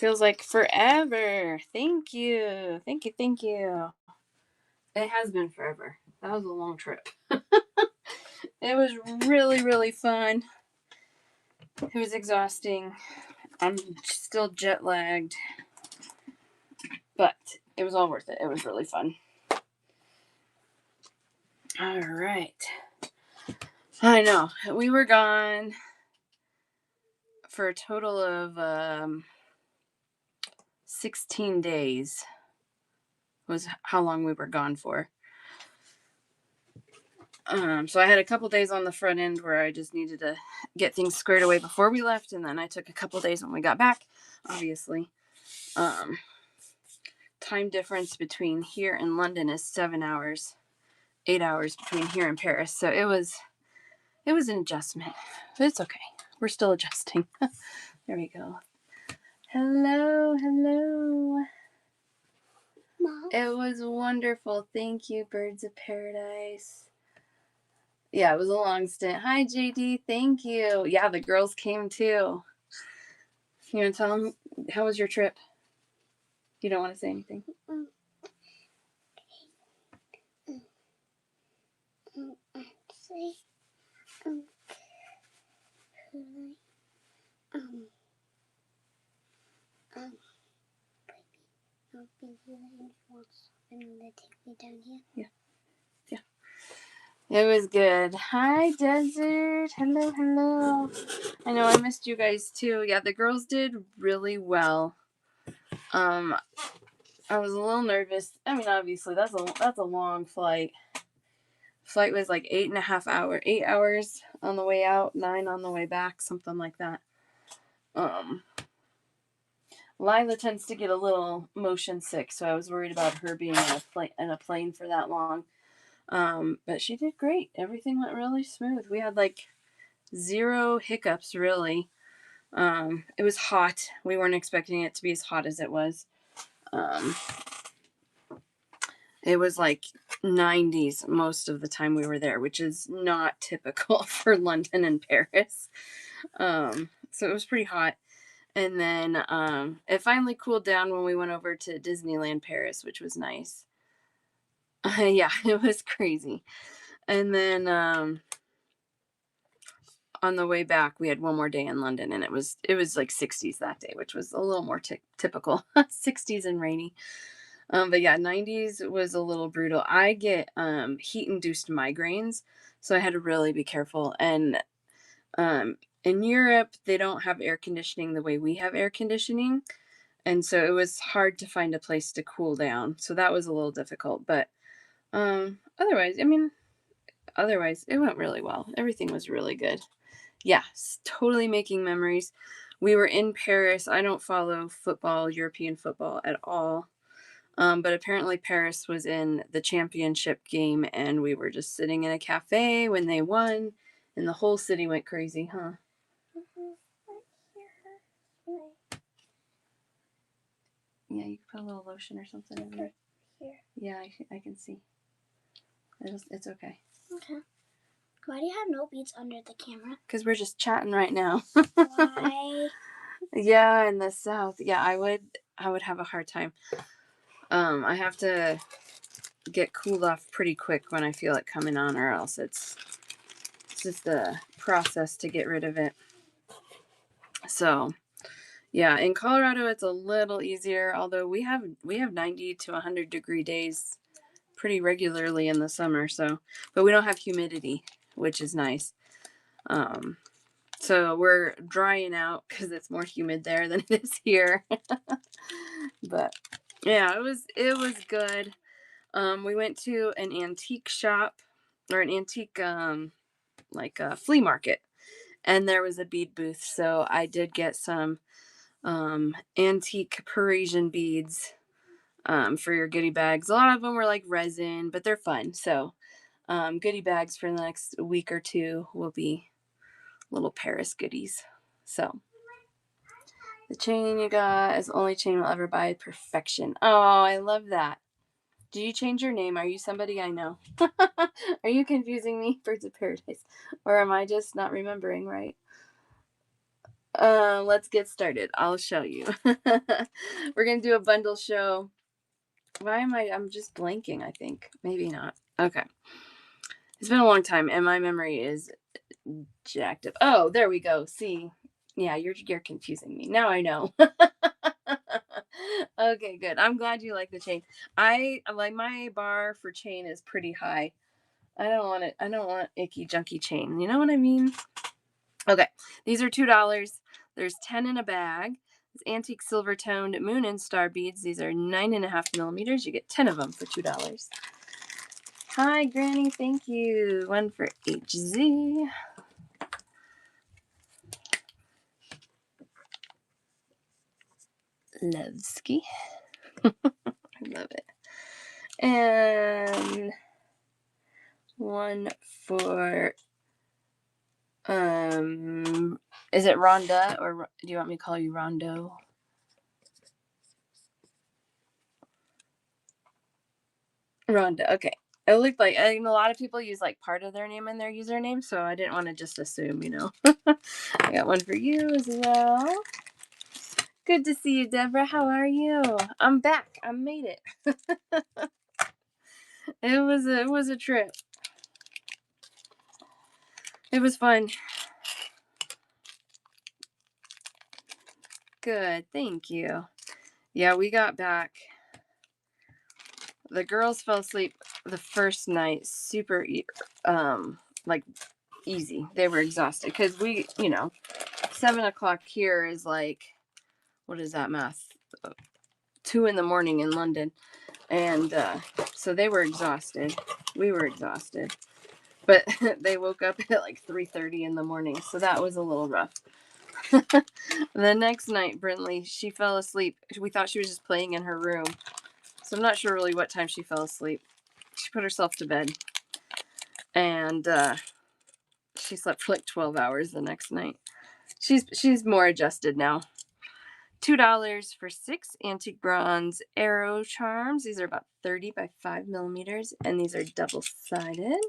Feels like forever. Thank you. Thank you. Thank you. It has been forever. That was a long trip. It was really, really fun. It was exhausting. I'm still jet lagged, but it was all worth it. It was really fun. All right. I know. We were gone for a total of 16 days, was how long we were gone for. So I had a couple days on the front end where I just needed to get things squared away before we left, and then I took a couple days when we got back. Obviously, time difference between here and London is 7 hours, 8 hours between here and Paris. So it was an adjustment, but it's okay. We're still adjusting. There we go. Hello, hello. Mom. It was wonderful. Thank you, Birds of Paradise. Yeah, it was a long stint. Hi, JD. Thank you. Yeah, the girls came too. You want to tell them how was your trip? You don't want to say anything? Yeah. Yeah. It was good. Hi, Desert. Hello, hello. I know I missed you guys too. Yeah, the girls did really well. I was a little nervous. I mean, obviously that's a long flight. Flight was like 8.5 hours, 8 hours on the way out, 9 on the way back, something like that. Lila tends to get a little motion sick, so I was worried about her being in a plane for that long. But she did great. Everything went really smooth. We had like 0 hiccups, really. It was hot. We weren't expecting it to be as hot as it was. It was like 90s most of the time we were there, which is not typical for London and Paris. So it was pretty hot. And then it finally cooled down when we went over to Disneyland Paris, which was nice. Yeah, it was crazy. And then on the way back, we had one more day in London, and it was like 60s that day, which was a little more typical. 60s and rainy. But yeah, 90s was a little brutal. I get heat-induced migraines, so I had to really be careful. And in Europe, they don't have air conditioning the way we have air conditioning. And so it was hard to find a place to cool down. So that was a little difficult. But otherwise, it went really well. Everything was really good. Yeah, totally making memories. We were in Paris. I don't follow football, European football at all. But apparently Paris was in the championship game, and we were just sitting in a cafe when they won, and the whole city went crazy, huh? Yeah, you can put a little lotion or something in there. Here. Yeah, I can see. It's okay. Okay. Why do you have no beads under the camera? Because we're just chatting right now. Why? Yeah, in the south. Yeah, I would have a hard time. I have to get cooled off pretty quick when I feel it coming on, or else it's just a process to get rid of it. So yeah, in Colorado it's a little easier, although we have 90 to 100 degree days pretty regularly in the summer. So, but we don't have humidity, which is nice. So we're drying out because it's more humid there than it is here. But yeah, it was good. We went to an antique shop, or an antique like a flea market, and there was a bead booth. So I did get some antique Parisian beads for your goodie bags. A lot of them were like resin, but they're fun. So goodie bags for the next week or two will be little Paris goodies. So the chain you got is the only chain we'll ever buy. Perfection. Oh, I love that. Did you change your name? Are you somebody I know? Are you confusing me, Birds of Paradise? Or am I just not remembering right? Let's get started. I'll show you. We're gonna do a bundle show. Why am I'm just blanking, I think. Maybe not. Okay. It's been a long time and my memory is jacked up. Oh, there we go. See. Yeah, you're confusing me. Now I know. Okay, good. I'm glad you like the chain. I like my bar for chain is pretty high. I don't want it. I don't want icky junky chain. You know what I mean? Okay. These are $2. There's 10 in a bag. It's antique silver toned moon and star beads. These are 9.5 millimeters. You get 10 of them for $2. Hi, Granny. Thank you. One for HZ. Levski. I love it. And one for is it Rhonda or do you want me to call you Rondo? Rhonda. Okay. It looked like a lot of people use like part of their name in their username, so I didn't want to just assume, I got one for you as well. Good to see you, Deborah. How are you? I'm back. I made it. It was a trip. It was fun. Good. Thank you. Yeah, we got back. The girls fell asleep the first night super like easy. They were exhausted because we, 7 o'clock here is like, what is that math? 2 in the morning in London. And so they were exhausted. We were exhausted. But they woke up at like 3:30 in the morning. So that was a little rough. The next night, Brinley, she fell asleep. We thought she was just playing in her room. So I'm not sure really what time she fell asleep. She put herself to bed. And she slept for like 12 hours the next night. She's more adjusted now. $2 for 6 antique bronze arrow charms. These are about 30 by 5 millimeters, and these are double-sided.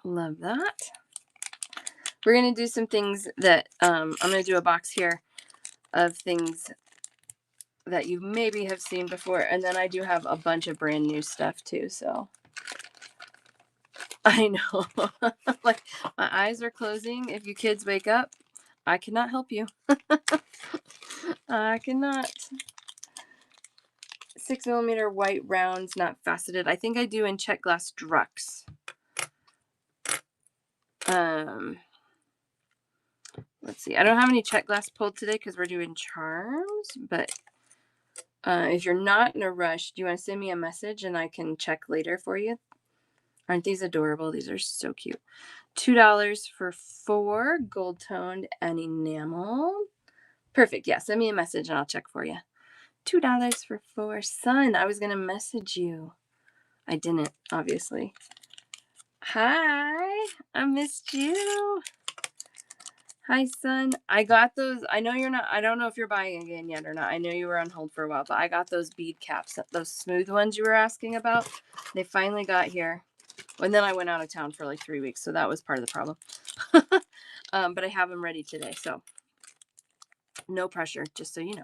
Love that. We're going to do some things that, I'm going to do a box here of things that you maybe have seen before, and then I do have a bunch of brand new stuff too, so. I know. Like, my eyes are closing. If you kids wake up, I cannot help you. I cannot. 6 millimeter white rounds, not faceted. I think I do in check glass Drux. Let's see. I don't have any check glass pulled today because we're doing charms, but if you're not in a rush, do you want to send me a message and I can check later for you? Aren't these adorable? These are so cute. $2 for 4 gold toned and enamel. Perfect. Yeah, send me a message and I'll check for you. $2 for 4. Son, I was going to message you. I didn't, obviously. Hi, I missed you. Hi, son. I got those. I know you're not, I don't know if you're buying again yet or not. I know you were on hold for a while, but I got those bead caps, those smooth ones you were asking about. They finally got here. And then I went out of town for like 3 weeks, so that was part of the problem. But I have them ready today, so no pressure, just so you know.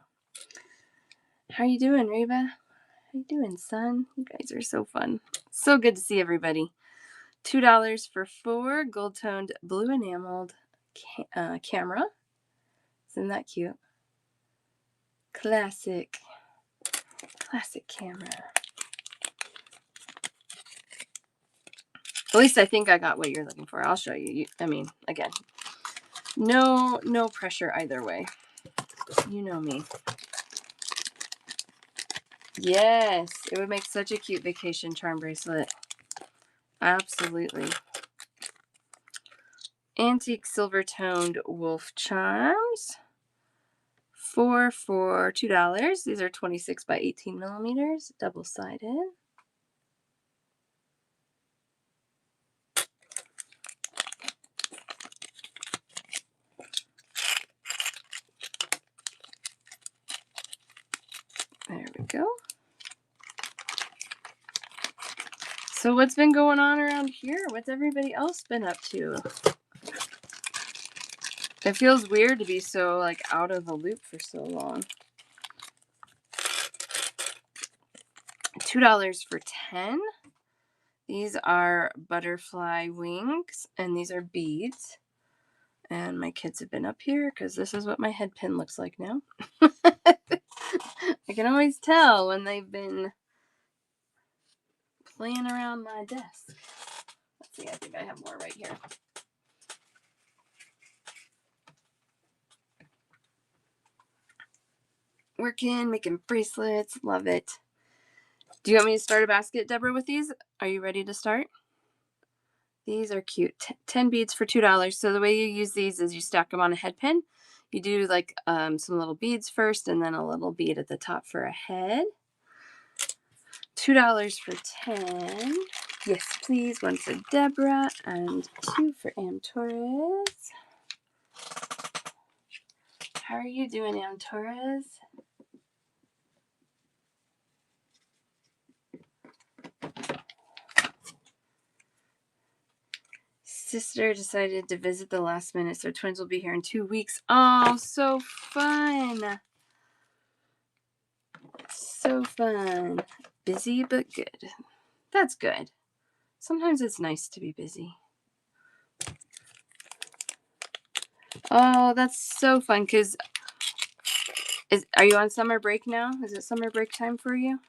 How you doing, Reba? How you doing, son? You guys are so fun. So good to see everybody. $2 for 4 gold-toned blue enameled camera. Isn't that cute? Classic camera. At least I think I got what you're looking for. I'll show you. I mean, again, no pressure either way. You know me. Yes, it would make such a cute vacation charm bracelet. Absolutely. Antique silver toned wolf charms. 4 for $2. These are 26 by 18 millimeters, double-sided. There we go. So what's been going on around here? What's everybody else been up to? It feels weird to be so like out of the loop for so long. $2 for 10. These are butterfly wings, and these are beads. And my kids have been up here because this is what my head pin looks like now. I can always tell when they've been playing around my desk. Let's see, I think I have more right here. Working, making bracelets, love it. Do you want me to start a basket, Deborah, with these? Are you ready to start? These are cute. 10 beads for $2. So the way you use these is you stack them on a head pin. You do like some little beads first and then a little bead at the top for a head. $2 for 10. Yes, please. One for Deborah and 2 for Am Torres. How are you doing, Am Torres? Sister decided to visit the last minute, so twins will be here in 2 weeks. Oh, so fun. So fun. Busy but good. That's good. Sometimes it's nice to be busy. Oh, that's so fun. Are you on summer break now? Is it summer break time for you?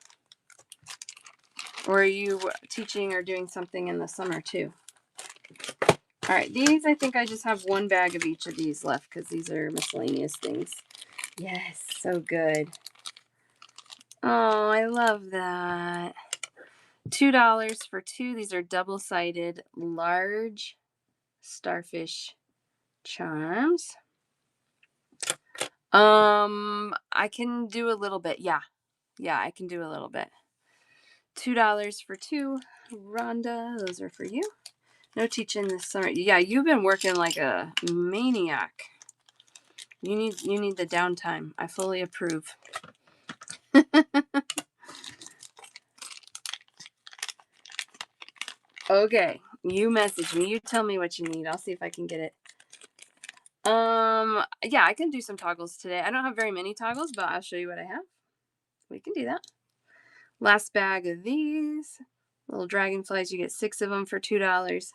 Or are you teaching or doing something in the summer too? All right, these, I think I just have one bag of each of these left because these are miscellaneous things. Yes, so good. Oh, I love that. $2 for 2. These are double-sided large starfish charms. I can do a little bit. Yeah, I can do a little bit. $2 for 2. Rhonda, those are for you. No teaching this summer. Yeah, you've been working like a maniac. You need the downtime. I fully approve. Okay, you message me. You tell me what you need. I'll see if I can get it. Yeah, I can do some toggles today. I don't have very many toggles, but I'll show you what I have. We can do that. Last bag of these little dragonflies. You get 6 of them for $2.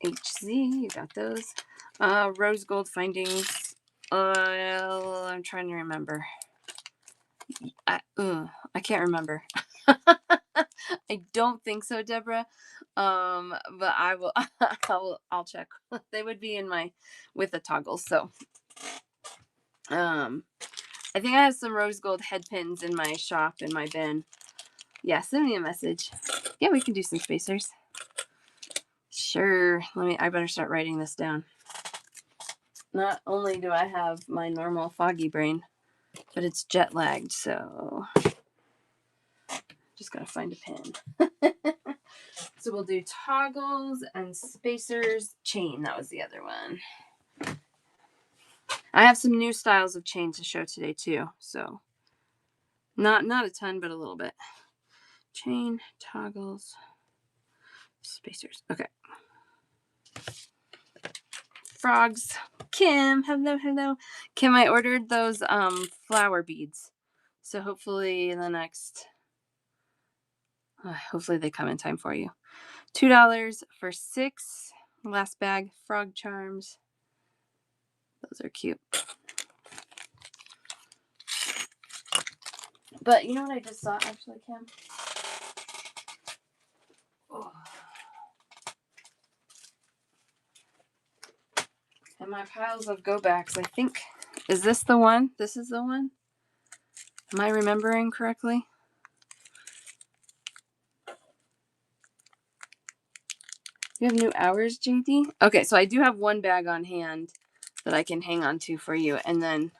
HZ, you got those. Rose gold findings. I'm trying to remember. I can't remember. I don't think so, Deborah. But I will. I'll check. They would be in my with the toggles. So, I think I have some rose gold head pins in my shop in my bin. Yeah, send me a message. Yeah, we can do some spacers. Sure. I better start writing this down. Not only do I have my normal foggy brain, but it's jet lagged, so just gotta find a pin. So we'll do toggles and spacers. Chain, that was the other one. I have some new styles of chain to show today too, so not a ton, but a little bit. Chain, toggles, spacers. Okay. Frogs. Kim, hello. Kim, I ordered those flower beads. So hopefully in the next hopefully they come in time for you. $2 for 6. Last bag, frog charms. Those are cute. But you know what I just saw actually, Kim? Oh. And my piles of go backs, I think, is this the one? This is the one? Am I remembering correctly? You have new hours, JD? Okay, so I do have one bag on hand that I can hang on to for you. And then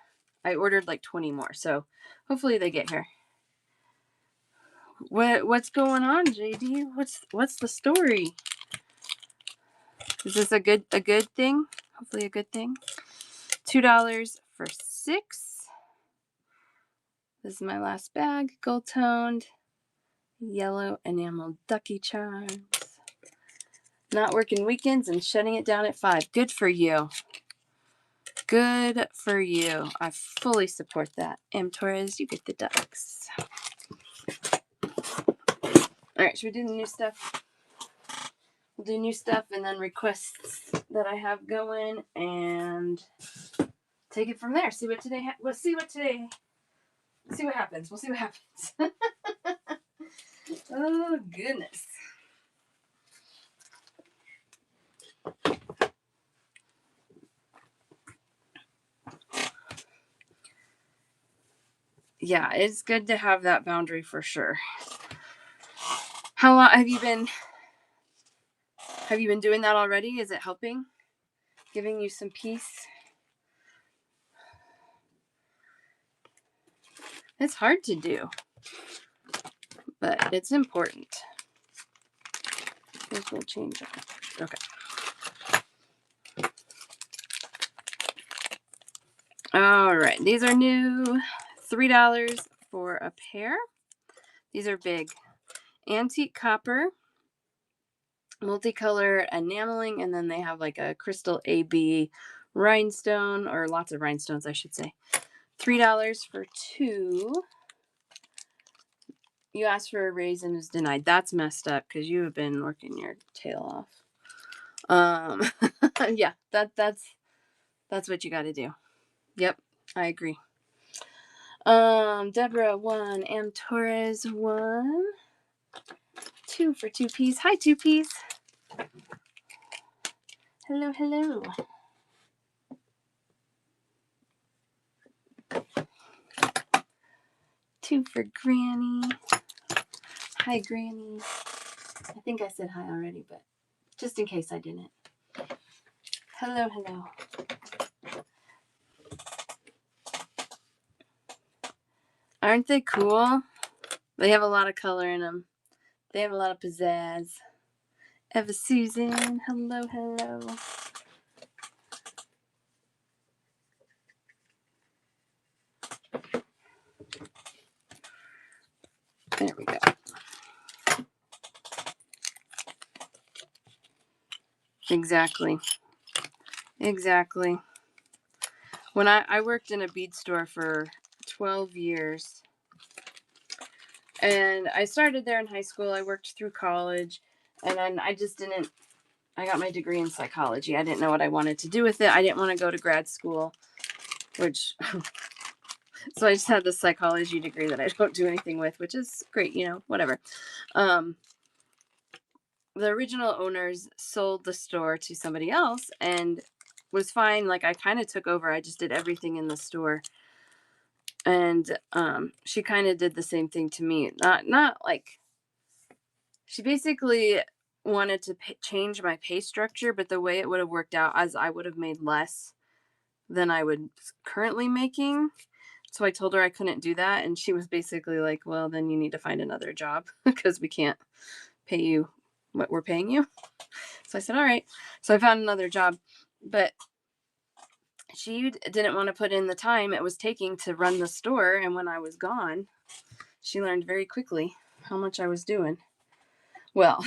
I ordered like 20 more. So hopefully they get here. What's going on, JD? What's the story? Is this a good thing? Hopefully a good thing. $2 for 6. This is my last bag. Gold toned, yellow enamel ducky charms. Not working weekends and shutting it down at 5. Good for you. Good for you. I fully support that. Torres, you get the ducks. All right, should we do the new stuff? We'll do new stuff and then requests that I have going and take it from there. See what today. We'll see what today. See what happens. We'll see what happens. Oh goodness. Yeah, it's good to have that boundary for sure. How long have you been doing that already? Is it helping? Giving you some peace? It's hard to do, but it's important. This will change it. Okay. All right. These are new. $3 for a pair. These are big. Antique copper, multicolor enameling, and then they have like a crystal AB rhinestone, or lots of rhinestones, I should say. $3 for 2. You asked for a raise and is denied. That's messed up because you have been working your tail off. Yeah, that's what you got to do. Yep, I agree. Deborah 1, Torres 1. 2 for 2Ps. Hi, 2Ps. Hello, hello. Two for Granny. Hi, Granny. I think I said hi already, but just in case I didn't. Hello, hello. Aren't they cool? They have a lot of color in them. They have a lot of pizzazz. Eva Susan, hello, hello. There we go. Exactly. When I worked in a bead store for 12 years, and I started there in high school. I worked through college, and then I got my degree in psychology. I didn't know what I wanted to do with it. I didn't want to go to grad school, so I just had this psychology degree that I don't do anything with, which is great, whatever. The original owners sold the store to somebody else and was fine. Like, I kind of took over. I just did everything in the store. And she kind of did the same thing to me. Not like, she basically wanted to change my pay structure, but the way it would have worked out as I would have made less than I would currently making. So I told her I couldn't do that. And she was basically like, well, then you need to find another job because we can't pay you what we're paying you. So I said, all right. So I found another job, but she didn't want to put in the time it was taking to run the store. And when I was gone, she learned very quickly how much I was doing. Well,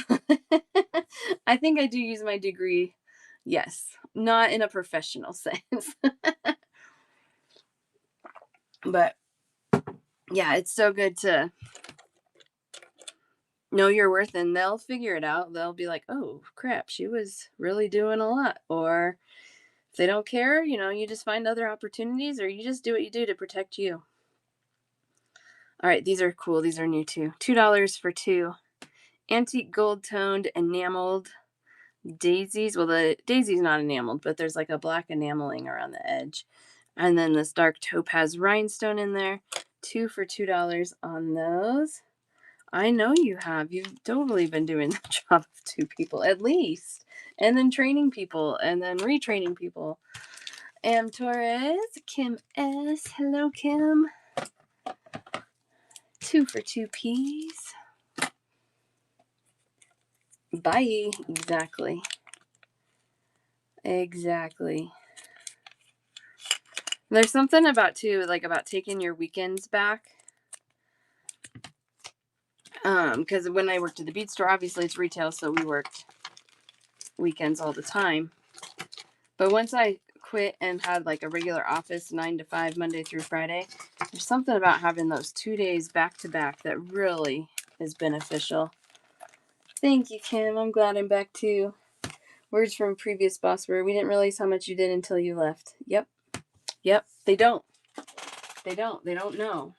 I think I do use my degree. Yes. Not in a professional sense. But yeah, it's so good to know your worth, and they'll figure it out. They'll be like, oh crap, she was really doing a lot. Or if they don't care, you just find other opportunities, or you just do what you do to protect you. All right, these are cool. These are new too. $2 for 2. Antique gold toned enameled daisies. Well, the daisy's not enameled, but there's like a black enameling around the edge. And then this dark topaz rhinestone in there. 2 for $2 on those. I know you have. You've totally been doing the job of 2 people at least. And then training people and then retraining people. Torres, Kim S. Hello, Kim. 2 for 2Ps. Bye. Exactly. There's something about taking your weekends back. Because when I worked at the bead store, obviously it's retail, so we worked weekends all the time. But once I quit and had like a regular office 9 to 5 Monday through Friday, there's something about having those 2 days back to back that really is beneficial. Thank you, Kim. I'm glad I'm back too. Words from previous boss were, we didn't realize how much you did until you left. Yep. Yep. They don't. They don't. They don't know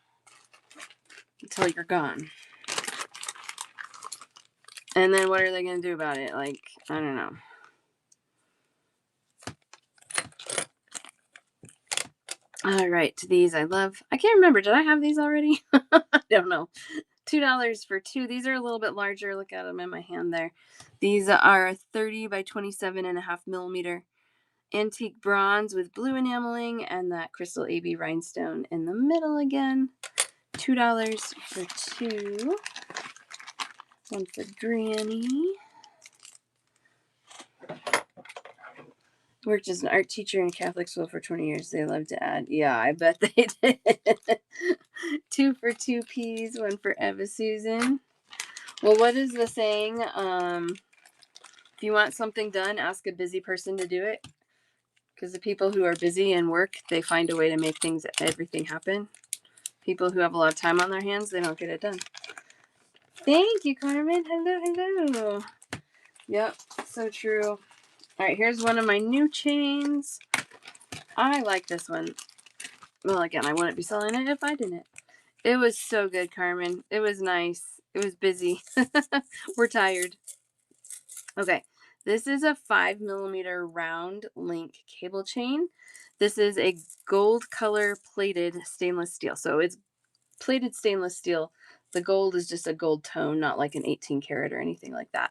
until you're gone. And then what are they going to do about it? Like, I don't know. All right. These I love. I can't remember. Did I have these already? I don't know. $2 for two. These are a little bit larger. Look at them in my hand there. These are 30 by 27.5 millimeter antique bronze with blue enameling and that crystal AB rhinestone in the middle again. $2 for two. One for Granny. Worked as an art teacher in Catholic school for 20 years. They love to add. Yeah, I bet they did. 2 for 2 peas. One for Eva Susan. Well, what is the saying? If you want something done, ask a busy person to do it. Because the people who are busy and work, they find a way to make everything happen. People who have a lot of time on their hands, they don't get it done. Thank you, Carmen. Hello, hello. Yep, so true. All right, here's one of my new chains. I like this one. Well, again, I wouldn't be selling it if I didn't. It was so good, Carmen. It was nice. It was busy. We're tired. Okay, this is a 5 millimeter round link cable chain. This is a gold color plated stainless steel. So it's plated stainless steel. The gold is just a gold tone, not like an 18 karat or anything like that.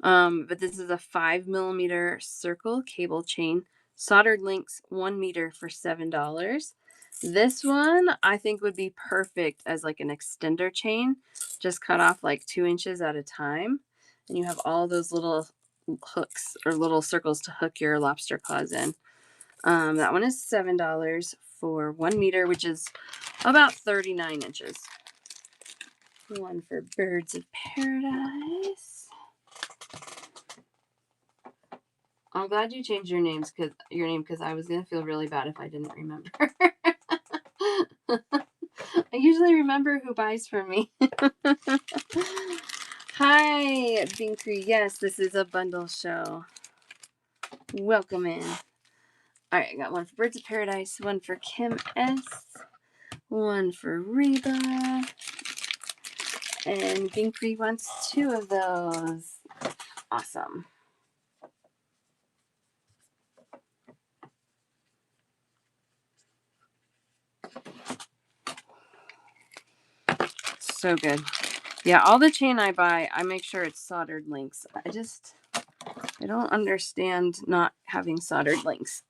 But this is a 5 millimeter circle cable chain, soldered links 1 meter for $7. This one I think would be perfect as like an extender chain, just cut off like 2 inches at a time. And you have all those little hooks or little circles to hook your lobster claws in. That one is $7 for 1 meter, which is about 39 inches. One for Birds of Paradise. I'm glad you changed your name because I was gonna feel really bad if I didn't remember. I usually remember who buys from me. Hi, Binkree. Yes, this is a bundle show. Welcome in. All right, I got one for Birds of Paradise, one for Kim S, one for Reba, and Binkree wants 2 of those. Awesome. So good. Yeah, all the chain I buy, I make sure it's soldered links. I don't understand not having soldered links.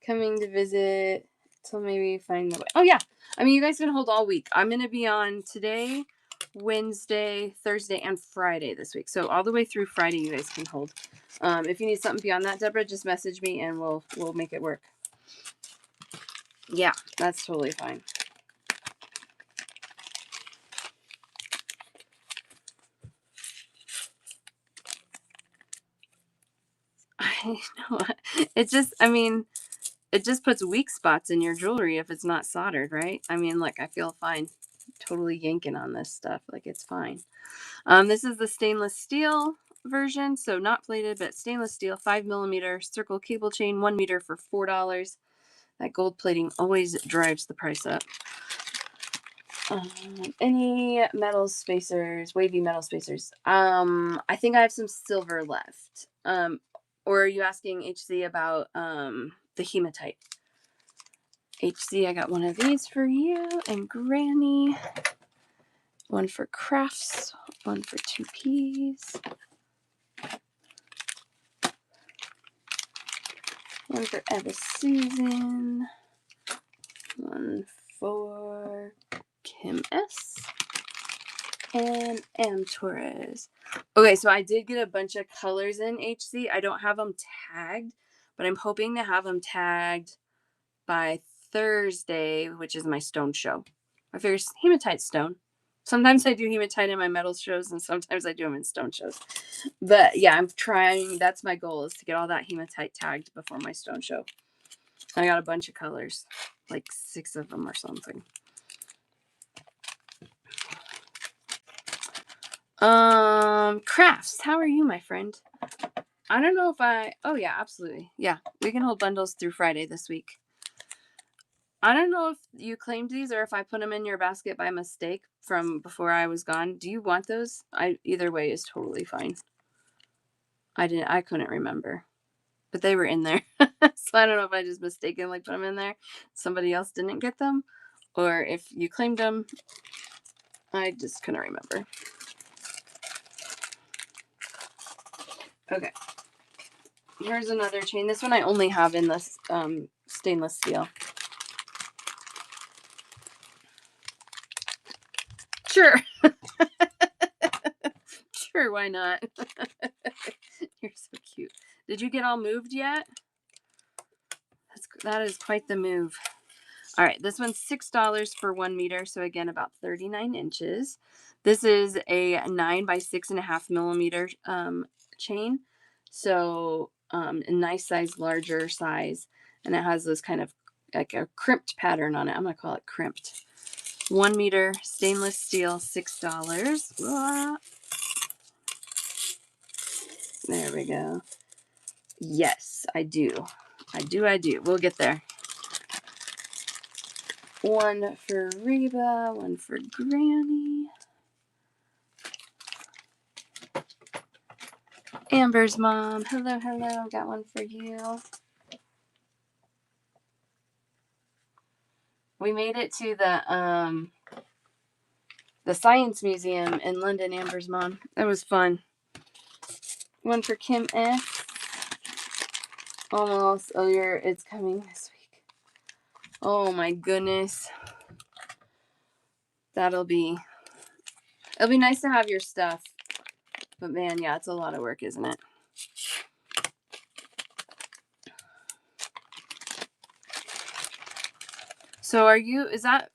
Coming to visit till maybe find the way. Oh, yeah. I mean, you guys can hold all week. I'm going to be on today, Wednesday, Thursday, and Friday this week. So all the way through Friday, you guys can hold. If you need something beyond that, Deborah, just message me and we'll make it work. Yeah, that's totally fine. I know. It just puts weak spots in your jewelry if it's not soldered, right? I mean, look, I feel fine totally yanking on this stuff. Like, it's fine. This is the stainless steel version. So not plated, but stainless steel, 5 millimeter circle cable chain, 1 meter for $4. That gold plating always drives the price up. Any metal spacers, wavy metal spacers? I think I have some silver left. Or are you asking HC about the hematite? HC, I got one of these for you and Granny. One for Crafts, one for 2 peas. One for Eva Susan. One for Kim S. And M Torres. Okay, so I did get a bunch of colors in HC. I don't have them tagged, but I'm hoping to have them tagged by Thursday, which is my stone show. I figure hematite stone. Sometimes I do hematite in my metal shows, and sometimes I do them in stone shows. But yeah, I'm trying. That's my goal, is to get all that hematite tagged before my stone show. I got a bunch of colors, like 6 of them or something. Crafts. How are you, my friend? I don't know if oh yeah, absolutely. Yeah, we can hold bundles through Friday this week. I don't know if you claimed these or if I put them in your basket by mistake from before I was gone. Do you want those? Either way is totally fine. I couldn't remember. But they were in there. So I don't know if I just mistakenly put them in there. Somebody else didn't get them, or if you claimed them. I just couldn't remember. Okay. Here's another chain. This one I only have in this stainless steel. Sure. Sure, why not? You're so cute. Did you get all moved yet? That is quite the move. All right, this one's $6 for 1 meter, so again about 39 inches. This is a 9 by 6.5 millimeter chain, so a nice size, larger size, and it has this kind of like a crimped pattern on it. I'm gonna call it crimped. 1 meter stainless steel, $6. There we go. Yes, I do. I do. We'll get there. One for Reba, one for Granny. Amber's mom. Hello, hello. Got one for you. We made it to the Science Museum in London, Amber's mom. That was fun. One for Kim S. Almost. Oh, it's coming this week. Oh my goodness. It'll be nice to have your stuff. But man, yeah, it's a lot of work, isn't it? So is that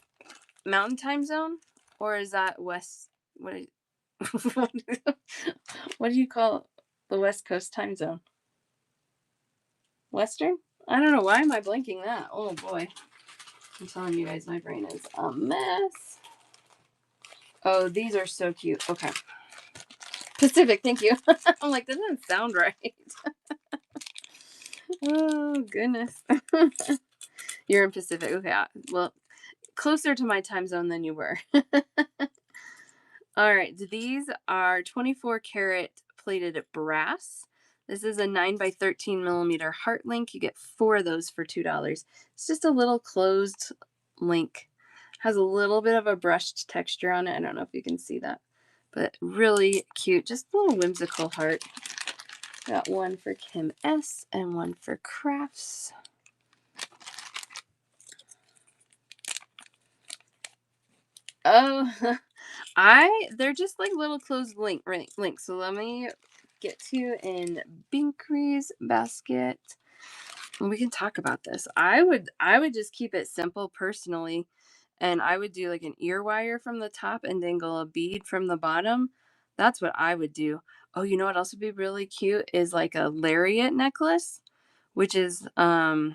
Mountain Time Zone? Or is that West, what do you call the West Coast time zone? Western? I don't know. Why am I blanking that? Oh boy. I'm telling you guys, my brain is a mess. Oh, these are so cute. Okay. Pacific, thank you. I'm like, that doesn't sound right. Oh, goodness. You're in Pacific. Okay. Well, closer to my time zone than you were. All right. These are 24 karat plated brass. This is a 9 by 13 millimeter heart link. You get 4 of those for $2. It's just a little closed link. Has a little bit of a brushed texture on it. I don't know if you can see that, but really cute. Just a little whimsical heart. Got one for Kim S and one for Crafts. Oh, they're just like little closed links. So let me get to in Binkrie's basket. We can talk about this. I would just keep it simple personally, and I would do like an ear wire from the top and dangle a bead from the bottom. That's what I would do. Oh, you know what else would be really cute is like a lariat necklace, which is I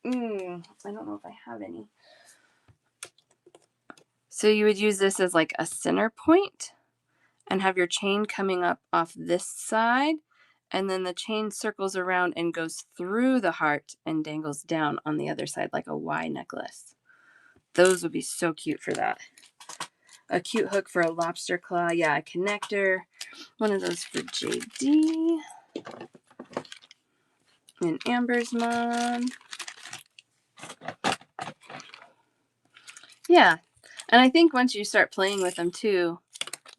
don't know if I have any. So you would use this as like a center point and have your chain coming up off this side, and then the chain circles around and goes through the heart and dangles down on the other side like a Y necklace. Those would be so cute for that. A cute hook for a lobster claw. Yeah, a connector. One of those for JD. And Amber's mom. Yeah. And I think once you start playing with them too,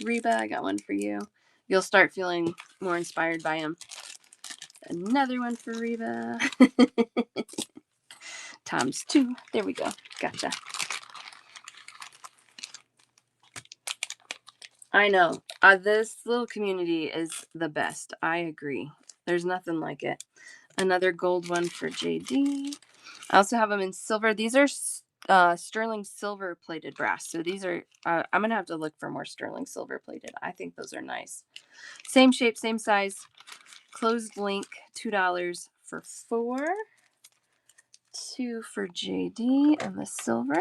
Reba, I got one for you. You'll start feeling more inspired by them. Another one for Reba. Times 2. There we go. Gotcha. I know. This little community is the best. I agree. There's nothing like it. Another gold one for JD. I also have them in silver. These are sterling silver plated brass. So these are, I'm going to have to look for more sterling silver plated. I think those are nice. Same shape, same size. Closed link, $2 for 4. 2 for JD and the silver.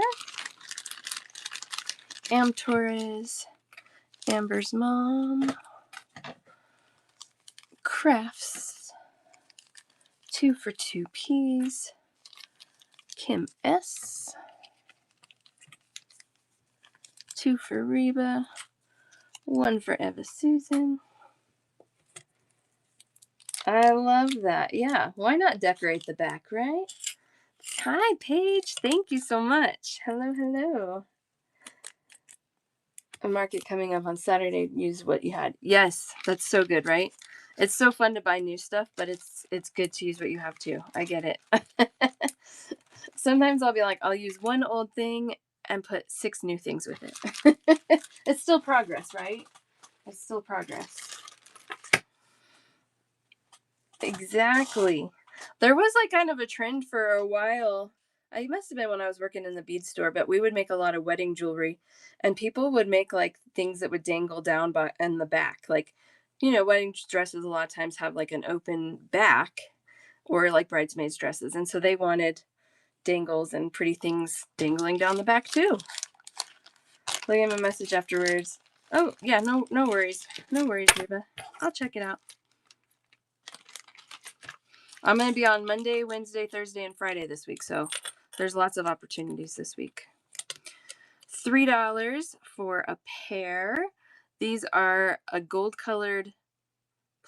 Am Torres, Amber's mom. Crafts, 2 for 2 Ps. Kim S. 2 for Reba. 1 for Eva Susan. I love that. Yeah, why not decorate the back, right? Hi, Paige. Thank you so much. Hello, hello. A market coming up on Saturday. Use what you had. Yes, that's so good, right? It's so fun to buy new stuff, but it's good to use what you have too. I get it. Sometimes I'll be like, I'll use one old thing and put 6 new things with it. It's still progress, right? It's still progress. Exactly. There was like kind of a trend for a while. It must have been when I was working in the bead store, but we would make a lot of wedding jewelry, and people would make like things that would dangle down by in the back. Like, wedding dresses a lot of times have like an open back, or like bridesmaids dresses. And so they wanted dangles and pretty things dangling down the back too. Leave him a message afterwards. Oh yeah, no worries. No worries, Reba. I'll check it out. I'm going to be on Monday, Wednesday, Thursday, and Friday this week, so there's lots of opportunities this week. $3 for a pair. These are a gold-colored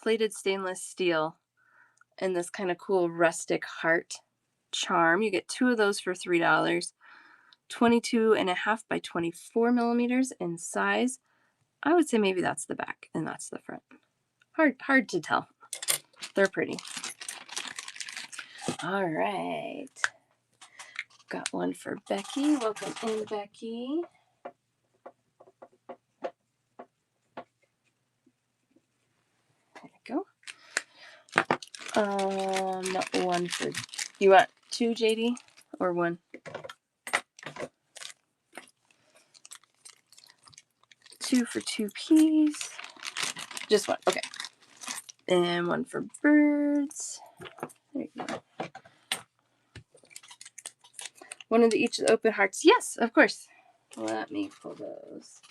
plated stainless steel and this kind of cool rustic heart charm. You get 2 of those for $3. 22.5 by 24 millimeters in size. I would say maybe that's the back and that's the front. Hard to tell. They're pretty. All right. Got one for Becky. Welcome in, Becky. There you go. One for, you want 2, JD, or 1? 2 for 2 Ps. Just 1, okay. And 1 for birds. There you go. One of each of the open hearts. Yes, of course. Let me pull those.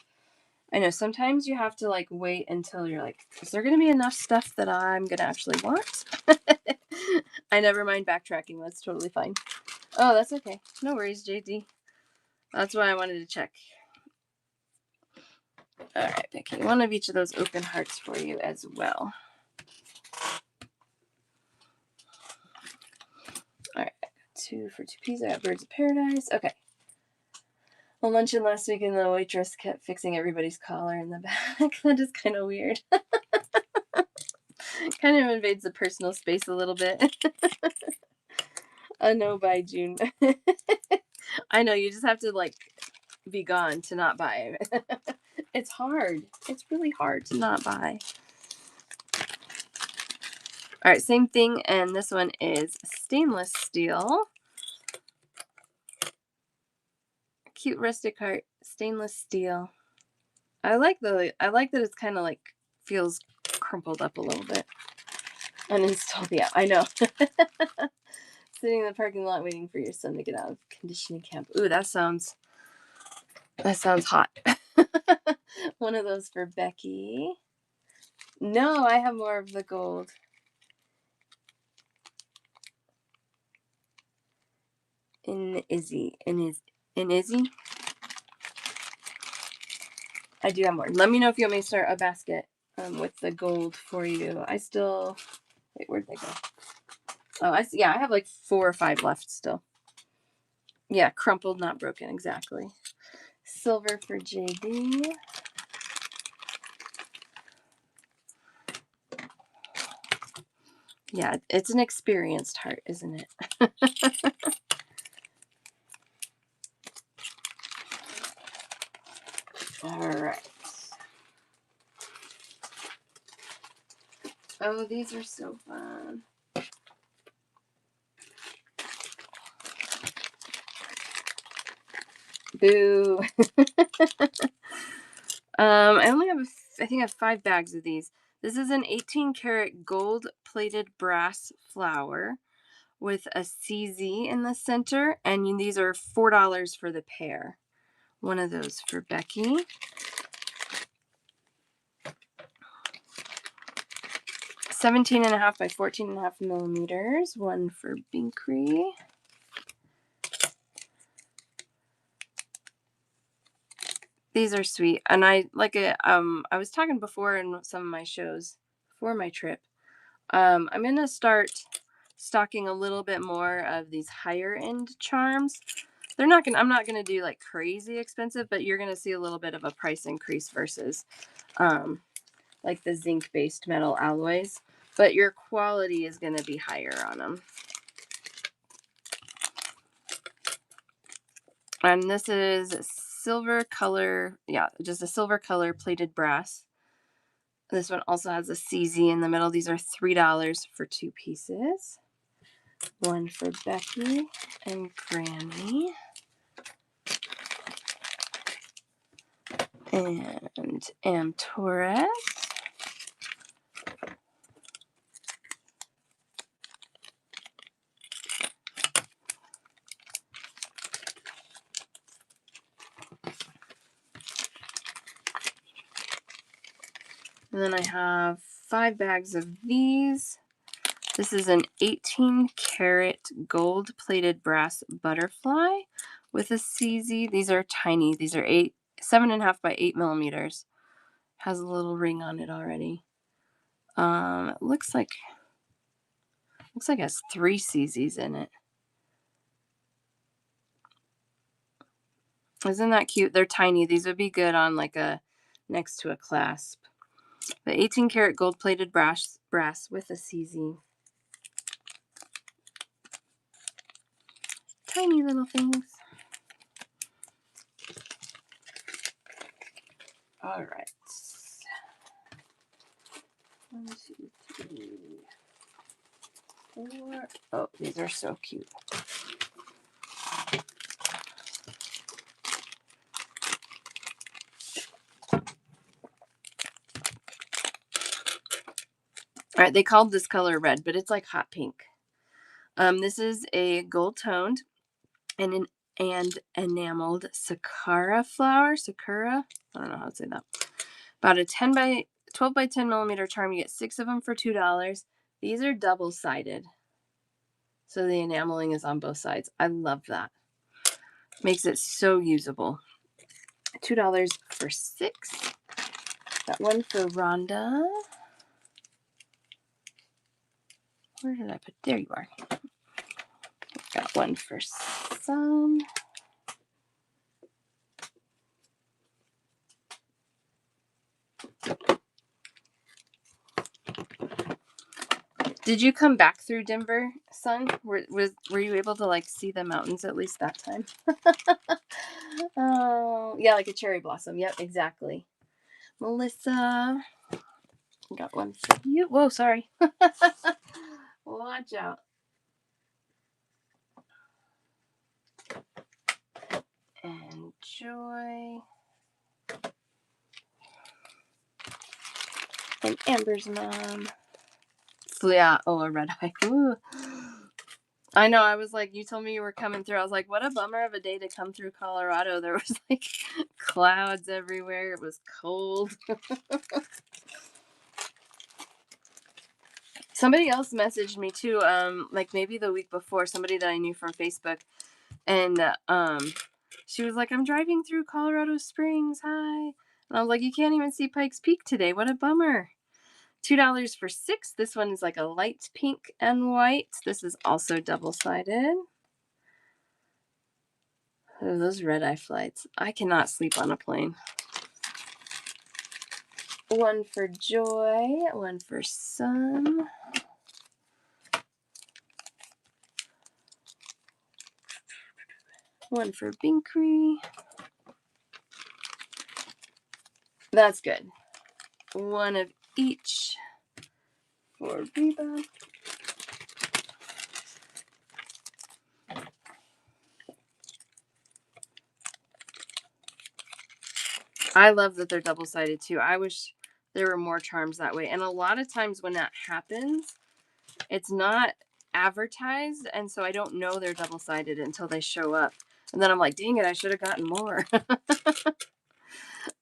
I know sometimes you have to like wait until you're like, is there going to be enough stuff that I'm going to actually want? I never mind backtracking. That's totally fine. Oh, that's okay. No worries, JD. That's why I wanted to check. All right, Becky. 1 of each of those open hearts for you as well. All right. 2 for 2 Ps. I got Birds of Paradise. Okay. On luncheon last week, and the waitress kept fixing everybody's collar in the back. That is kind of weird. Kind of invades the personal space a little bit. A no buy June. I know, you just have to like be gone to not buy. It's hard. It's really hard to not buy. All right, same thing, and this one is stainless steel. Cute rustic heart, stainless steel. I like that it's kind of like feels crumpled up a little bit. Uninstalled, yeah, I know. Sitting in the parking lot waiting for your son to get out of conditioning camp. Ooh, that sounds hot. 1 of those for Becky. No, I have more of the gold. In Izzy. I do have more. Let me know if you want me to start a basket with the gold for you. Wait, where'd they go? Oh, I see. Yeah, I have like 4 or 5 left still. Yeah, crumpled, not broken, exactly. Silver for JD. Yeah, it's an experienced heart, isn't it? All right. Oh, these are so fun. Boo. I only have, I think I have 5 bags of these. This is an 18 karat gold plated brass flower with a CZ in the center, and these are $4 for the pair. One of those for Becky. $17.5 by 14.5 millimeters. One for Binkree. These are sweet, and I like it. I was talking before in some of my shows for my trip. I'm gonna start stocking a little bit more of these higher end charms. I'm not gonna do like crazy expensive, but you're gonna see a little bit of a price increase versus like the zinc based metal alloys, but your quality is gonna be higher on them. And this is silver color, yeah, just a silver color plated brass. This one also has a CZ in the middle. These are $3 for 2 pieces. One for Becky and Granny. And Torres. And then I have 5 bags of these. This is an 18 karat gold plated brass butterfly with a CZ. These are tiny. These are 7.5 by 8 millimeters. Has a little ring on it already. It looks like it has 3 CZs in it. Isn't that cute? They're tiny. These would be good on like next to a clasp. The 18 karat gold plated brass with a CZ. Tiny little things. All right. 1, 2, 3, 4. Oh, these are so cute. All right, they called this color red, but it's like hot pink. This is a gold toned and enameled sakura flower. Sakura? I don't know how to say that. About a 12 by 10 millimeter charm. You get 6 of them for $2. These are double sided, so the enameling is on both sides. I love that. Makes it so usable. $2 for 6. Got one for Rhonda. Where did I put? There you are. Got one for Sun. Did you come back through Denver, Sun? Were you able to like see the mountains at least that time? Oh, yeah, like a cherry blossom. Yep, exactly. Melissa, got one for you. Whoa, sorry. Watch out. And Joy. And Amber's mom. So yeah, oh, a red eye. Ooh. I know, I was like, you told me you were coming through. I was like, what a bummer of a day to come through Colorado. There was like clouds everywhere. It was cold. Somebody else messaged me too, like maybe the week before, somebody that I knew from Facebook. And she was like, I'm driving through Colorado Springs. Hi. And I was like, you can't even see Pikes Peak today. What a bummer. $2 for 6. This one is like a light pink and white. This is also double-sided. Oh, those red-eye flights. I cannot sleep on a plane. One for Joy. One for Sun. One for Binkree. That's good. One of each for Reba. I love that they're double-sided too. I wish there were more charms that way. And a lot of times when that happens, it's not advertised, and so I don't know they're double-sided until they show up. And then I'm like, dang it, I should have gotten more.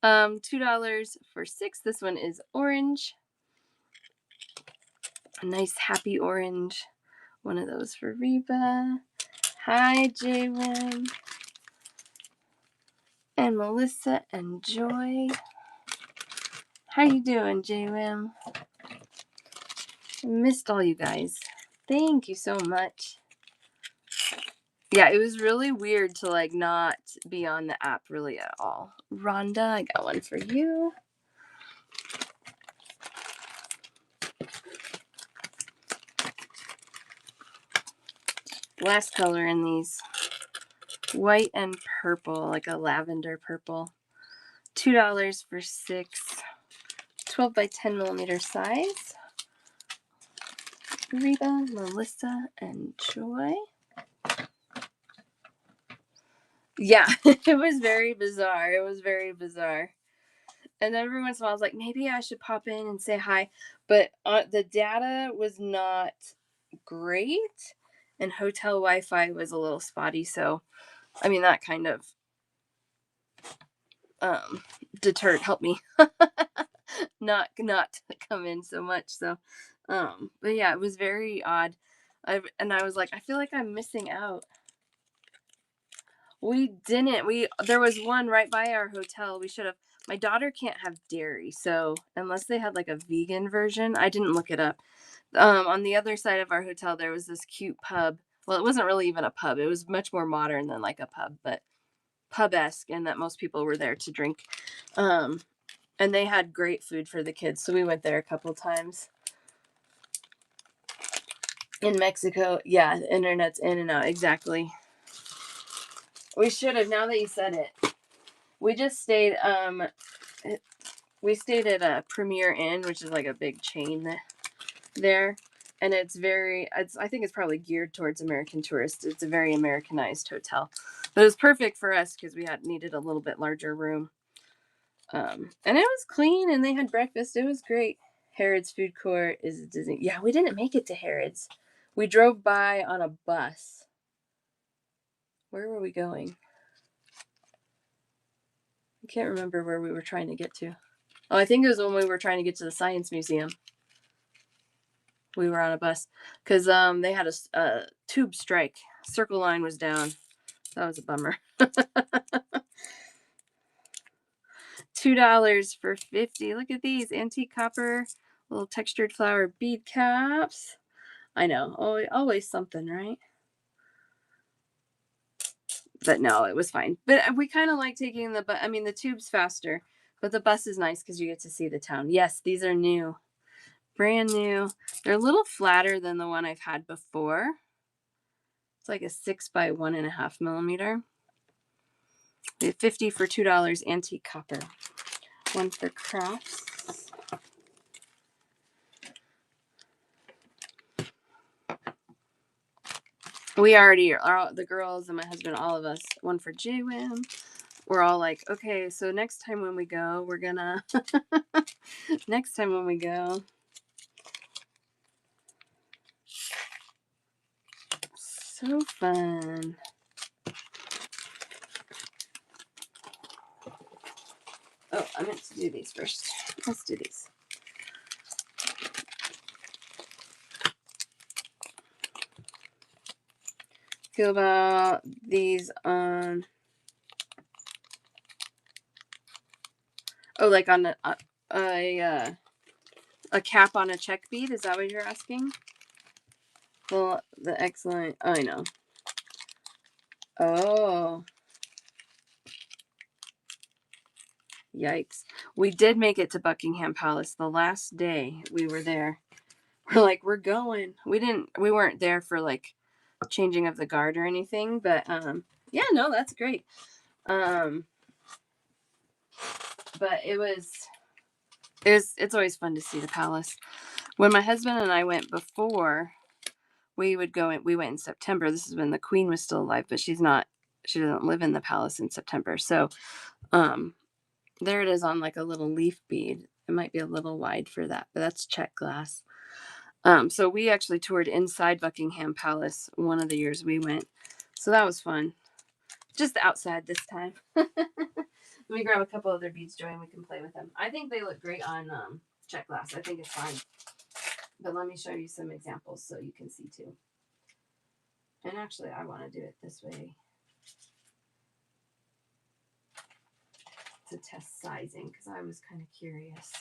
$2 for 6. This one is orange. A nice happy orange. One of those for Reba. Hi, Jwim. And Melissa and Joy. How you doing, Jwim? Missed all you guys. Thank you so much. Yeah, it was really weird to like not be on the app really at all. Rhonda, I got one for you. Last color in these. White and purple, like a lavender purple. $2 for 6. 12 by 10 millimeter size. Reba, Melissa, and Joy. Yeah, it was very bizarre. It was very bizarre. And every once in a while, I was like, maybe I should pop in and say hi. But the data was not great, and hotel Wi-Fi was a little spotty. So, I mean, that kind of helped me not come in so much. So, but yeah, it was very odd. I was like, I feel like I'm missing out. We didn't. There was one right by our hotel. We should have. My daughter can't have dairy, so unless they had like a vegan version, I didn't look it up. On the other side of our hotel, there was this cute pub. Well, it wasn't really even a pub. It was much more modern than like a pub, but pub-esque, and that most people were there to drink. And they had great food for the kids, so we went there a couple times. In Mexico, yeah, the internet's in and out. Exactly. We should have. Now that you said it, we just stayed. We stayed at a Premier Inn, which is like a big chain there, and I think it's probably geared towards American tourists. It's a very Americanized hotel, but it was perfect for us because we needed a little bit larger room. And it was clean, and they had breakfast. It was great. Harrods Food Court is Disney. Yeah, we didn't make it to Harrods. We drove by on a bus. Where were we going? I can't remember where we were trying to get to. Oh, I think it was when we were trying to get to the Science Museum. We were on a bus because they had a tube strike. Circle Line was down. That was a bummer. $2 for 50. Look at these antique copper little textured flower bead caps. I know, always something, right? But no, it was fine. But we kind of like taking the tube's faster, but the bus is nice because you get to see the town. Yes, these are new, brand new. They're a little flatter than the one I've had before. It's like a 6 by 1.5 millimeter. We have 50 for $2 antique copper. One for crafts. We already are, the girls and my husband, all of us, one for Jwim. We're all like, okay, so next time when we go, we're gonna next time when we go. So fun. Oh, I meant to do these first. Let's do these. Feel about these on. Oh, like on a cap on a check bead. Is that what you're asking? Well, the excellent. Oh, I know. Oh. Yikes. We did make it to Buckingham Palace the last day we were there. We're like, we're going. We weren't there for like changing of the guard or anything, but yeah, no, that's great. But it's always fun to see the palace. When my husband and I went before, we went in September. This is when the queen was still alive, but she doesn't live in the palace in September. So There it is on like a little leaf bead. It might be a little wide for that, but that's check glass. So we actually toured inside Buckingham Palace one of the years we went. So that was fun. Just outside this time. Let me grab a couple other beads, Joy, and we can play with them. I think they look great on check glass. I think it's fine. But let me show you some examples so you can see too. And actually, I want to do it this way to test sizing because I was kind of curious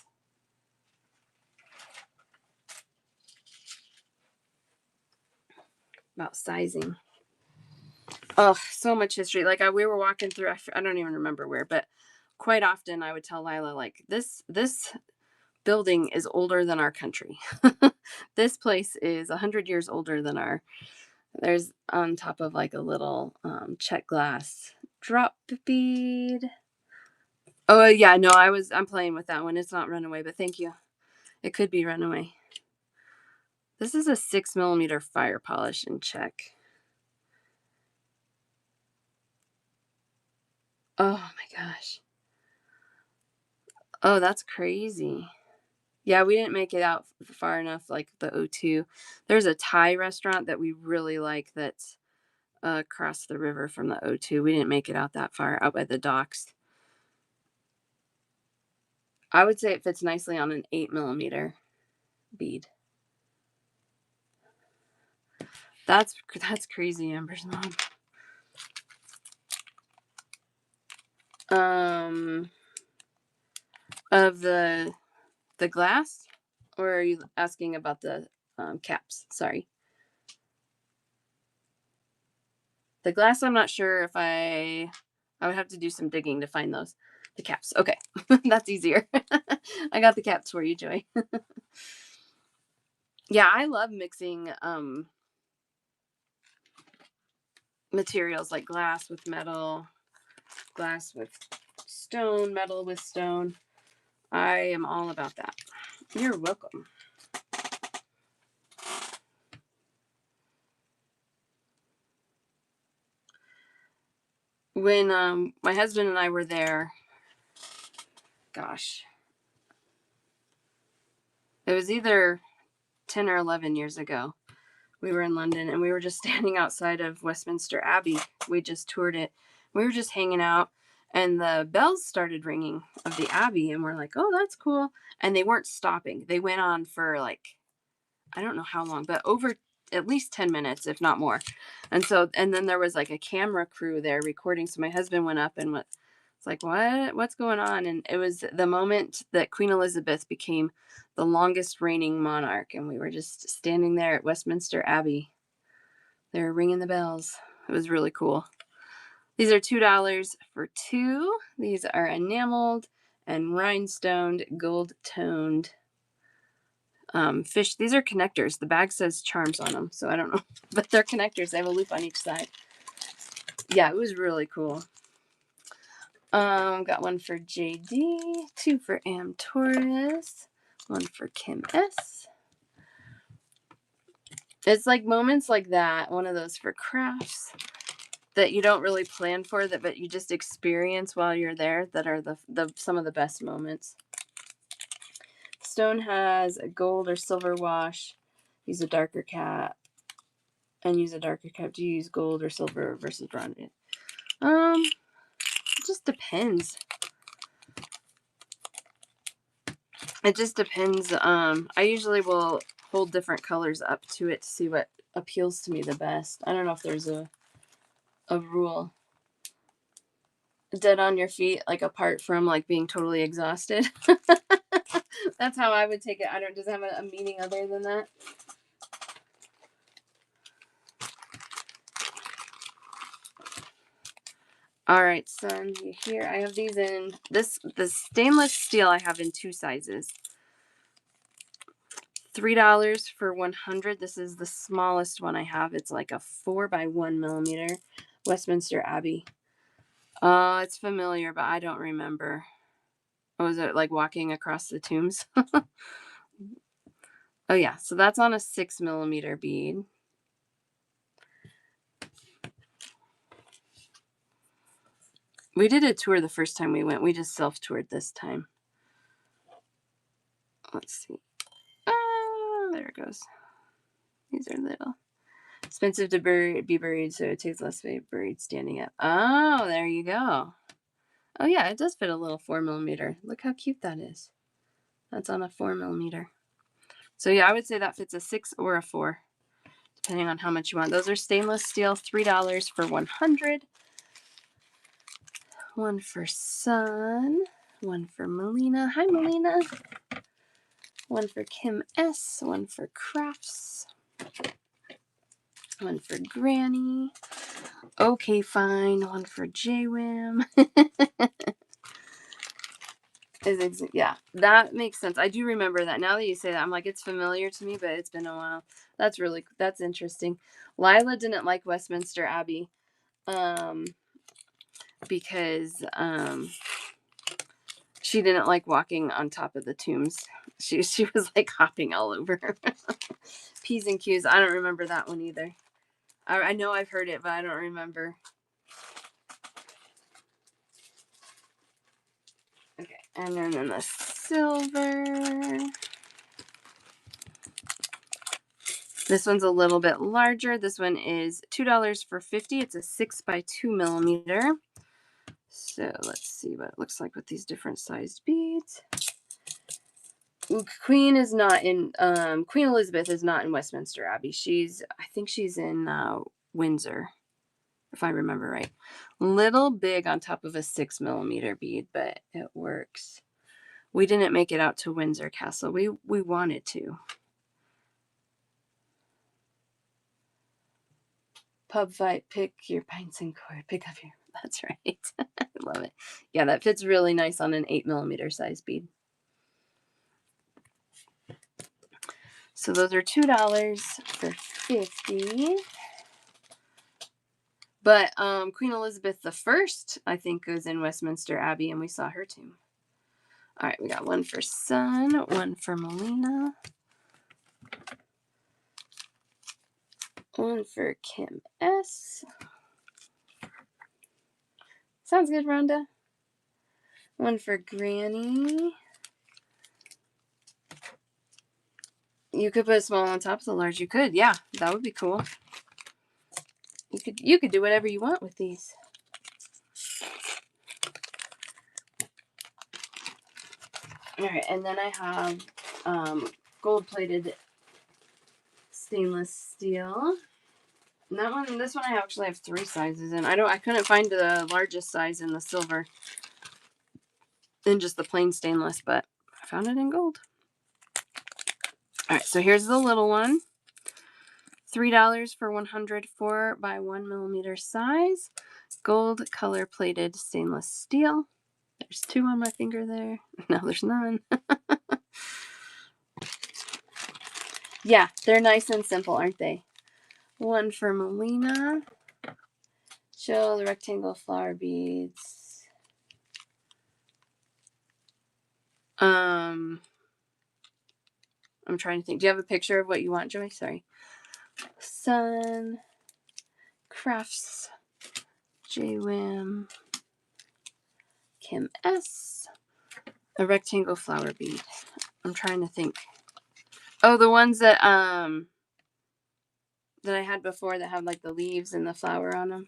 about sizing. Oh, so much history. Like we were walking through, I don't even remember where, but quite often I would tell Lila, like, this building is older than our country. This place is 100 years older than there's on top of like a little check glass drop bead. Oh yeah, no, I'm playing with that one. It's not Runaway, but thank you. It could be Runaway. This is a 6mm fire polish in check. Oh my gosh. Oh, that's crazy. Yeah, we didn't make it out far enough, like the O2. There's a Thai restaurant that we really like that's across the river from the O2. We didn't make it out that far, out by the docks. I would say it fits nicely on an 8mm bead. That's crazy, Amber's mom. Of the glass, or are you asking about the caps? Sorry. The glass, I'm not sure if I would have to do some digging to find those. The caps. Okay. That's easier. I got the caps for you, Joy. Yeah, I love mixing materials like glass with metal, glass with stone, metal with stone. I am all about that. You're welcome. When my husband and I were there, gosh, it was either 10 or 11 years ago. We were in London and we were just standing outside of Westminster Abbey. We just toured it. We were just hanging out and the bells started ringing of the Abbey and we're like, oh, that's cool. And they weren't stopping. They went on for like, I don't know how long, but over at least 10 minutes, if not more. And then there was like a camera crew there recording. So my husband went up and it's like, what's going on? And it was the moment that Queen Elizabeth became the longest reigning monarch. And we were just standing there at Westminster Abbey. They were ringing the bells. It was really cool. These are $2 for two. These are enameled and rhinestoned, gold-toned fish. These are connectors. The bag says charms on them, so I don't know. But they're connectors. They have a loop on each side. Yeah, it was really cool. Got one for JD, two for Am Torres, one for Kim S. It's like moments like that, one of those for crafts that you don't really plan for, but you just experience while you're there, that are the some of the best moments. Stone has a gold or silver wash. Use a darker cap. And use a darker cap. Do you use gold or silver versus bronze? It just depends. It just depends. I usually will hold different colors up to it to see what appeals to me the best. I don't know if there's a rule. Dead on your feet, like apart from like being totally exhausted. That's how I would take it. Does it have a meaning other than that? All right, son, here I have these in the stainless steel I have in two sizes. $3 for 100. This is the smallest one I have. It's like a 4x1mm Westminster Abbey. It's familiar, but I don't remember. Was it like walking across the tombs? Oh yeah, so that's on a 6mm bead. We did a tour the first time we went. We just self-toured this time. Let's see. Ah, there it goes. These are little. Expensive to be buried, so it takes less weight buried standing up. Oh, there you go. Oh yeah, it does fit a little 4mm. Look how cute that is. That's on a 4mm. So yeah, I would say that fits a 6 or a 4, depending on how much you want. Those are stainless steel, $3 for 100. One for Sun, one for Melina. Hi, Melina. One for Kim S, one for Crafts, one for Granny. Okay, fine. One for JWAM. Yeah, that makes sense. I do remember that. Now that you say that, I'm like, it's familiar to me, but it's been a while. That's interesting. Lila didn't like Westminster Abbey because she didn't like walking on top of the tombs. She was like hopping all over. P's and Q's. I don't remember that one either. I know I've heard it, but I don't remember. Okay, and then in the silver. This one's a little bit larger. This one is $2 for 50. It's a 6 by 2mm. So let's see what it looks like with these different sized beads. Ooh, Queen Elizabeth is not in Westminster Abbey. I think she's in Windsor, if I remember right. Little big on top of a 6mm bead, but it works. We didn't make it out to Windsor Castle. We wanted to. Pub fight, pick your pints and cord. Pick up your. That's right. I love it. Yeah, that fits really nice on an 8mm size bead. So those are $2 for 50. But Queen Elizabeth I, I think, was in Westminster Abbey, and we saw her tomb. All right, we got one for Sun, one for Melina, one for Kim S. Sounds good, Rhonda. One for Granny. You could put a small on top of the large. You could, yeah, that would be cool. You could do whatever you want with these. All right, and then I have gold-plated stainless steel. And this one I actually have 3 sizes in. I couldn't find the largest size in the silver, in just the plain stainless, but I found it in gold. All right, so here's the little one. $3 for 100 4 by 1mm size. Gold color plated stainless steel. There's 2 on my finger there. No, there's none. Yeah, they're nice and simple, aren't they? One for Melina. Show the rectangle flower beads. I'm trying to think. Do you have a picture of what you want, Joy? Sorry. Sun, Crafts, JWAM, Kim S. A rectangle flower bead. I'm trying to think. Oh, the ones that I had before that have like the leaves and the flower on them.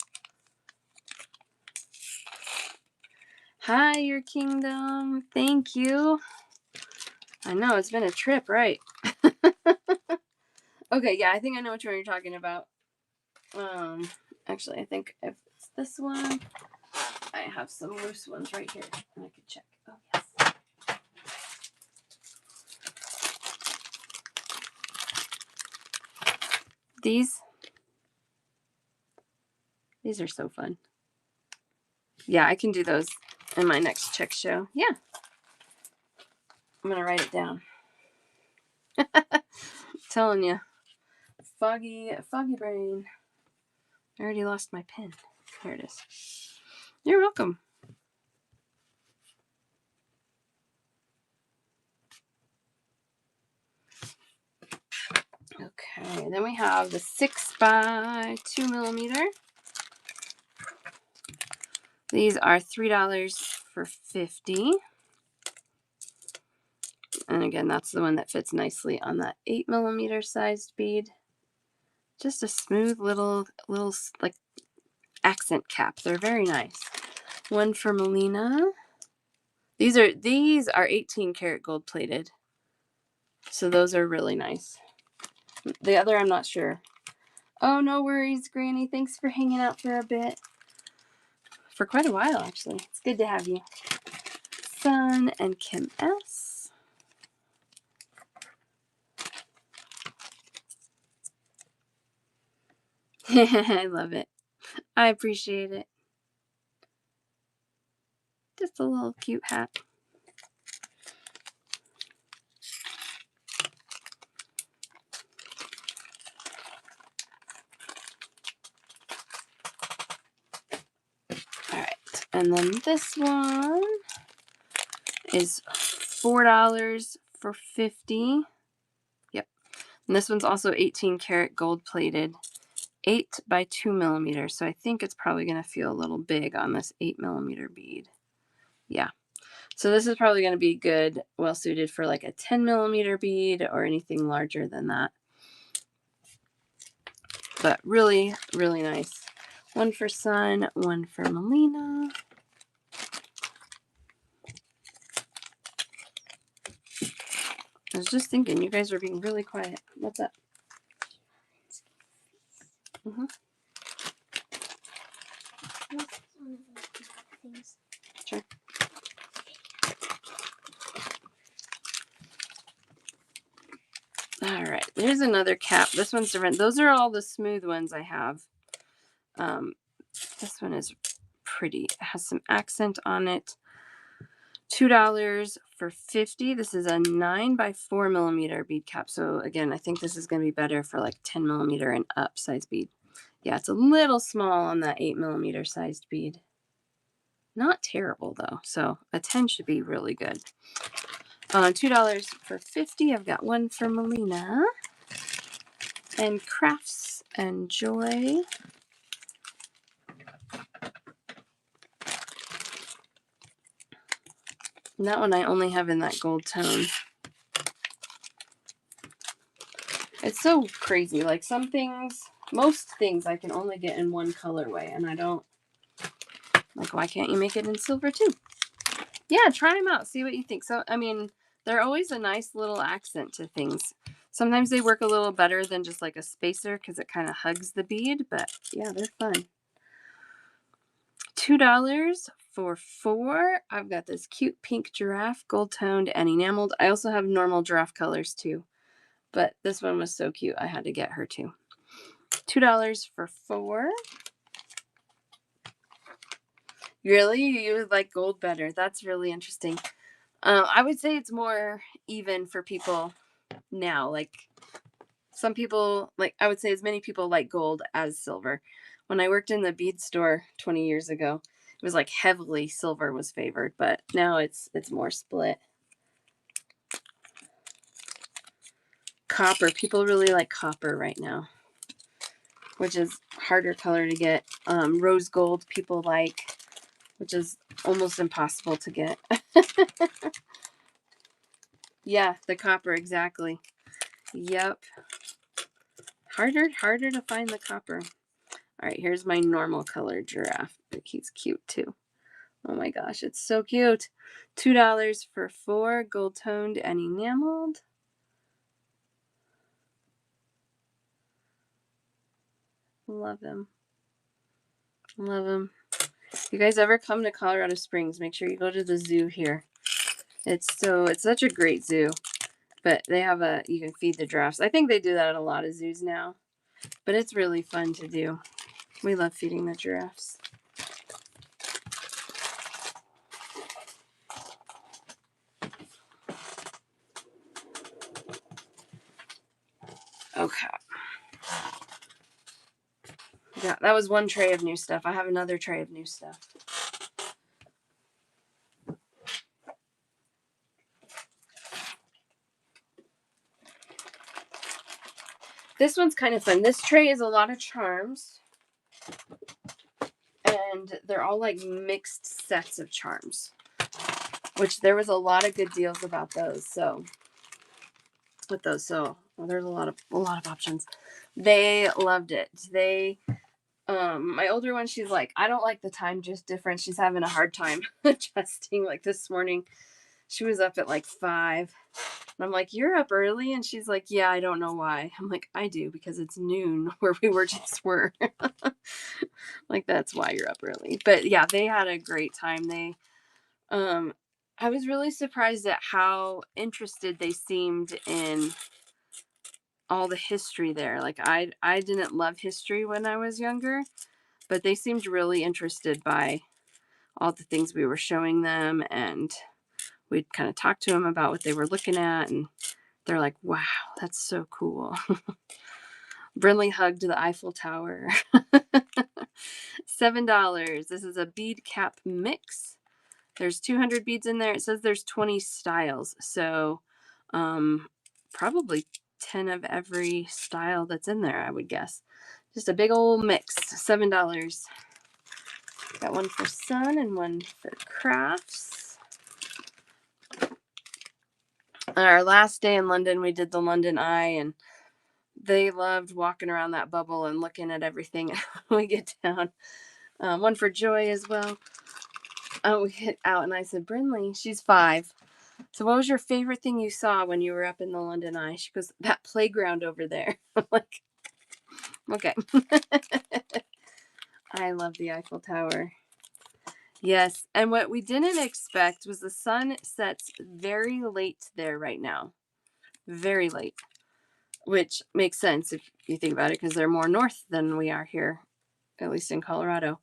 Hi, your kingdom. Thank you. I know, it's been a trip, right? Okay, yeah, I think I know which one you're talking about. Actually, I think if it's this one, I have some loose ones right here. I could check. Oh, yes. These are so fun. Yeah, I can do those in my next check show. Yeah. I'm going to write it down. Telling you. Foggy brain. I already lost my pen. Here it is. You're welcome. Okay, then we have the 6 by 2mm. These are $3 for 50. And again, that's the one that fits nicely on that 8mm sized bead. Just a smooth little like accent cap. They're very nice. One for Melina. These are 18 karat gold plated. So those are really nice. The other, I'm not sure. Oh, no worries, Granny. Thanks for hanging out for a bit. For quite a while, actually. It's good to have you. Sun and Kim S. I love it. I appreciate it. Just a little cute hat. All right. And then this one is $4 for 50. Yep. And this one's also 18 karat gold plated, 8 by 2mm. So I think it's probably going to feel a little big on this 8mm bead. Yeah. So this is probably going to be good, well suited for like a 10mm bead or anything larger than that. But really, really nice. One for Sun, one for Melina. I was just thinking, you guys are being really quiet. What's up? Mm-hmm. Sure. All right, there's another cap. This one's different. Those are all the smooth ones I have. This one is pretty. It has some accent on it. $2 for 50. This is a 9 by 4mm bead cap. So again, I think this is going to be better for like 10mm and up size bead. Yeah, it's a little small on that 8mm sized bead. Not terrible though. So a 10 should be really good. $2 for 50. I've got one for Melina. And Crafts and Joy. And that one I only have in that gold tone. It's so crazy. Like some things, most things I can only get in one colorway, and I don't, like, why can't you make it in silver too? Yeah, try them out. See what you think. So, I mean, they're always a nice little accent to things. Sometimes they work a little better than just like a spacer because it kind of hugs the bead, but yeah, they're fun. $2 for 4. I've got this cute pink giraffe, gold toned and enameled. I also have normal giraffe colors too, but this one was so cute I had to get her too. $2 for 4. Really? You would like gold better. That's really interesting. I would say it's more even for people now. Like some people, like I would say as many people like gold as silver. When I worked in the bead store 20 years ago, it was like heavily silver was favored, but now it's more split. Copper. People really like copper right now, which is harder color to get. Rose gold people like, which is almost impossible to get. Yeah, the copper, exactly. Yep. Harder to find the copper. All right, here's my normal color giraffe. He's cute too. Oh my gosh, it's so cute. $2 for 4, gold toned and enameled. Love him. Love him. If you guys ever come to Colorado Springs, make sure you go to the zoo here. It's such a great zoo. But they have you can feed the giraffes. I think they do that at a lot of zoos now. But it's really fun to do. We love feeding the giraffes. Okay. Yeah, that was one tray of new stuff. I have another tray of new stuff. This one's kind of fun. This tray is a lot of charms. And and they're all like mixed sets of charms, which there was a lot of good deals about those. So with those, so well, there's a lot of options. They loved it. They my older one, she's like, I don't like the time just difference. She's having a hard time adjusting. Like this morning, she was up at like 5. And I'm like, you're up early? And she's like, yeah, I don't know why. I'm like, I do, because it's noon where we were. Like, that's why you're up early. But yeah, they had a great time. I was really surprised at how interested they seemed in all the history there. Like, I didn't love history when I was younger, but they seemed really interested by all the things we were showing them, and we'd kind of talk to them about what they were looking at, and they're like, wow, that's so cool. Brinley hugged the Eiffel Tower. $7. This is a bead cap mix. There's 200 beads in there. It says there's 20 styles. So probably 10 of every style that's in there, I would guess. Just a big old mix. $7. Got one for Sun and one for Crafts. Our last day in London, we did the London Eye, and they loved walking around that bubble and looking at everything. We get down. One for Joy as well. We hit out, and I said, Brinley, she's 5. So what was your favorite thing you saw when you were up in the London Eye? She goes, that playground over there. I'm like, okay. I love the Eiffel Tower. Yes, and what we didn't expect was the sun sets very late there right now. Very late. Which makes sense if you think about it, because they're more north than we are here, at least in Colorado.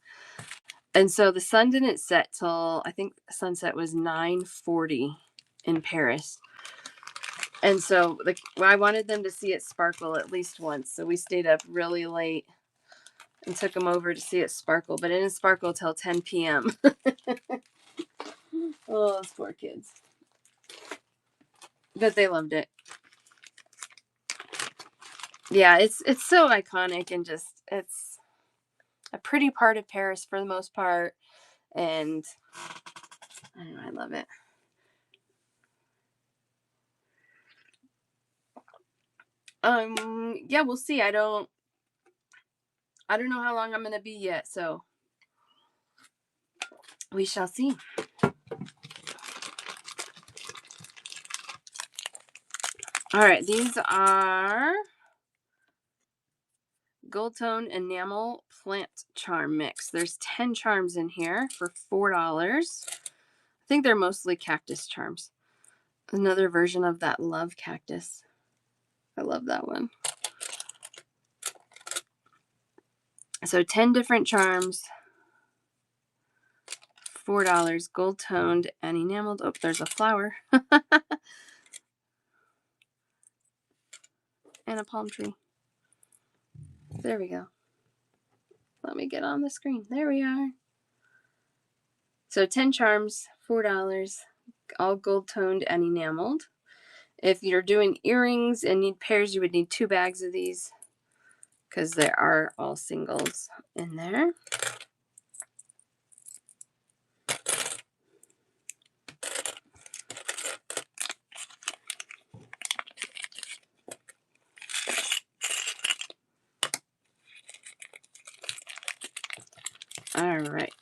And so the sun didn't set till, I think sunset was 9:40 in Paris. And so I wanted them to see it sparkle at least once. So we stayed up really late and took them over to see it sparkle. But it didn't sparkle till 10 p.m. Oh, those poor kids. But they loved it. Yeah, it's so iconic, and just, it's a pretty part of Paris for the most part. And I don't know, I love it. Yeah, we'll see. I don't know how long I'm gonna be yet, so we shall see. All right, these are Gold Tone Enamel Plant Charm Mix. There's 10 charms in here for $4. I think they're mostly cactus charms. Another version of that love cactus. I love that one. So 10 different charms, $4. Gold toned and enameled. Oh, there's a flower. And a palm tree. There we go. Let me get on the screen. There we are. So 10 charms, $4, all gold toned and enameled. If you're doing earrings and need pairs, you would need 2 bags of these, because there are all singles in there. All right.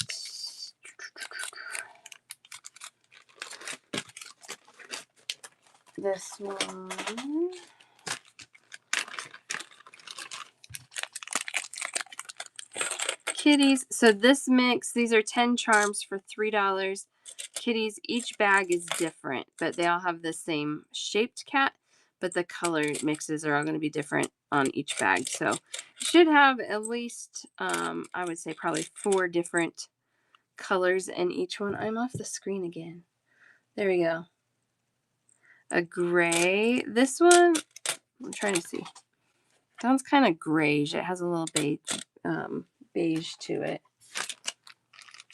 This one. Kitties. So this mix, these are 10 charms for $3. Kitties, each bag is different, but they all have the same shaped cat, but the color mixes are all going to be different on each bag. So you should have at least, I would say probably 4 different colors in each one. I'm off the screen again. There we go. A gray. This one, I'm trying to see. That one's kind of grayish. It has a little beige to it.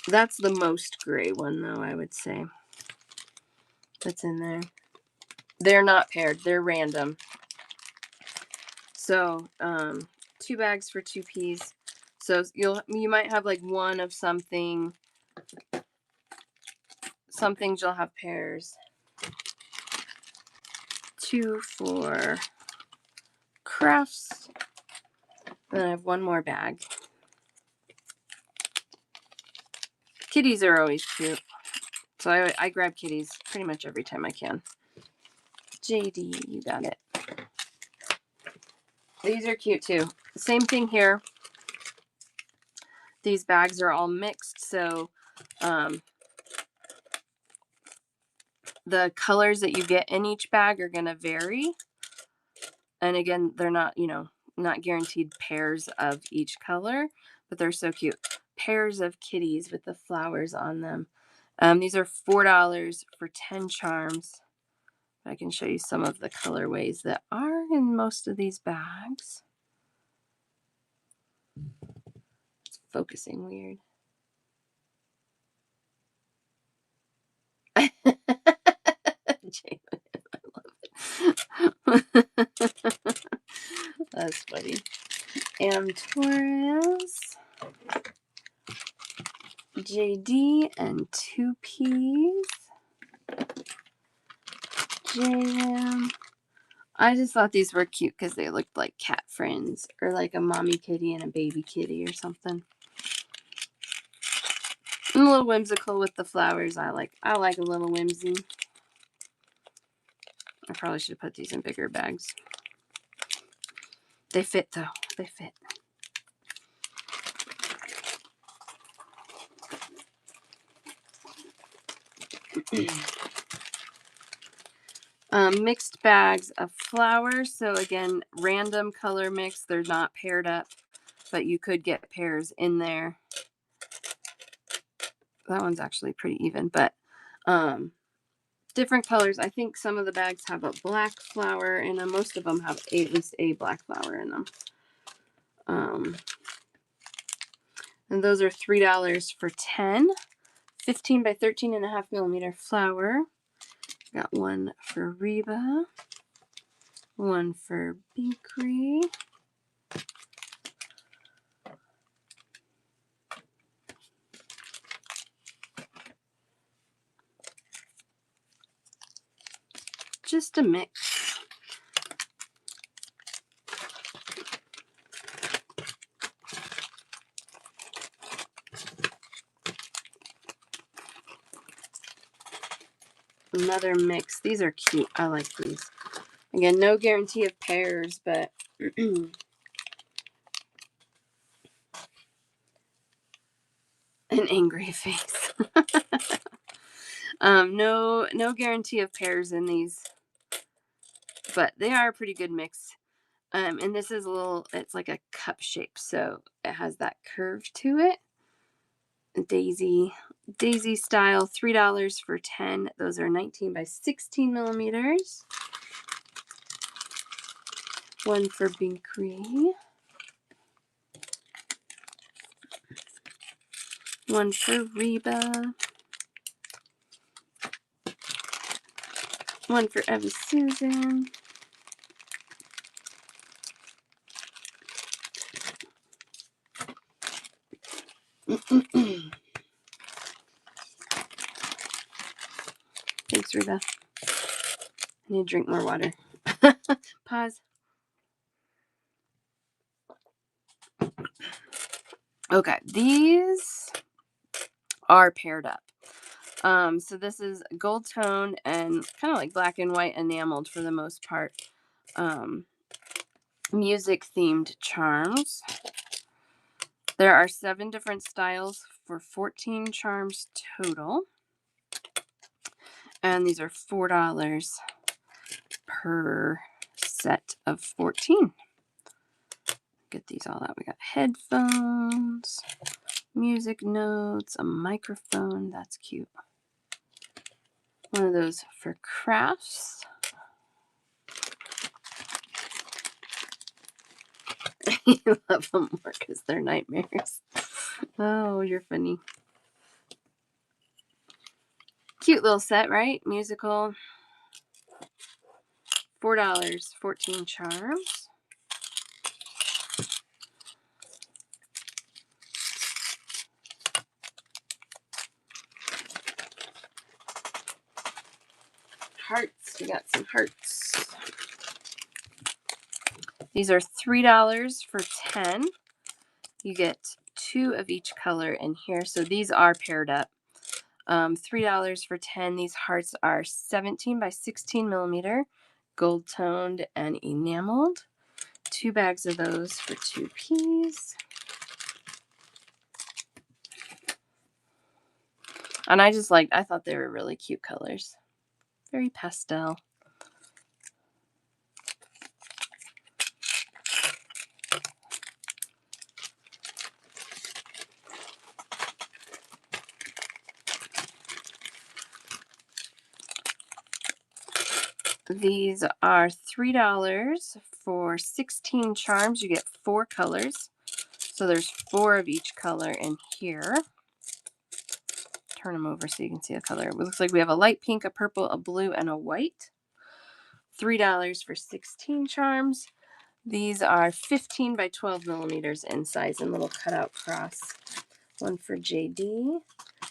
That's the most gray one, though, I would say. That's in there. They're not paired. They're random. So, 2 bags for 2 Ps. So you might have like one of something. Some things you'll have pairs. 2 for crafts. Then I have one more bag. Kitties are always cute. So I grab kitties pretty much every time I can. JD, you got it. These are cute too. Same thing here. These bags are all mixed, so the colors that you get in each bag are going to vary. And again, they're not, not guaranteed pairs of each color, but they're so cute. Pairs of kitties with the flowers on them. These are $4 for 10 charms. I can show you some of the colorways that are in most of these bags. It's focusing weird. That's funny. Taurus, JD, and 2Ps. JM. I just thought these were cute because they looked like cat friends, or like a mommy kitty and a baby kitty or something. And a little whimsical with the flowers. I like a little whimsy. I probably should put these in bigger bags. They fit though. They fit. Mixed bags of flowers. So again, random color mix. They're not paired up, but you could get pairs in there. That one's actually pretty even, but different colors. I think some of the bags have a black flower in them. Most of them have at least a black flower in them. And those are $3 for 10. 15 by 13.5 millimeter flower. Got one for Reba. One for Bakery. Just a mix. Another mix. These are cute. I like these. Again, no guarantee of pairs, but an angry face. No guarantee of pairs in these, but they are a pretty good mix. And this is it's like a cup shape, so it has that curve to it. Daisy style, $3 for 10. Those are 19 by 16 millimeters. One for Bakery. One for Reba. One for Eva Susan. Thanks, Reba. I need to drink more water. Pause. Okay, these are paired up. So this is gold tone and kind of like black and white enameled for the most part. Music themed charms. There are 7 different styles for 14 charms total. And these are $4 per set of 14. Get these all out. We got headphones, music notes, a microphone. That's cute. One of those for crafts. You love them more because they're nightmares. Oh, you're funny. Cute little set, right? Musical. $4, 14 charms. hearts. We got some hearts. These are $3 for 10. You get 2 of each color in here. So these are paired up. $3 for 10. These hearts are 17 by 16 millimeter, gold toned and enameled. 2 bags of those for 2 Ps. And I thought they were really cute colors. Very pastel. These are $3 for 16 charms. You get 4 colors. So there's 4 of each color in here. Turn them over so you can see the color. It looks like we have a light pink, a purple, a blue, and a white. $3 for 16 charms. These are 15 by 12 millimeters in size and little cutout cross. One for JD.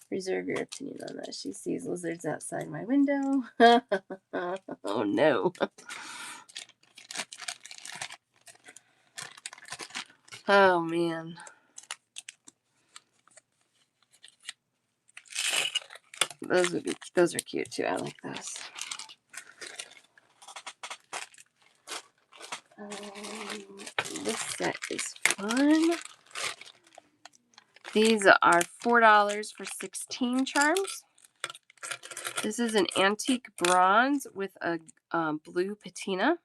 Reserve your opinion on that. She sees lizards outside my window. Oh no. Oh man. Those are cute too. I like those. This set is fun. These are $4 for 16 charms. This is an antique bronze with a blue patina.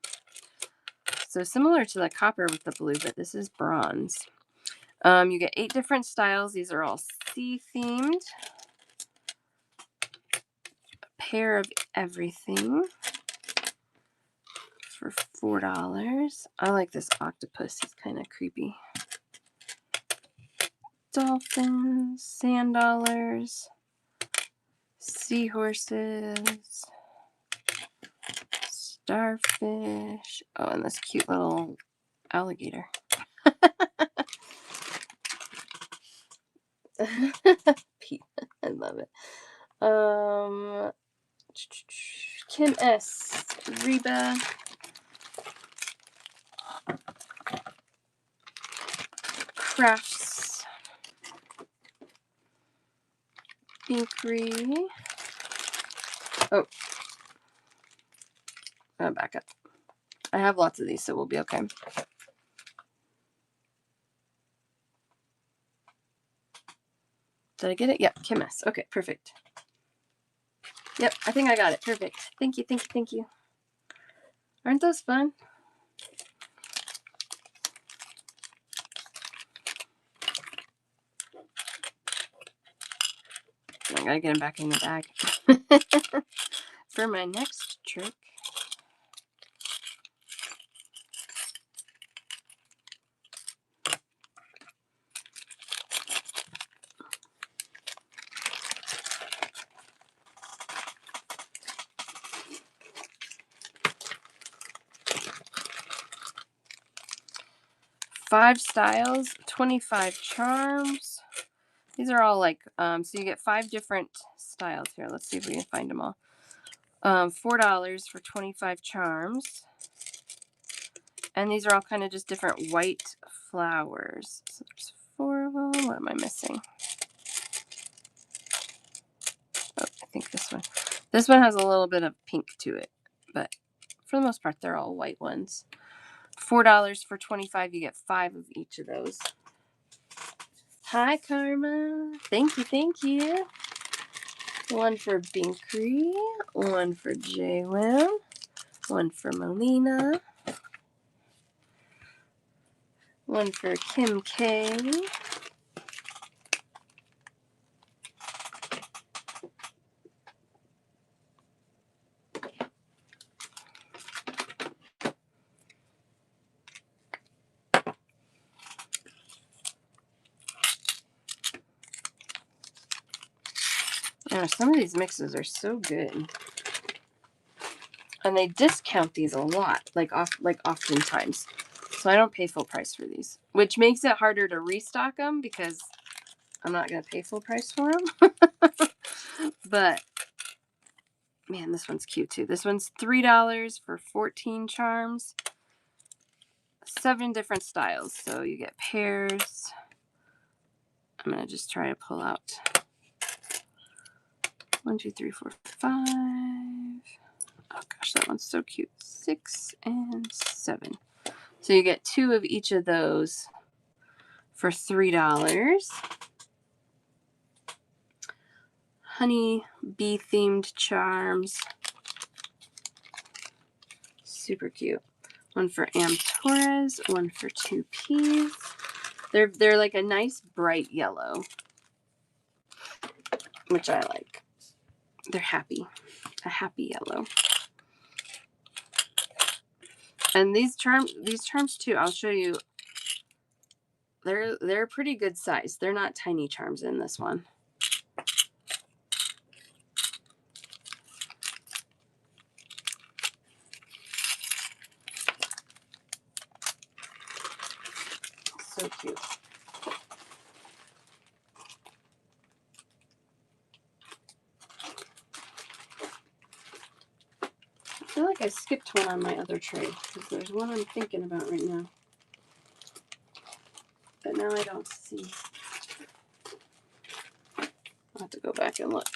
So similar to the copper with the blue, but this is bronze. You get 8 different styles. These are all sea themed. A pair of everything for $4. I like this octopus. He's kind of creepy. Dolphins, sand dollars, seahorses, starfish. Oh, and this cute little alligator. Pete, I love it. Kim S, Reba, Crafts, Bakery. Oh, I'll back up. I have lots of these, so we'll be okay. Did I get it? Yep, Kim S. Okay, perfect. Yep, I think I got it. Perfect. Thank you, thank you, thank you. Aren't those fun? I gotta get them back in the bag. For my next trick. Five styles, 25 charms. These are all like, so you get 5 different styles here. Let's see if we can find them all. $4 for 25 charms. And these are all kind of just different white flowers. So there's 4 of them. What am I missing? Oh, I think this one. This one has a little bit of pink to it, but for the most part, they're all white ones. $4 for 25. You get 5 of each of those. Hi, Karma. Thank you, thank you. One for Binkree, one for J-Wim, one for Melina, one for Kim K. Oh, some of these mixes are so good. And they discount these a lot, like oftentimes. So I don't pay full price for these, which makes it harder to restock them because I'm not going to pay full price for them. But Man, this one's cute too. This one's $3 for 14 charms. 7 different styles. So you get pairs. I'm going to just try to pull out 1, 2, 3, 4, 5. Oh gosh, that one's so cute. 6 and 7. So you get 2 of each of those for $3. Honey bee themed charms. Super cute. One for Am Torres, one for 2Ps. They're like a nice bright yellow, which I like. They're happy. A happy yellow. And these charms too, I'll show you. They're a pretty good size. They're not tiny charms in this one. So cute. I feel like I skipped one on my other tray because there's one I'm thinking about right now. But now I don't see. I'll have to go back and look.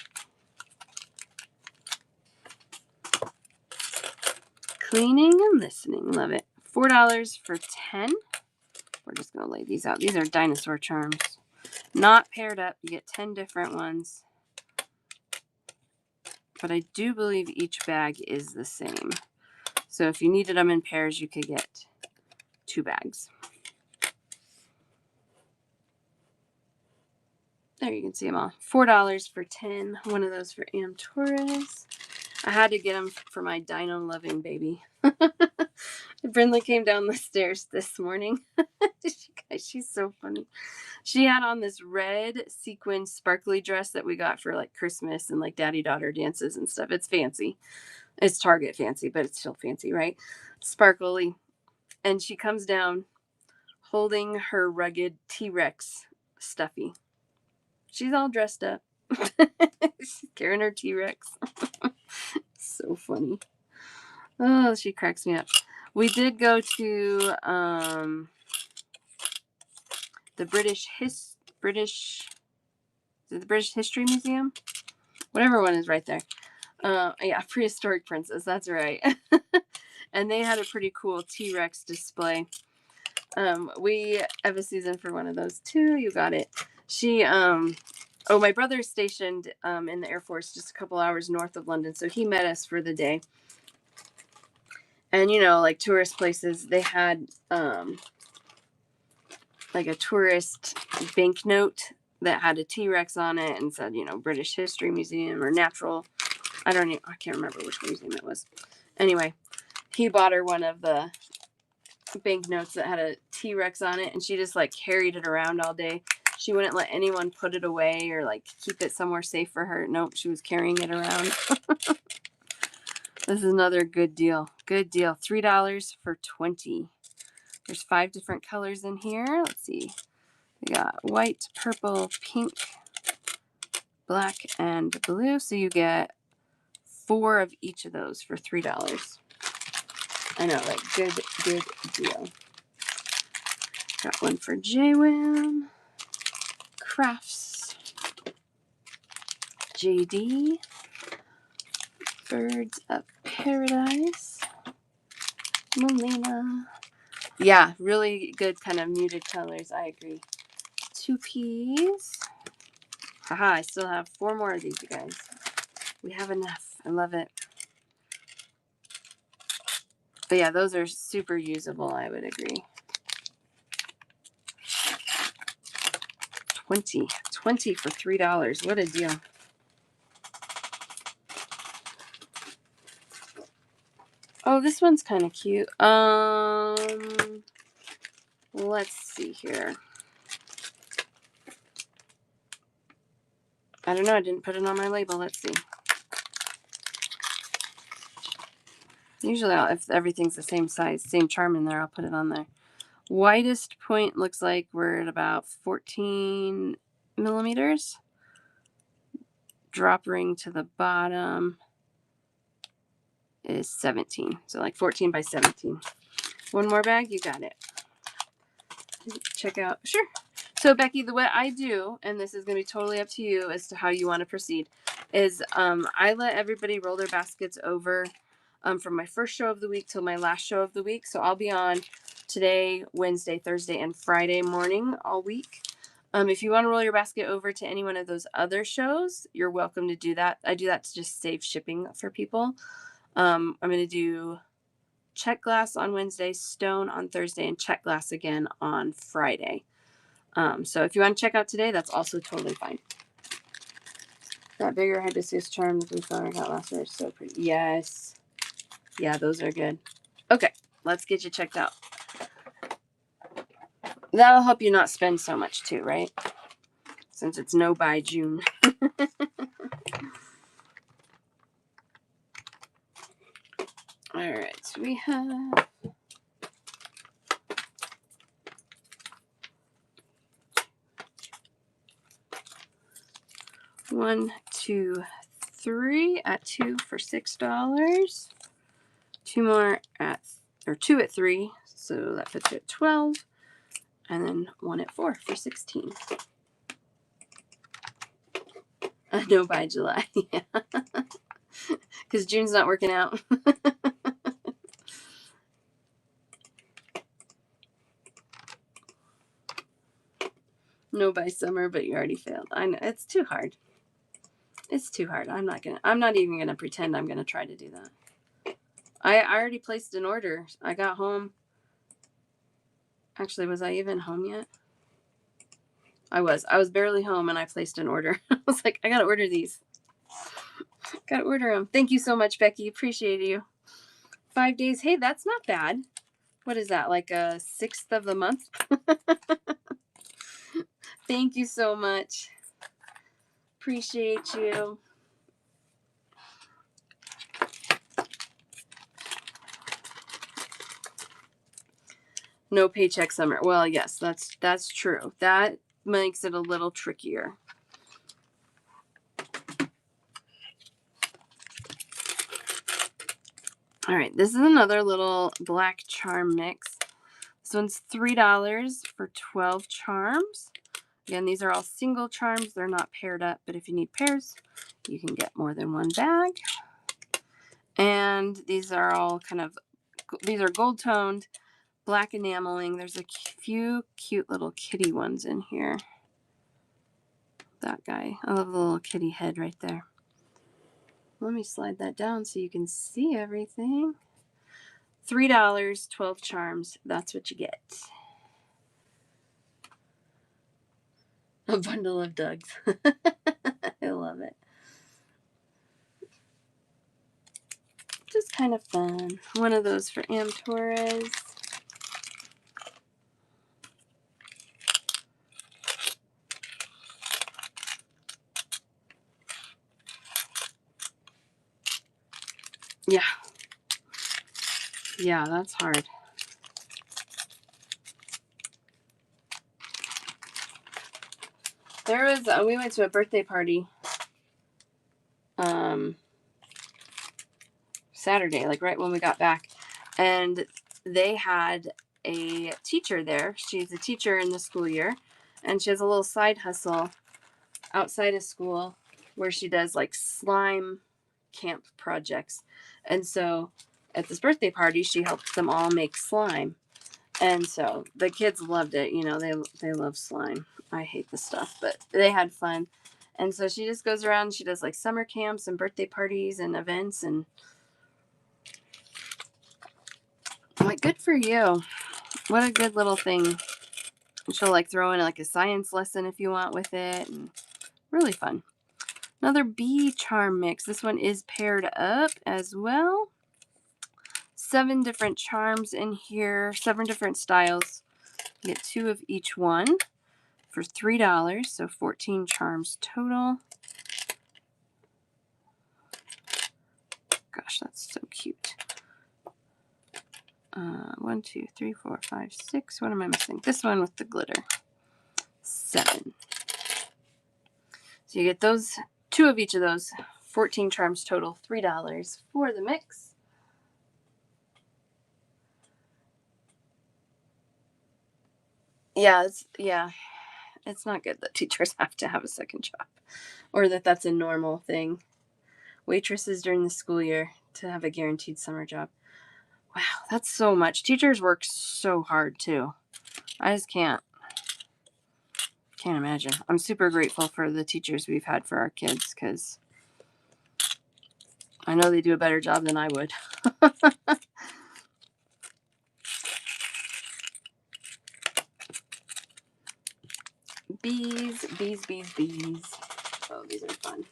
Cleaning and listening. Love it. $4 for 10. We're just going to lay these out. These are dinosaur charms. Not paired up. You get 10 different ones. But I do believe each bag is the same. So if you needed them in pairs, you could get 2 bags. There, you can see them all. $4 for 10. One of those for Am Torres. I had to get them for my dino loving baby. Brindley came down the stairs this morning. She's so funny. She had on this red sequin sparkly dress that we got for like Christmas and like daddy daughter dances and stuff. It's fancy. It's Target fancy, but it's still fancy, right? Sparkly. And she comes down holding her rugged T-Rex stuffy. She's all dressed up. She's carrying her T-Rex. So funny. Oh, she cracks me up. We did go to the British History Museum. Whatever one is right there. Yeah, Prehistoric Princess. That's right. And they had a pretty cool T-Rex display. We have a season for one of those too. You got it. My brother's stationed in the Air Force just a couple hours north of London, so he met us for the day. And like tourist places, they had like a tourist banknote that had a T-Rex on it and said, British History Museum or Natural. I can't remember which museum it was. Anyway, he bought her one of the banknotes that had a T-Rex on it, and she just like carried it around all day. She wouldn't let anyone put it away or like keep it somewhere safe for her. Nope, she was carrying it around. This is another good deal. Good deal. $3 for 20. There's 5 different colors in here. Let's see. We got white, purple, pink, black, and blue. So you get 4 of each of those for $3. I know, like good deal. Got one for JWAM, Crafts, JD, Birds of Paradise, Melina. Yeah, really good kind of muted colors. I agree. 2Ps. Haha, I still have 4 more of these, you guys. We have enough. I love it. But yeah, those are super usable, I would agree. 20 for $3. What a deal. Oh, this one's kind of cute. Let's see here. I don't know. I didn't put it on my label. Let's see. Usually, if everything's the same size, same charm in there, I'll put it on there. Widest point looks like we're at about 14 millimeters. Drop ring to the bottom. is 17. So like 14 by 17. One more bag, you got it. Check out, sure. So Becky, the way I do, and this is going to be totally up to you as to how you want to proceed, is I let everybody roll their baskets over from my first show of the week till my last show of the week. So I'll be on today, Wednesday, Thursday, and Friday morning all week. If you want to roll your basket over to any one of those other shows, you're welcome to do that. I do that to just save shipping for people. I'm going to do Check Glass on Wednesday, Stone on Thursday, and Check Glass again on Friday. So if you want to check out today, that's also totally fine. That bigger hibiscus charm that we found I got last year is so pretty. Yes. Yeah, those are good. Okay, let's get you checked out. That'll help you not spend so much too, right? Since it's no buy June. All right, so we have one, two, three at $2 for $6. Two more at, or two at $3, so that puts you at 12. And then one at $4 for 16. No by July. Yeah. Because June's not working out. No by summer, but you already failed. I know it's too hard. It's too hard. I'm not even gonna pretend I'm gonna try to do that. I already placed an order. I got home. Actually, was I even home yet? I was barely home and I placed an order. I was like, I gotta order these. Gotta order them. Thank you so much, Becky. Appreciate you. 5 days. Hey, that's not bad. What is that? Like a sixth of the month? Thank you so much. Appreciate you. No paycheck summer. Well, yes, that's true. That makes it a little trickier. All right, this is another little black charm mix. This one's $3 for 12 charms. Again, these are all single charms. They're not paired up, but if you need pairs, you can get more than one bag. And these are all these are gold toned, black enameling. There's a few cute little kitty ones in here. That guy. I love the little kitty head right there. Let me slide that down so you can see everything. $3, 12 charms. That's what you get. A bundle of Dougs. I love it. Just kind of fun. One of those for Am Torres. Yeah. Yeah, that's hard. There was, we went to a birthday party Saturday, like right when we got back. And they had a teacher there. She's a teacher in the school year. And she has a little side hustle outside of school where she does like slime camp projects. And so at this birthday party, she helped them all make slime. And so the kids loved it. You know, they love slime. I hate the stuff, but they had fun. And so she just goes around and she does like summer camps and birthday parties and events. And I'm like, good for you. What a good little thing. And she'll like throw in like a science lesson if you want with it. And really fun. Another bee charm mix. This one is paired up as well. 7 different charms in here. 7 different styles. You get 2 of each one for $3. So 14 charms total. Gosh, that's so cute. 1, 2, 3, 4, 5, 6. What am I missing? This one with the glitter. 7. So you get those, 2 of each of those. 14 charms total. $3 for the mix. Yeah, it's not good that teachers have to have a second job, or that that's a normal thing. Waitresses during the school year to have a guaranteed summer job. Wow, that's so much. Teachers work so hard too. I just can't imagine. I'm super grateful for the teachers we've had for our kids because I know they do a better job than I would. Bees, bees, bees, bees. Oh, these are fun.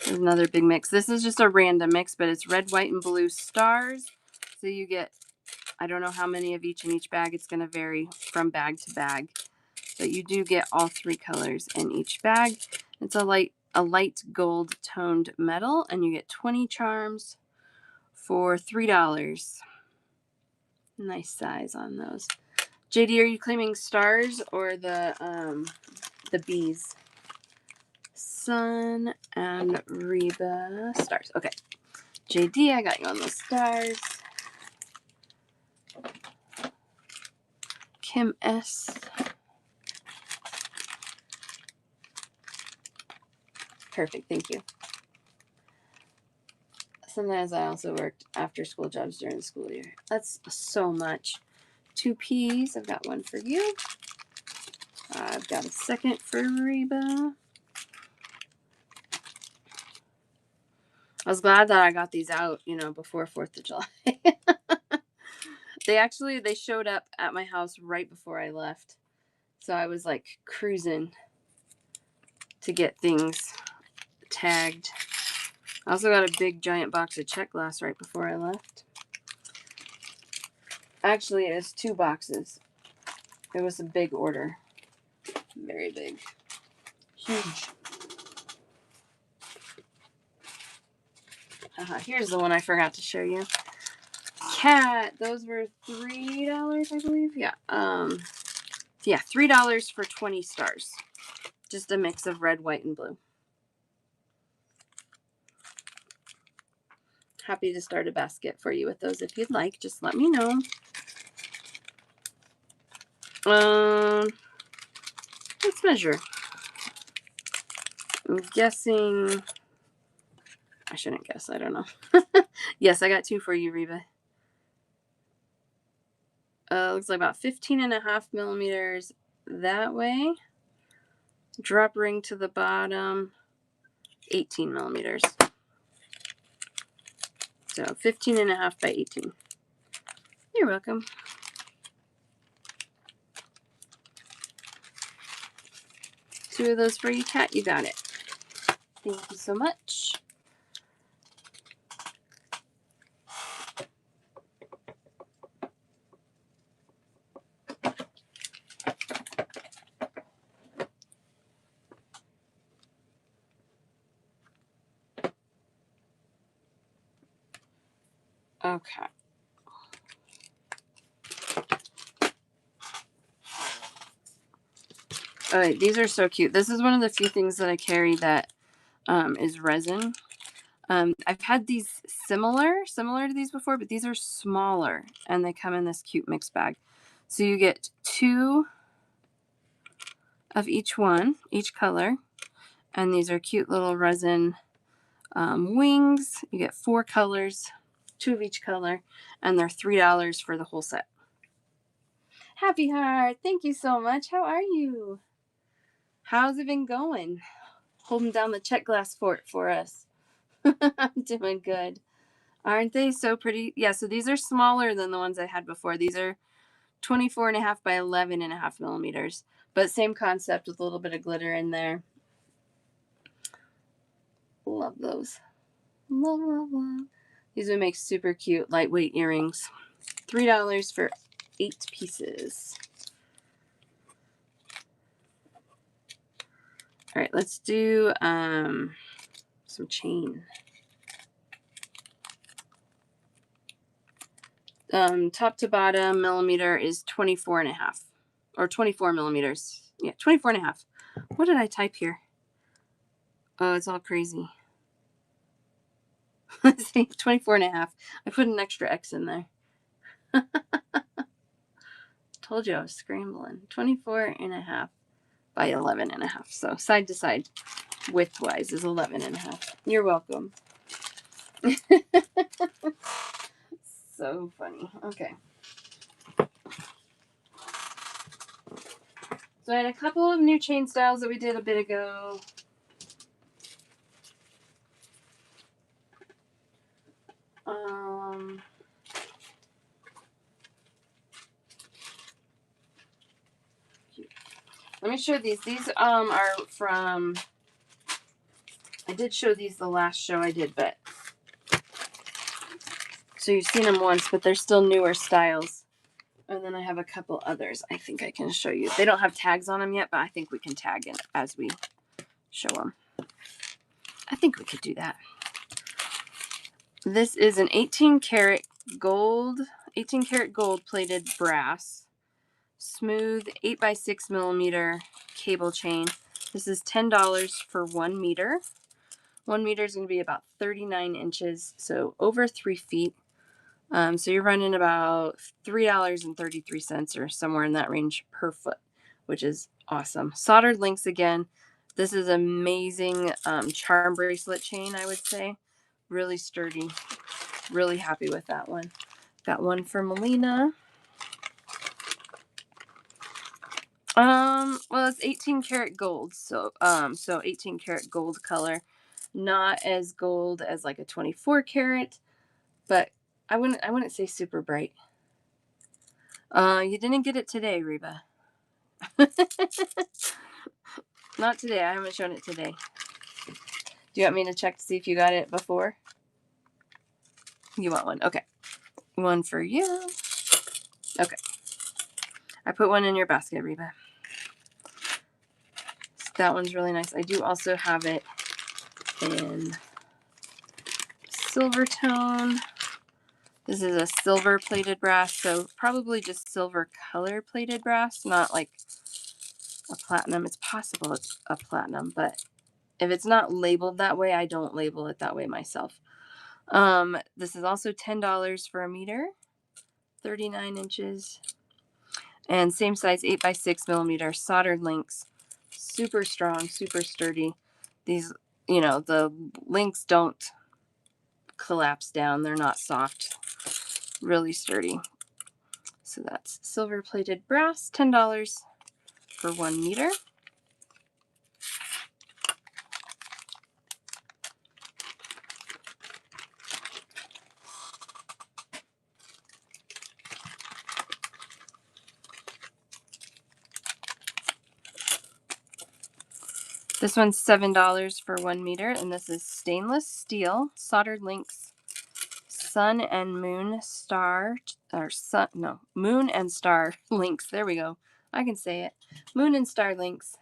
There's another big mix. This is just a random mix, but it's red, white, and blue stars. So you get, I don't know how many of each in each bag. It's going to vary from bag to bag. But you do get all three colors in each bag. It's a light gold toned metal, and you get 20 charms for $3. Nice size on those. JD, are you claiming stars or the bees? Sun and Reba stars. Okay. JD, I got you on the stars. Kim S. Perfect. Thank you. Sometimes I also worked after school jobs during the school year. That's so much. 2 P's. I've got one for you. I've got a second for Reba. I was glad that I got these out, before 4th of July. They showed up at my house right before I left. So I was like cruising to get things tagged. I also got a big giant box of check glass right before I left. Actually, it was 2 boxes. It was a big order. Very big. Huge. Here's the one I forgot to show you. Cat. Those were $3, I believe. Yeah. Yeah, $3 for 20 stars. Just a mix of red, white, and blue. Happy to start a basket for you with those if you'd like. Just let me know. Let's measure. I'm guessing. I shouldn't guess. I don't know. Yes, I got 2 for you, Reba. Looks like about 15.5 millimeters that way. Drop ring to the bottom, 18 millimeters. So 15.5 by 18. You're welcome. Two of those for you, Kat. You got it. Thank you so much. Okay. All right, these are so cute. This is one of the few things that I carry that is resin. I've had these similar to these before, but these are smaller, and they come in this cute mix bag. So you get 2 of each one, each color, and these are cute little resin wings. You get 4 colors, 2 of each color, and they're $3 for the whole set. Happy Heart, thank you so much. How are you? How's it been going? Holding down the check glass fort for us. I'm doing good. Aren't they so pretty? Yeah, so these are smaller than the ones I had before. These are 24.5 by 11.5 millimeters, but same concept with a little bit of glitter in there. Love those. Love, love, love. These would make super cute lightweight earrings. $3 for 8 pieces. All right, let's do some chain. Top to bottom millimeter is 24.5 or 24 millimeters. Yeah, 24.5. What did I type here? Oh, it's all crazy. Let's see, 24 and a half. I put an extra X in there. Told you I was scrambling. 24 and a half by 11 and a half. So side to side, width-wise is 11 and a half. You're welcome. So funny. Okay. So I had a couple of new chain styles that we did a bit ago. Let me show these. These are from, I did show these the last show I did, but so you've seen them once, but they're still newer styles. And then I have a couple others I think I can show you. They don't have tags on them yet, but I think we can tag it as we show them. I think we could do that. This is an 18 karat gold plated brass, smooth 8x6 millimeter cable chain. This is $10 for 1 meter. 1 meter is going to be about 39 inches, so over 3 feet. So you're running about $3.33 or somewhere in that range per foot, which is awesome. Soldered links again. This is amazing charm bracelet chain, I would say. Really sturdy. Really happy with that one. Got one for Melina. Well, it's 18 karat gold, so 18 karat gold color. Not as gold as like a 24 karat, but I wouldn't say super bright. You didn't get it today, Reba. Not today. I haven't shown it today. Do you want me to check to see if you got it before? You want one? Okay. One for you. Okay. I put one in your basket, Reba. That one's really nice. I do also have it in silver tone. This is a silver plated brass, so probably just silver color plated brass, not like a platinum. It's possible it's a platinum, but if it's not labeled that way, I don't label it that way myself. This is also $10 for a meter, 39 inches, and same size 8x6 millimeter soldered links. Super strong, super sturdy. These, the links don't collapse down. They're not soft. Really sturdy. So that's silver plated brass, $10 for 1 meter. This one's $7 for 1 meter, and this is stainless steel, soldered links, sun and moon star, moon and star links. There we go. I can say it. Moon and star links.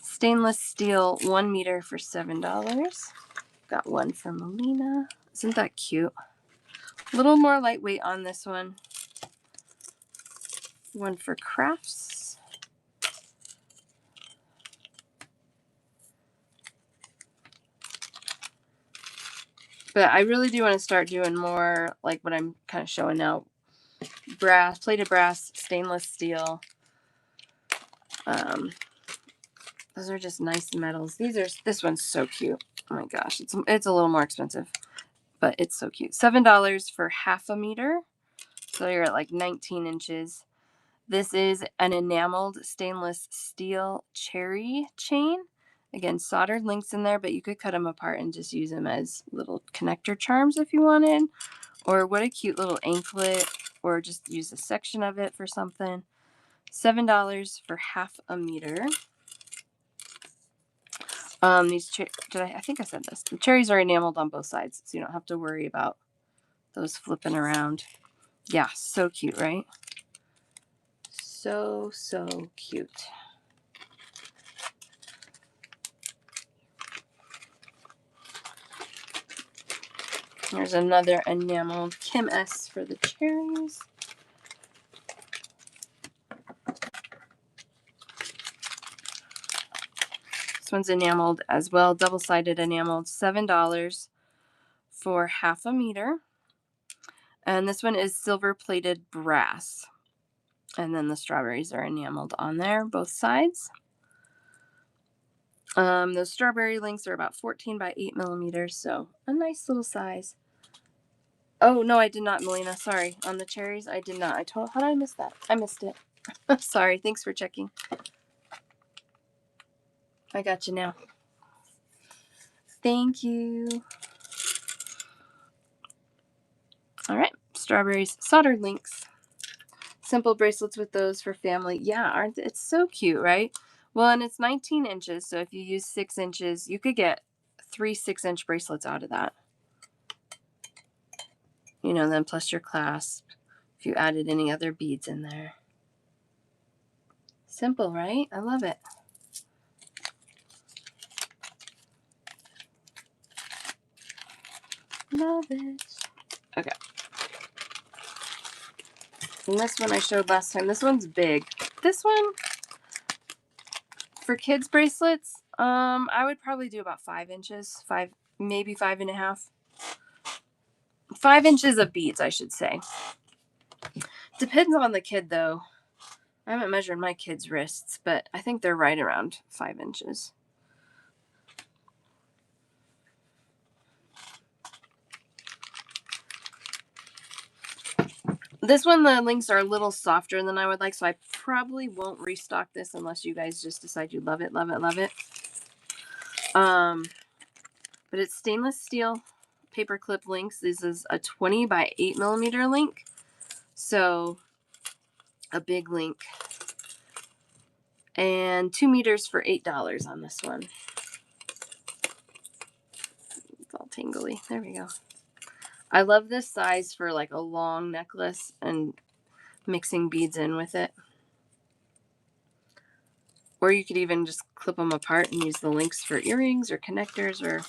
Stainless steel, 1 meter for $7. Got one for Melina. Isn't that cute? A little more lightweight on this one. One for crafts. But I really do want to start doing more like what I'm kind of showing now. Brass, plated brass, stainless steel. Those are just nice metals. This one's so cute. Oh my gosh, it's a little more expensive, but it's so cute. $7 for half a meter. So you're at like 19 inches. This is an enameled stainless steel cherry chain. Again, soldered links in there, but you could cut them apart and just use them as little connector charms if you wanted. Or what a cute little anklet, or just use a section of it for something. $7 for half a meter. I think I said this. The cherries are enameled on both sides, so you don't have to worry about those flipping around. Yeah, so cute, right? So cute. There's another enameled Kim S for the cherries. This one's enameled as well, double-sided enameled, $7 for 1/2 meter. And this one is silver plated brass. And then the strawberries are enameled on there, both sides. Those strawberry links are about 14 by 8 millimeters, so a nice little size. Oh, no, I did not, Melina. Sorry. On the cherries, I did not. How did I miss that? I missed it. Sorry. Thanks for checking. I got you now. Thank you. All right. Strawberries, soldered links. Simple bracelets with those for family. Yeah, aren't it's so cute, right? Well, and it's 19 inches, so if you use 6 inches, you could get 3 6-inch bracelets out of that. You know, then plus your clasp, if you added any other beads in there. Simple, right? I love it. Love it. Okay. And this one I showed last time. This one's big. This one, for kids bracelets, I would probably do about 5 inches, maybe 5.5. 5 inches of beads, I should say. Depends on the kid, though. I haven't measured my kids' wrists, but I think they're right around 5 inches. This one, the links are a little softer than I would like, so I probably won't restock this unless you guys just decide you love it, love it, love it. But it's stainless steel paper clip links. This is a 20 by 8 millimeter link, so a big link. And 2 meters for $8 on this one. It's all tingly. There we go. I love this size for like a long necklace and mixing beads in with it. Or you could even just clip them apart and use the links for earrings or connectors or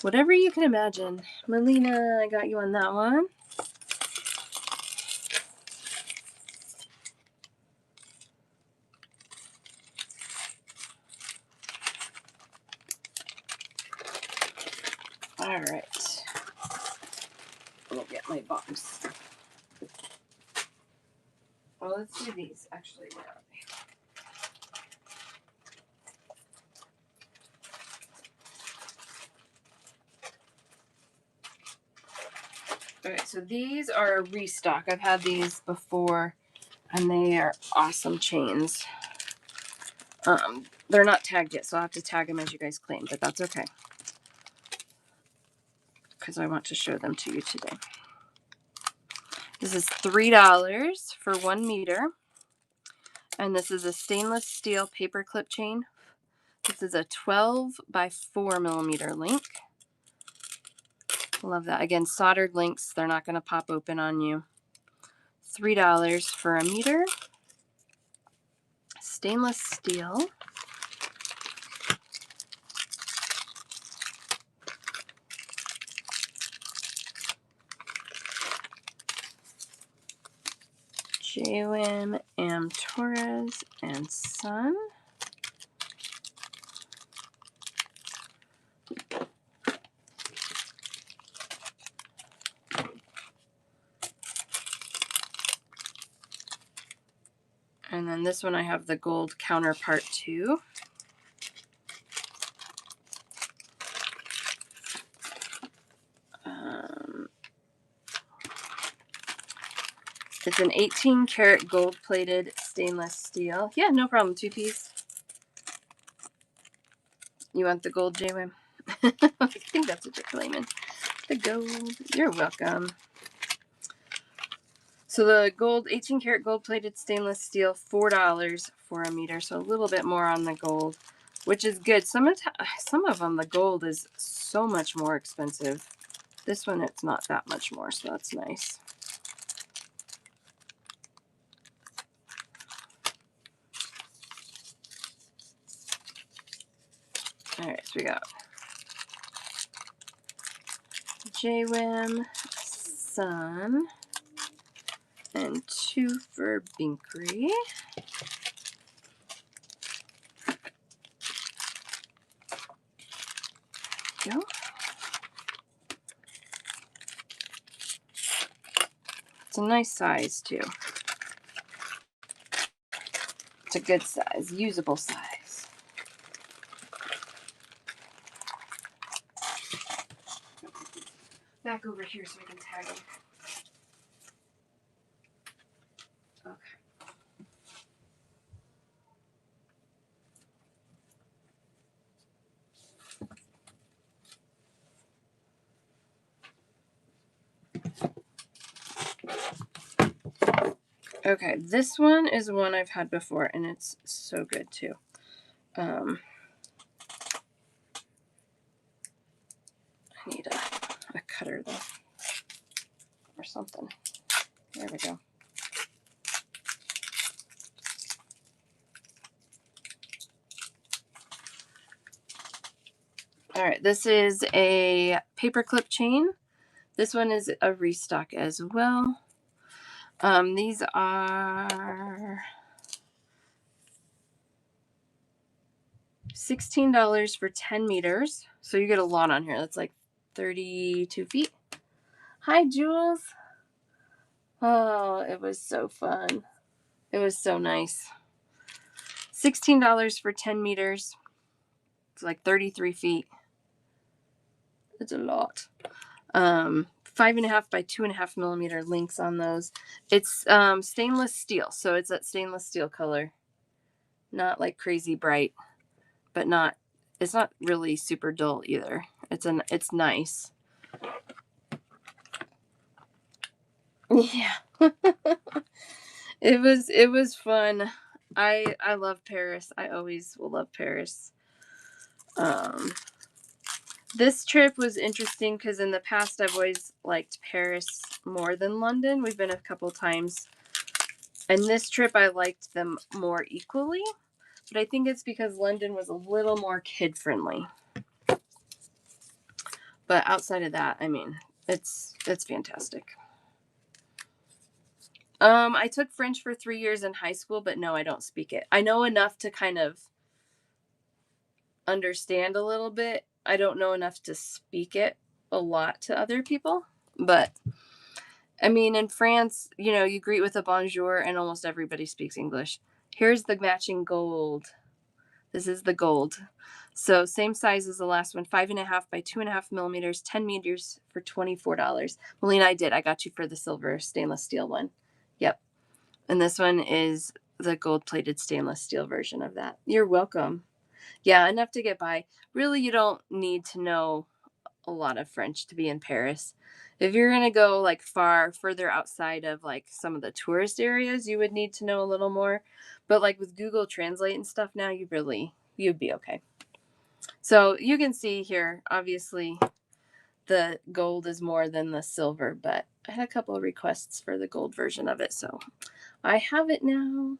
whatever you can imagine. Melina, I got you on that one. All right. Let me get my box. Well, let's do these. Actually, where are they? All right, so these are a restock. I've had these before, and they are awesome chains. They're not tagged yet, so I'll have to tag them as you guys claim, but that's okay, because I want to show them to you today. This is $3 for 1 meter, and this is a stainless steel paper clip chain. This is a 12 by 4 millimeter link. Love that. Again, soldered links. They're not going to pop open on you. $3 for a meter. Stainless steel. JWM, M. Torres and Son. And then this one I have the gold counterpart too. It's an 18 karat gold plated stainless steel. Yeah, no problem. 2-piece. You want the gold, JWM? I think that's what you're claiming. The gold. You're welcome. So the gold, 18 karat gold plated stainless steel, $4 for a meter. So a little bit more on the gold, which is good. Some of them, the gold is so much more expensive. This one, it's not that much more, so that's nice. All right, so we got JWM, Sun, and 2 for Binkery. Go. It's a nice size too. It's a good size, usable size. Back over here so I can tag them. Okay, this one is one I've had before, and it's so good too. I need a cutter though, or something. There we go. All right, this is a paperclip chain. This one is a restock as well. These are $16 for 10 meters. So you get a lot on here. That's like 32 feet. Hi, Jules. Oh, it was so fun. It was so nice. $16 for 10 meters. It's like 33 feet. It's a lot. 5.5 by 2.5 millimeter links on those. It's stainless steel, so it's that stainless steel color. Not like crazy bright, but it's not really super dull either. It's nice. Yeah. It was fun. I love Paris. I always will love Paris. This trip was interesting because in the past I've always liked Paris more than London. We've been a couple times. And this trip I liked them more equally. But I think it's because London was a little more kid friendly. But outside of that, I mean, it's fantastic. I took French for 3 years in high school, but no, I don't speak it. I know enough to kind of understand a little bit. I don't know enough to speak it a lot to other people, but I mean, in France, you greet with a bonjour and almost everybody speaks English. Here's the matching gold. This is the gold. So same size as the last one, 5.5 by 2.5 millimeters, 10 meters for $24. Melina, I got you for the silver stainless steel one. Yep. And this one is the gold plated stainless steel version of that. You're welcome. Yeah, enough to get by. Really, you don't need to know a lot of French to be in Paris. If you're going to go like further outside of like some of the tourist areas, you would need to know a little more. But like with Google Translate and stuff now, you'd be okay. So you can see here, obviously the gold is more than the silver, but I had a couple of requests for the gold version of it. So I have it now.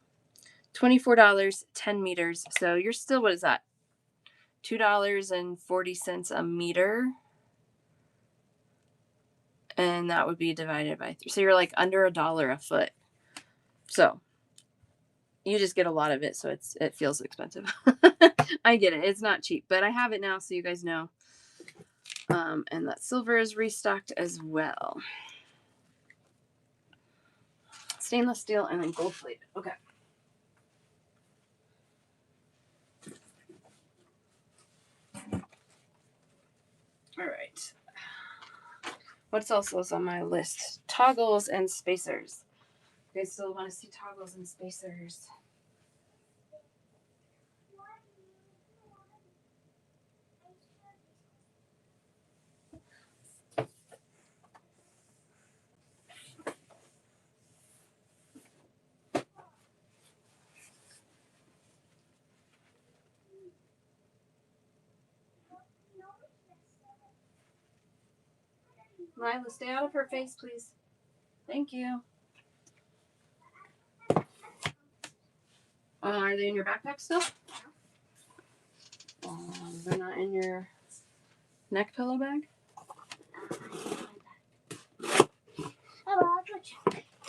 $24, 10 meters. So you're still, what is that? $2.40 a meter. And that would be divided by 3. So you're like under $1 a foot. So you just get a lot of it. So it feels expensive. I get it. It's not cheap, but I have it now. So you guys know. And that silver is restocked as well. Stainless steel and then gold plated. Okay. All right. What else was on my list? Toggles and spacers. You guys still want to see toggles and spacers? Lila, stay out of her face, please. Thank you. Are they in your backpack still? They're not in your neck pillow bag?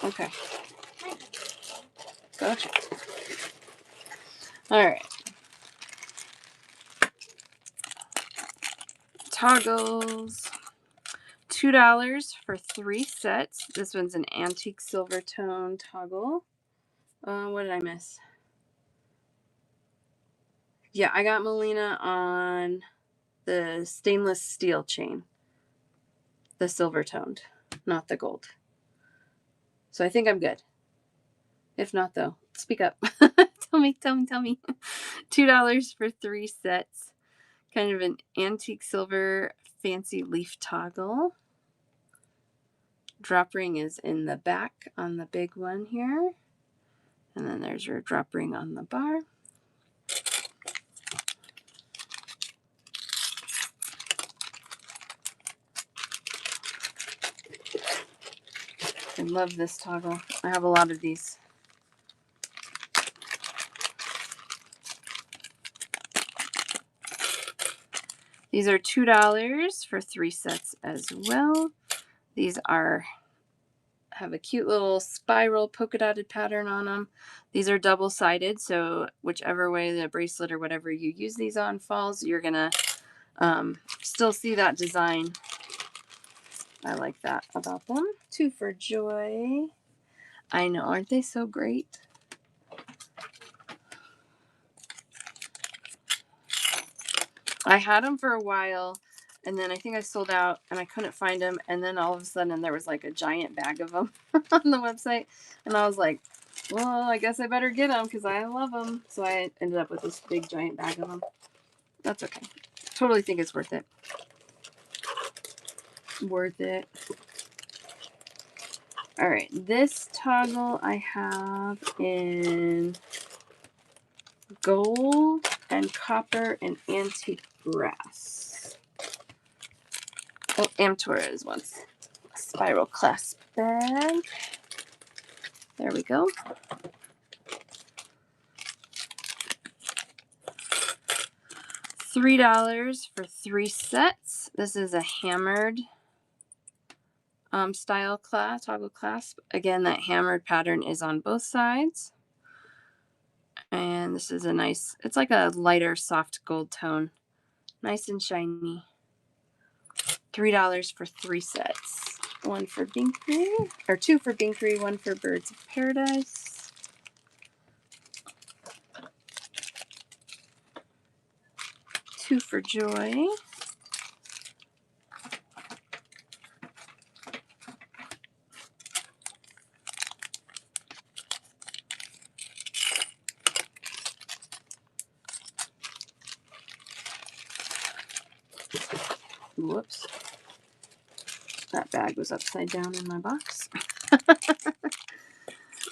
Okay. Gotcha. All right. Toggles. $2 for 3 sets. This one's an antique silver tone toggle. What did I miss? Yeah, I got Melina on the stainless steel chain. The silver toned, not the gold. So I think I'm good. If not, though, speak up. Tell me. $2 for 3 sets. Kind of an antique silver fancy leaf toggle. Drop ring is in the back on the big one here. And then there's your drop ring on the bar. I love this toggle. I have a lot of these. These are $2 for 3 sets as well. These have a cute little spiral polka dotted pattern on them. These are double-sided, so whichever way the bracelet or whatever you use these on falls, you're gonna still see that design. I like that about them. 2 for Joy. I know, aren't they so great? I had them for a while, and then I think I sold out, and I couldn't find them, and then all of a sudden there was like a giant bag of them on the website, and I was like, well, I guess I better get them because I love them. So I ended up with this big giant bag of them. That's okay. Totally think it's worth it. Worth it. All right, this toggle I have in gold and copper and antique brass. Oh, Amtora's once. Spiral clasp bag. There we go. $3 for 3 sets. This is a hammered style toggle clasp. Again, that hammered pattern is on both sides. And this is a nice, it's like a lighter soft gold tone. Nice and shiny. $3 for 3 sets. 1 for Binkery, or 2 for Binkery, 1 for Birds of Paradise. $2 for Joy. Whoops. That bag was upside down in my box.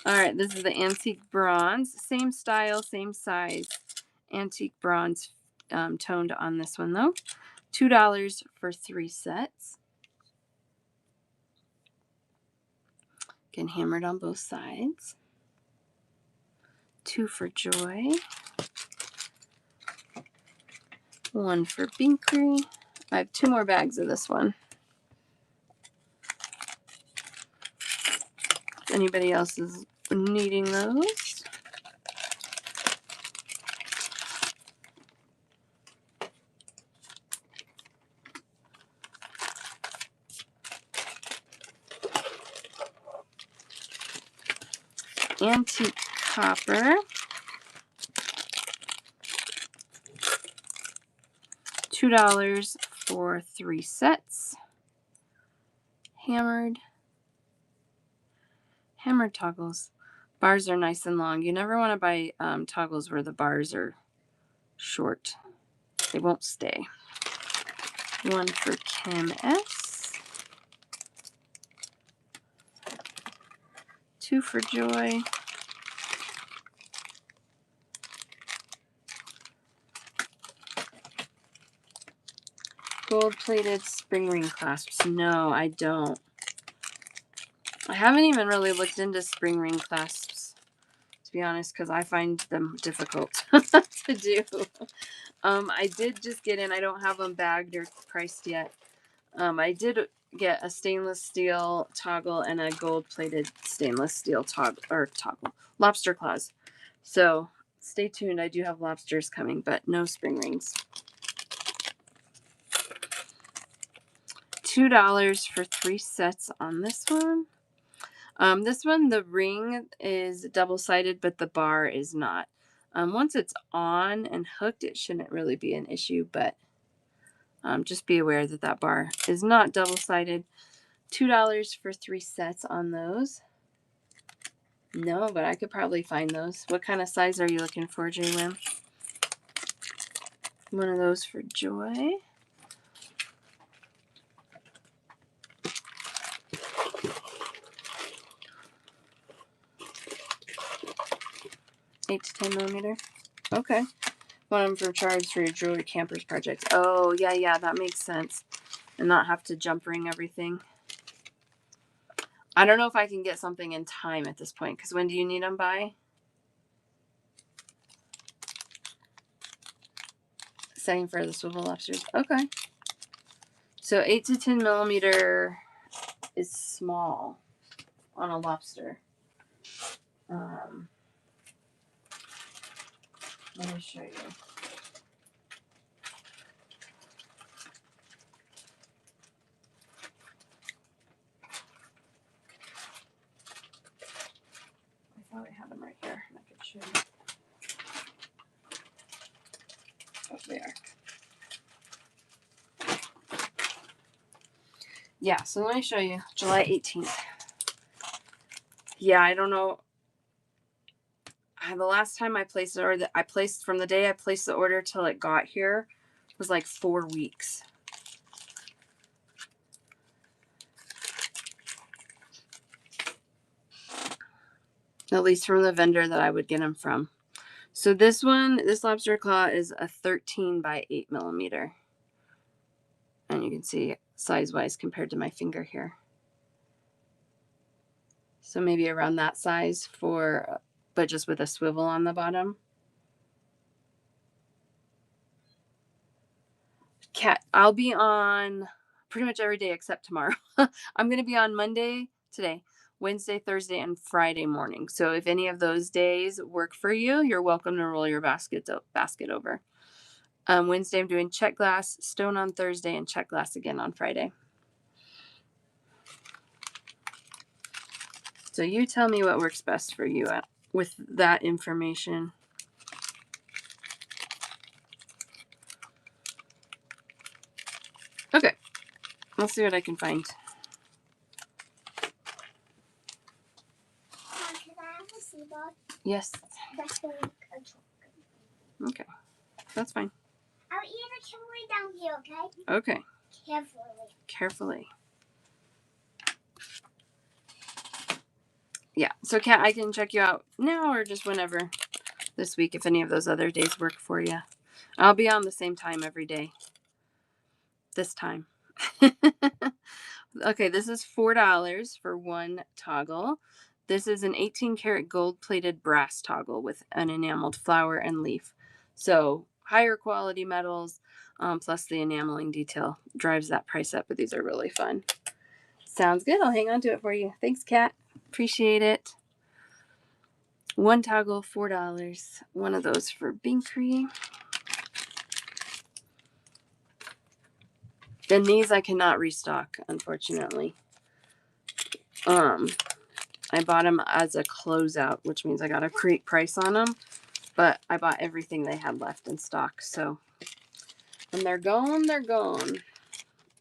All right, this is the antique bronze. Same style, same size. Antique bronze toned on this one, though. $2 for 3 sets. Again, hammered on both sides. 2 for Joy. 1 for Binkery. I have 2 more bags of this one. If anybody else is needing those. Antique copper. $2 for 3 sets. Hammered toggles. Bars are nice and long. You never want to buy toggles where the bars are short. They won't stay. 1 for Kim S. 2 for Joy. Gold-plated spring ring clasps. No, I don't. I haven't even really looked into spring ring clasps, to be honest, because I find them difficult to do. I did just get in. I don't have them bagged or priced yet. I did get a stainless steel toggle and a gold-plated stainless steel toggle. Lobster claws. So stay tuned. I do have lobsters coming, but no spring rings. $2 for 3 sets on this one. This one, the ring is double-sided, but the bar is not. Once it's on and hooked, it shouldn't really be an issue, but just be aware that that bar is not double-sided. $2 for 3 sets on those. No, but I could probably find those. What kind of size are you looking for, J-Wim? One of those for Joy. Eight to 10 millimeter. Okay. One of them for charge for your jewelry campers project. Oh, yeah, that makes sense. And not have to jump ring everything. I don't know if I can get something in time at this point, because when do you need them by? Same for the swivel lobsters. Okay. So 8 to 10 millimeter is small on a lobster. Let me show you. I thought I had them right here. I could show you. Oh, they are. Yeah, so let me show you. July 18th. Yeah, I don't know. The last time I placed the order, from the day I placed the order till it got here was like 4 weeks. At least from the vendor that I would get them from. So this one, this lobster claw is a 13 by 8 millimeter. And you can see size-wise compared to my finger here. So maybe around that size for, but just with a swivel on the bottom. Cat, I'll be on pretty much every day except tomorrow. I'm going to be on Monday, today, Wednesday, Thursday, and Friday morning. So if any of those days work for you, you're welcome to roll your basket over. Wednesday, I'm doing check glass, stone on Thursday, and check glass again on Friday. So you tell me what works best for you with that information. Okay, I'll see what I can find. Can I have a sea ball? Yes. That's like a chocolate. Okay, that's fine. I'll eat it carefully down here, okay? Okay. Carefully. Yeah, so Kat, I can check you out now or just whenever this week if any of those other days work for you. I'll be on the same time every day. This time. Okay, this is $4 for one toggle. This is an 18 karat gold plated brass toggle with an enameled flower and leaf. So higher quality metals, plus the enameling detail drives that price up, but these are really fun. Sounds good. I'll hang on to it for you. Thanks, Kat. Appreciate it. One toggle, $4. One of those for Binkree. And these I cannot restock, unfortunately. I bought them as a closeout, which means I got a great price on them. But I bought everything they had left in stock. So when they're gone, they're gone.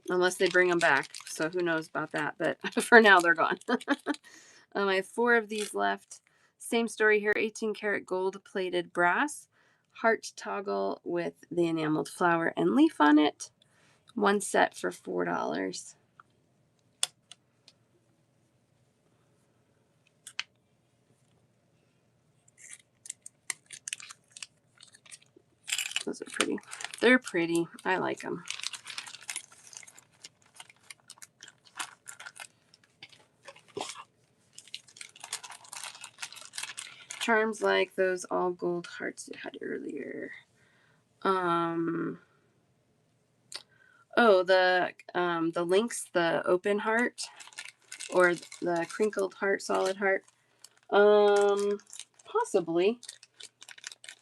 Unless they bring them back. So who knows about that. But for now, they're gone. I have 4 of these left. Same story here. 18 karat gold plated brass. Heart toggle with the enameled flower and leaf on it. One set for $4. Those are pretty. They're pretty. I like them. Charms like those all gold hearts you had earlier. Oh, the links, the open heart or the crinkled heart, solid heart. Possibly.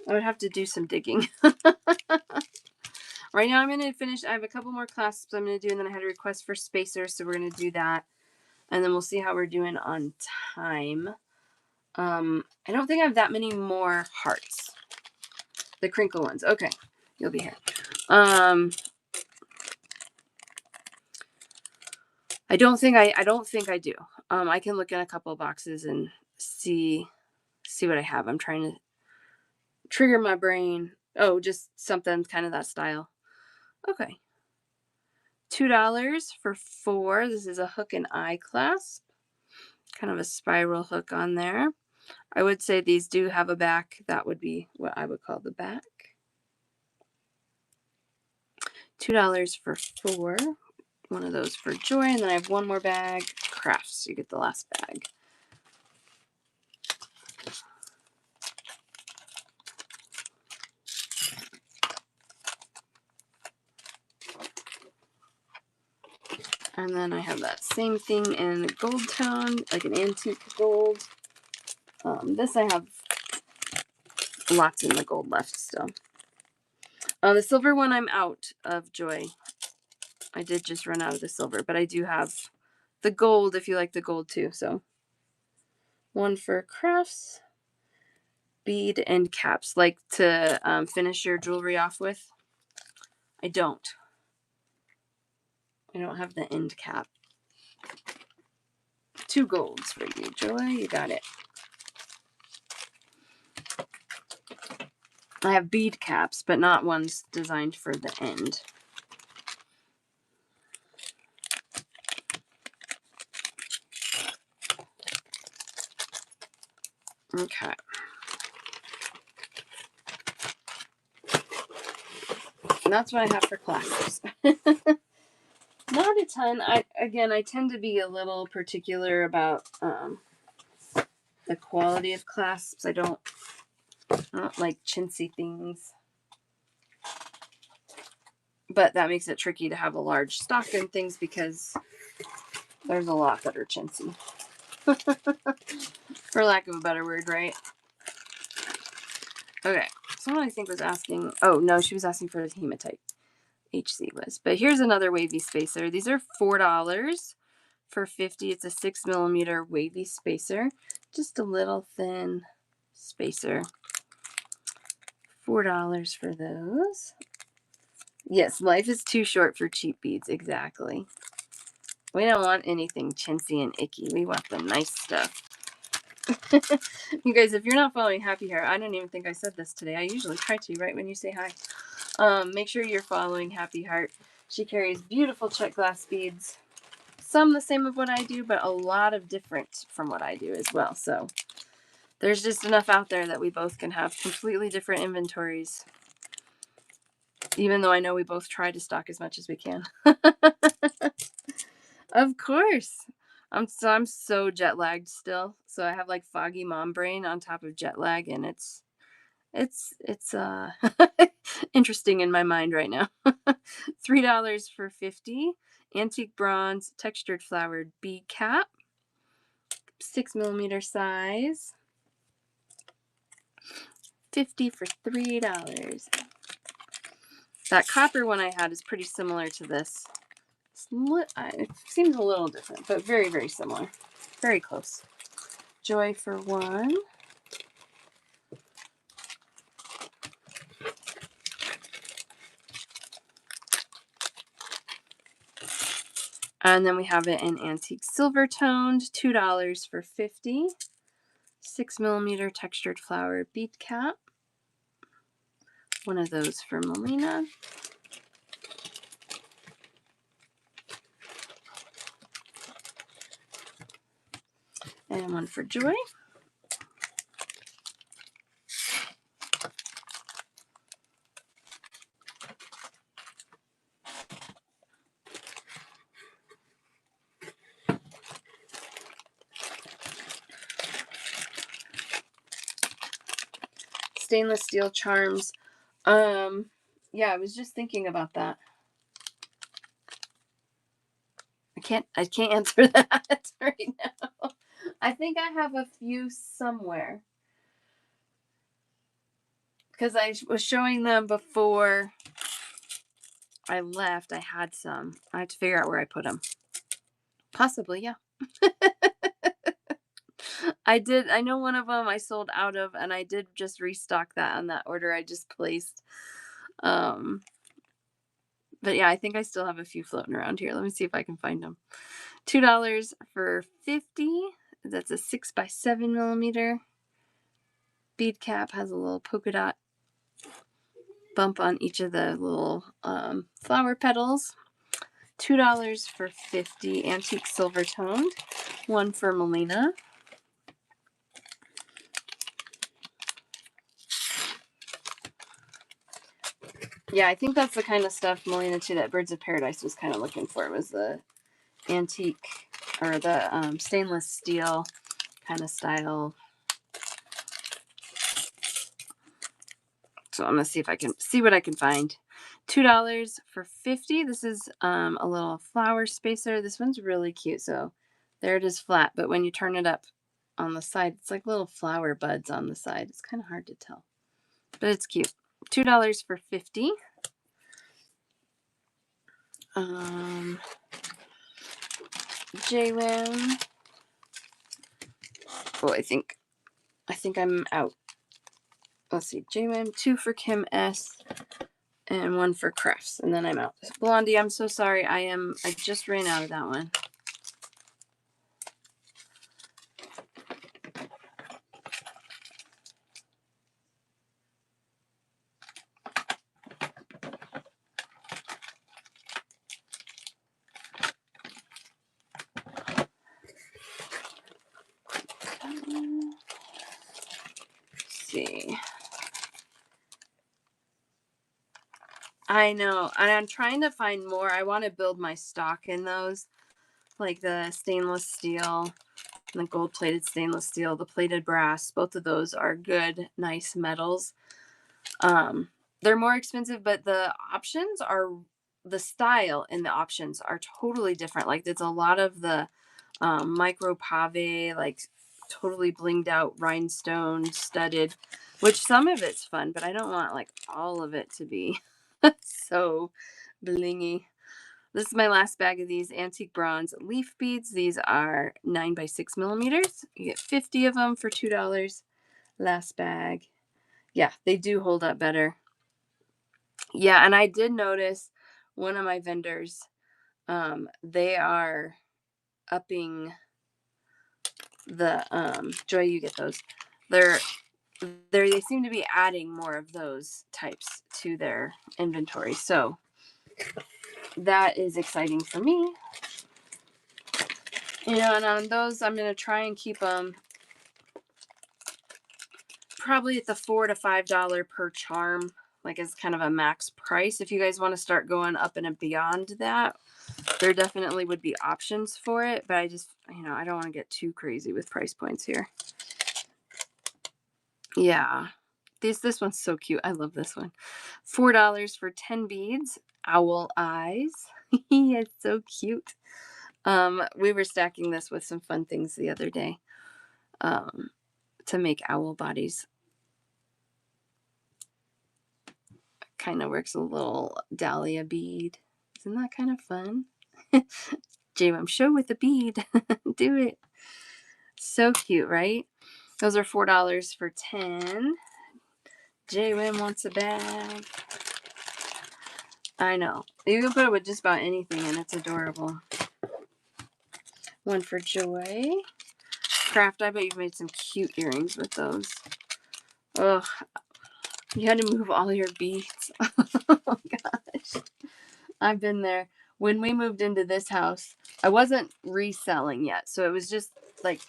I would have to do some digging. Right now I'm going to finish. I have a couple more clasps I'm going to do, and then I had a request for spacers, so we're going to do that. And then we'll see how we're doing on time. I don't think I have that many more hearts. The crinkle ones. Okay. You'll be here. I don't think I do. I can look in a couple of boxes and see what I have. I'm trying to trigger my brain. Oh, just something kind of that style. Okay. $2 for 4. This is a hook and eye clasp. Kind of a spiral hook on there. I would say these do have a back. That would be what I would call the back. $2 for 4. One of those for Joy, and then I have one more bag. Crafts. You get the last bag. And then I have that same thing in gold tone, like an antique gold. This I have lots in the gold left still. The silver one I'm out of, Joy. I did just run out of the silver, but I do have the gold if you like the gold too. So one for crafts, bead, and caps. Like to finish your jewelry off with. I don't have the end cap. 2 golds for you, Joy. You got it. I have bead caps, but not ones designed for the end. Okay. And that's what I have for classes. Not a ton. I tend to be a little particular about the quality of clasps. I don't like chintzy things. But that makes it tricky to have a large stock and things because there's a lot that are chintzy. For lack of a better word, right? Okay. Someone I think was asking. Oh, no, she was asking for the hematite. HC was. But here's another wavy spacer. These are $4 for 50. It's a 6mm wavy spacer. Just a little thin spacer. $4 for those. Yes, life is too short for cheap beads. Exactly. We don't want anything chintzy and icky. We want the nice stuff. You guys, if you're not following Happy Heart, I don't even think I said this today. I usually try to right when you say hi. Make sure you're following Happy Heart. She carries beautiful check glass beads. Some the same of what I do, but a lot of different from what I do as well. So there's just enough out there that we both can have completely different inventories. Even though I know we both try to stock as much as we can. Of course. I'm so jet lagged still. So I have like foggy mom brain on top of jet lag, and it's interesting in my mind right now. $3 for 50. Antique bronze textured flowered bead cap. 6mm size. 50 for $3. That copper one I had is pretty similar to this. It seems a little different, but very, very similar. Very close. Joy for 1. And then we have it in antique silver toned, $2 for 50. 6mm textured flower bead cap. One of those for Melina. And one for Joy. Stainless steel charms. Yeah, I was just thinking about that. I can't answer that right now. I think I have a few somewhere. Because I was showing them before I left, I had some. I have to figure out where I put them. Possibly, yeah. I did. I know one of them I sold out of, and I did just restock that on that order I just placed. Um, but yeah, I think I still have a few floating around here. Let me see if I can find them. $2 for 50. That's a 6x7 millimeter. Bead cap has a little polka dot bump on each of the little flower petals. $2 for 50 antique silver toned. One for Melina. Yeah, I think that's the kind of stuff, Melina, too, that Birds of Paradise was kind of looking for, was the antique or the stainless steel kind of style. So I'm going to see if I can see what I can find. $2 for 50. This is a little flower spacer. This one's really cute. So there it is flat, but when you turn it up on the side, it's like little flower buds on the side. It's kind of hard to tell, but it's cute. $2 for 50. JWAM. Oh, I think I'm out. Let's see. JWAM, 2 for Kim S. and 1 for Crafts, and then I'm out. Blondie, I'm so sorry. I just ran out of that one. See. I know, and I'm trying to find more. I want to build my stock in those, like the stainless steel and the gold-plated stainless steel, the plated brass. Both of those are good, nice metals. They're more expensive, but the style in the options are totally different. Like there's a lot of the micro pave, like totally blinged out rhinestone studded, which some of it's fun, but I don't want like all of it to be so blingy. This is my last bag of these antique bronze leaf beads. These are 9x6 millimeters. You get 50 of them for $2. Last bag. Yeah, they do hold up better. Yeah, and I did notice one of my vendors, they are upping the Joy, you get those. They seem to be adding more of those types to their inventory. So that is exciting for me. And on those, I'm going to try and keep them probably at the $4 to $5 per charm, like as kind of a max price. If you guys want to start going up and beyond that, there definitely would be options for it, but I just, I don't want to get too crazy with price points here. Yeah. This one's so cute. I love this one. $4 for 10 beads. Owl eyes. It's so cute. We were stacking this with some fun things the other day to make owl bodies. Kind of works a little dahlia bead. Isn't that kind of fun? JWAM, show with a bead. Do it. So cute, right? Those are $4 for 10. JWAM wants a bag. I know. You can put it with just about anything and it's adorable. One for Joy. Craft, I bet you've made some cute earrings with those. Oh, you had to move all your beads. Oh gosh. I've been there. When we moved into this house, I wasn't reselling yet. So it was just like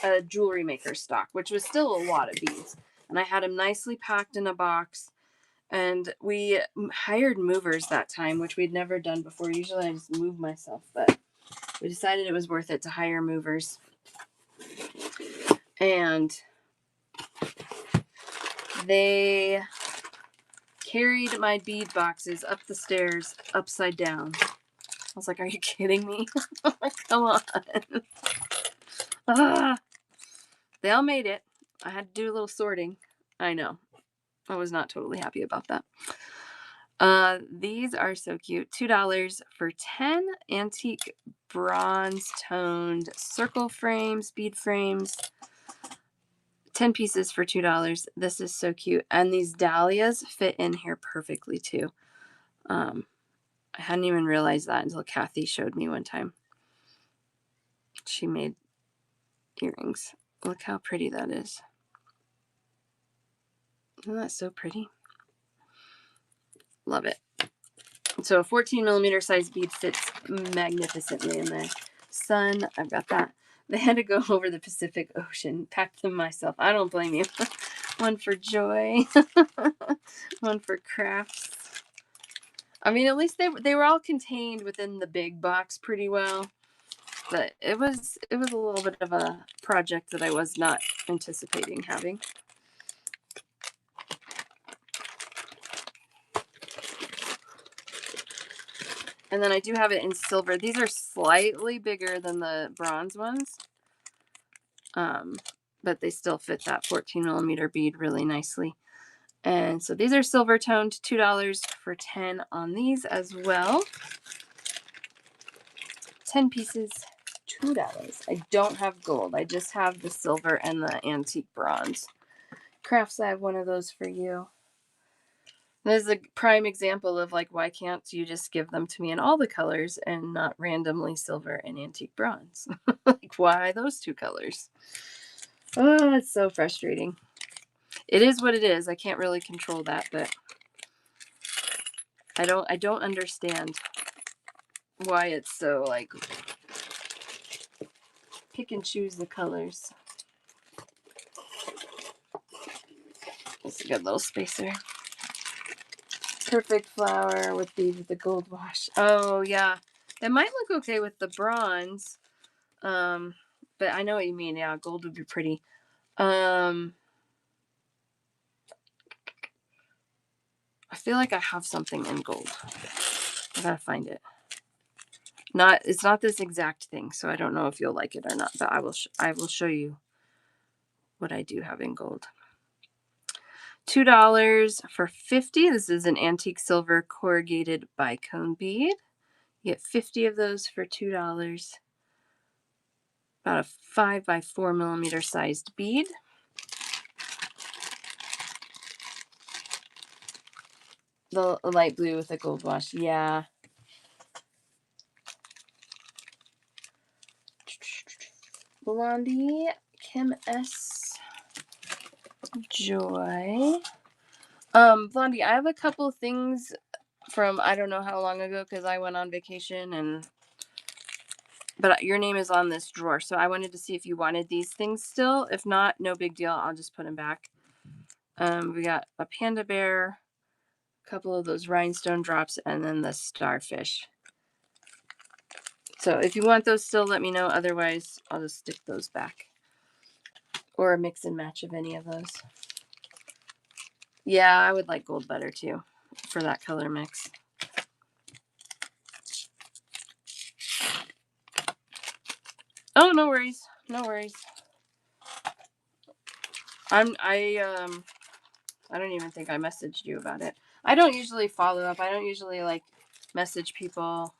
a jewelry maker stock, which was still a lot of beads. And I had them nicely packed in a box. And we hired movers that time, which we'd never done before. Usually I just move myself, but we decided it was worth it to hire movers. And they carried my bead boxes up the stairs upside down. I was like, are you kidding me? Come on. They all made it. I had to do a little sorting. I know. I was not totally happy about that. These are so cute. $2 for 10 antique bronze toned circle frames, bead frames. 10 pieces for $2. This is so cute. And these dahlias fit in here perfectly too. I hadn't even realized that until Kathy showed me one time. She made earrings. Look how pretty that is. Isn't that so pretty? Love it. So a 14 millimeter size bead fits magnificently in the sun. I've got that. They had to go over the Pacific Ocean, pack them myself. I don't blame you. One for joy, one for crafts. I mean, at least they were all contained within the big box pretty well. But it was a little bit of a project that I was not anticipating having. And then I do have it in silver. These are slightly bigger than the bronze ones. But they still fit that 14 millimeter bead really nicely. And so these are silver toned, $2 for 10 on these as well. 10 pieces, $2. I don't have gold. I just have the silver and the antique bronze. Crafts, I have one of those for you. This is a prime example of like, why can't you just give them to me in all the colors and not randomly silver and antique bronze? Like, why those two colors? Oh, it's so frustrating. It is what it is. I can't really control that, but I don't understand why it's so like pick and choose the colors. It's a good little spacer. Perfect flower with the gold wash. Oh yeah, that might look okay with the bronze. But I know what you mean. Yeah, gold would be pretty. I feel like I have something in gold. I gotta find it. It's not this exact thing, so I don't know if you'll like it or not. But I will show you what I do have in gold. $2 for 50. This is an antique silver corrugated bicone bead. You get 50 of those for $2. About a 5 by 4 millimeter sized bead. The light blue with the gold wash. Yeah. Blondie, Kim S. Joy. Blondie, I have a couple things from I don't know how long ago because I went on vacation but your name is on this drawer, so I wanted to see if you wanted these things still. If not, no big deal. I'll just put them back. We got a panda bear, a couple of those rhinestone drops, and then the starfish. So if you want those still, let me know. Otherwise, I'll just stick those back. Or a mix and match of any of those. Yeah, I would like gold better too for that color mix. Oh, no worries. No worries. I don't even think I messaged you about it. I don't usually follow up. I don't usually like message people.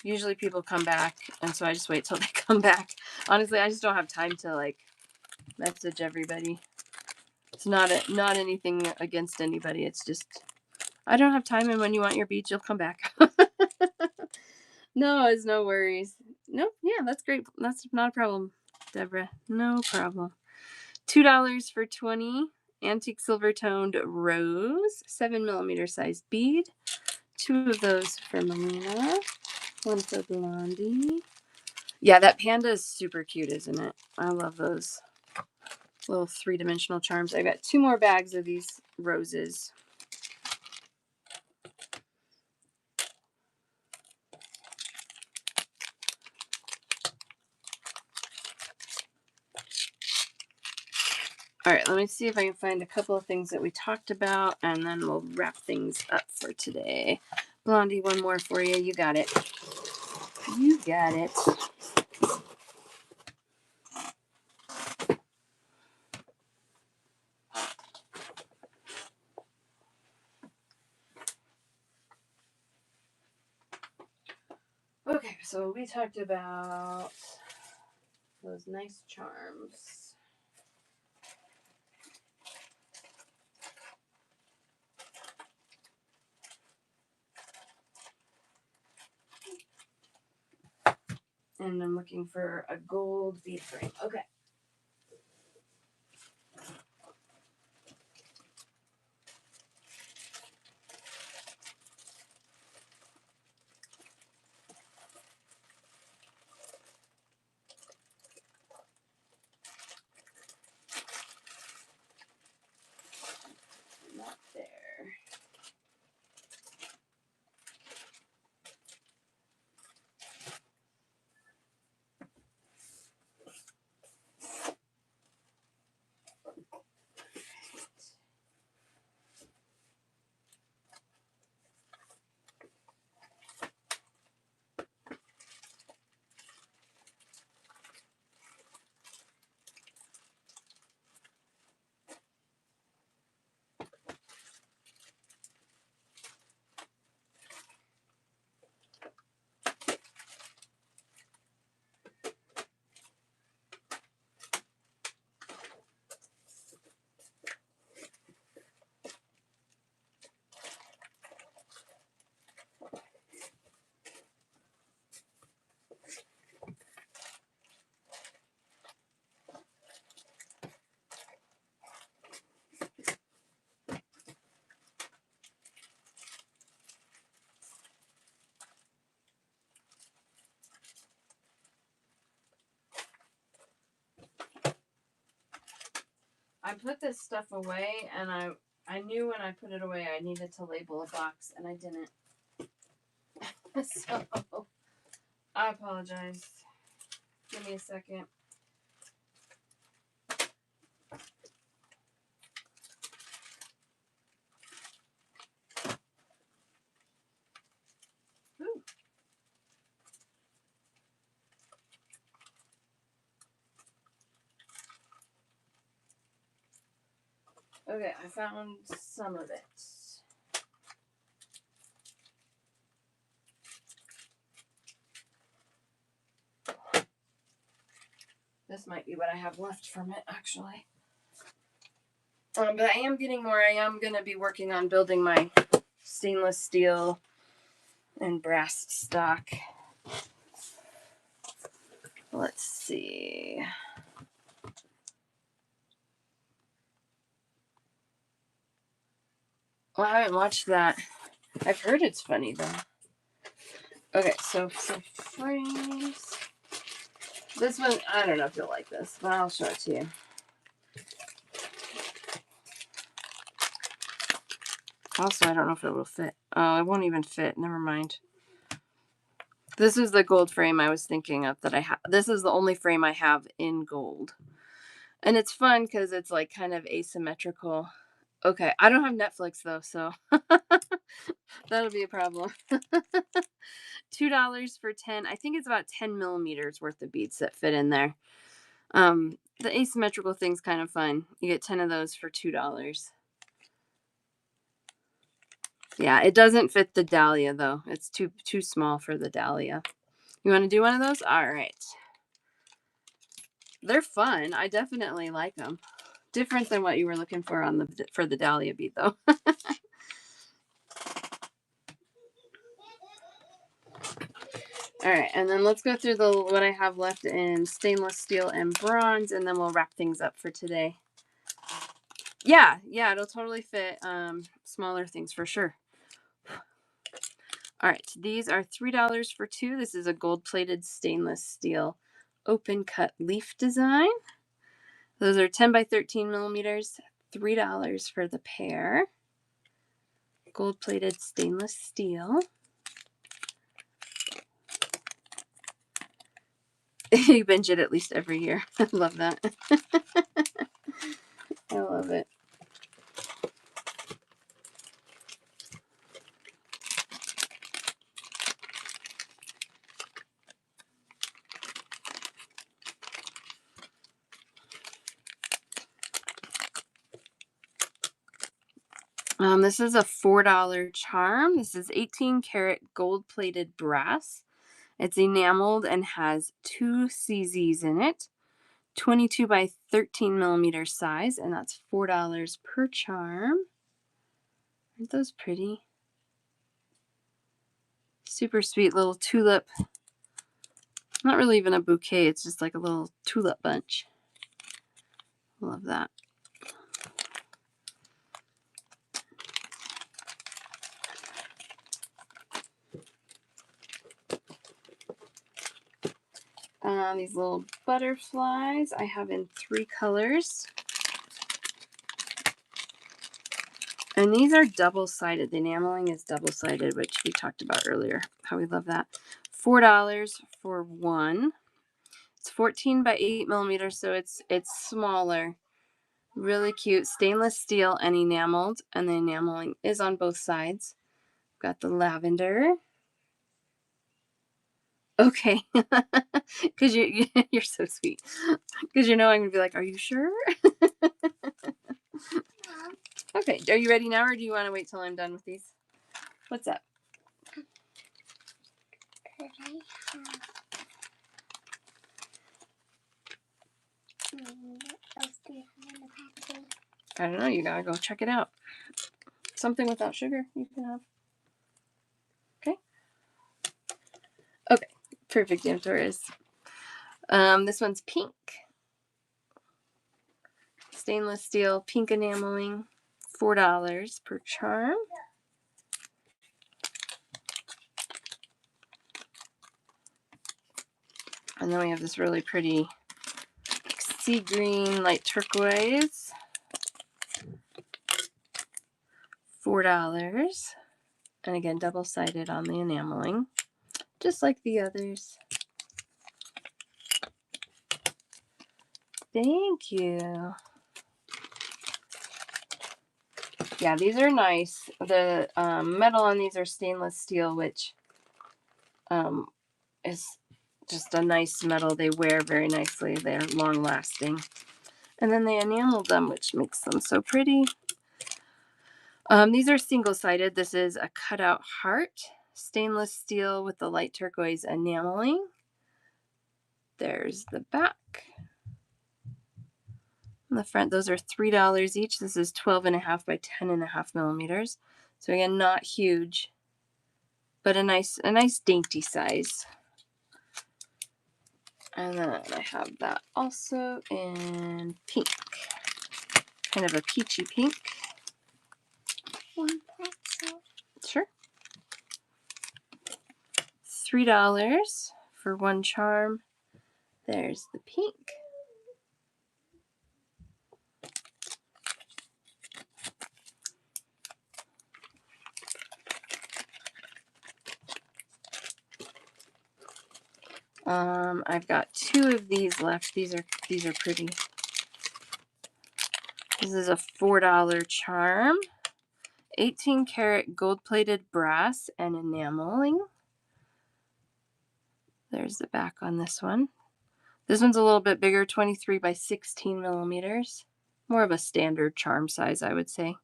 Usually people come back, and so I just wait till they come back. Honestly, I just don't have time to like message everybody. It's not anything against anybody. It's just I don't have time, and when you want your beach, you'll come back. No, it's no worries. No, yeah, that's great. That's not a problem, Deborah. No problem. $2 for 20 antique silver toned rose, 7 millimeter size bead. 2 of those for Melina. 1 for Blondie. Yeah, that panda is super cute, isn't it? I love those little 3-dimensional charms. I got 2 more bags of these roses. All right, let me see if I can find a couple of things that we talked about, and then we'll wrap things up for today. Blondie, one more for you. You got it. You got it. Okay, so we talked about those nice charms. And I'm looking for a gold bead frame. Okay. Not there. I put this stuff away, and I knew when I put it away I needed to label a box, and I didn't. So I apologize. Give me a second. Ooh. Okay, I found some of it. This might be what I have left from it, actually. But I am getting more. I am going to be working on building my stainless steel and brass stock. Let's see. Well, I haven't watched that. I've heard it's funny, though. Okay, so for frames. This one, I don't know if you'll like this, but I'll show it to you. Also, I don't know if it will fit. Oh, it won't even fit. Never mind. This is the gold frame I was thinking of that I have. This is the only frame I have in gold. And it's fun because it's like kind of asymmetrical. Okay, I don't have Netflix though, so that'll be a problem. $2 for 10. I think it's about 10 millimeters worth of beads that fit in there. The asymmetrical thing's kind of fun. You get 10 of those for $2. Yeah, it doesn't fit the dahlia though. It's too small for the dahlia. You want to do one of those? All right. They're fun. I definitely like them. Different than what you were looking for for the dahlia bead though. All right, and then let's go through what I have left in stainless steel and bronze, and then we'll wrap things up for today. Yeah, it'll totally fit smaller things for sure. All right, these are $3 for 2. This is a gold-plated stainless steel open cut leaf design. Those are 10 by 13 millimeters, $3 for the pair. Gold-plated stainless steel. You binge it at least every year. I love that. I love it. This is a $4 charm. This is 18 karat gold plated brass. It's enameled and has 2 CZs in it. 22 by 13 millimeter size, and that's $4 per charm. Aren't those pretty? Super sweet little tulip. Not really even a bouquet, it's just like a little tulip bunch. Love that. These little butterflies I have in 3 colors. And these are double-sided. The enameling is double-sided, which we talked about earlier, how we love that. $4 for one. It's 14 by 8 millimeters, so it's smaller. Really cute. Stainless steel and enameled, and the enameling is on both sides. Got the lavender. Okay, because you're so sweet. Because I'm gonna be like, are you sure? Okay, are you ready now, or do you want to wait till I'm done with these? What's up? Could I have what else do you have in the packaging? I don't know. You gotta go check it out. Something without sugar you can have. Okay. Okay. Perfect, Jam Taurus. This one's pink. Stainless steel, pink enameling. $4 per charm. And then we have this really pretty sea green, light turquoise. $4. And again, double-sided on the enameling, just like the others. Thank you. Yeah, these are nice. The metal on these are stainless steel, which is just a nice metal. They wear very nicely. They're long lasting. And then they enameled them, which makes them so pretty. These are single-sided. This is a cutout heart. Stainless steel with the light turquoise enameling. There's the back. On the front, those are $3 each. This is 12.5 by 10.5 millimeters. So again, not huge, but a nice dainty size. And then I have that also in pink, kind of a peachy pink. One pretzel. Sure. $3 for one charm. There's the pink. I've got 2 of these left. These are pretty. This is a $4 charm. 18 karat gold plated brass and enameling. There's the back on this one. This one's a little bit bigger, 23 by 16 millimeters. More of a standard charm size, I would say.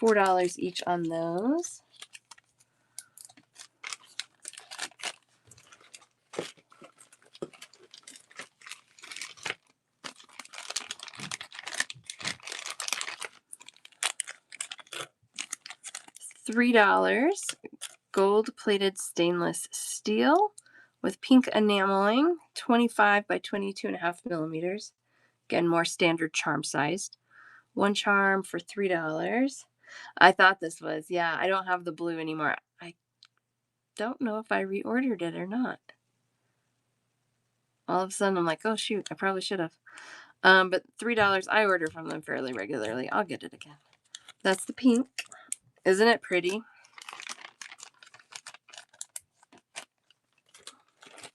$4 each on those. $3 gold plated stainless steel with pink enameling, 25 by 22.5 millimeters. Again, more standard charm sized. One charm for $3. I thought this was, yeah, I don't have the blue anymore. I don't know if I reordered it or not. All of a sudden I'm like, oh shoot, I probably should have. But $3, I order from them fairly regularly. I'll get it again. That's the pink. Isn't it pretty?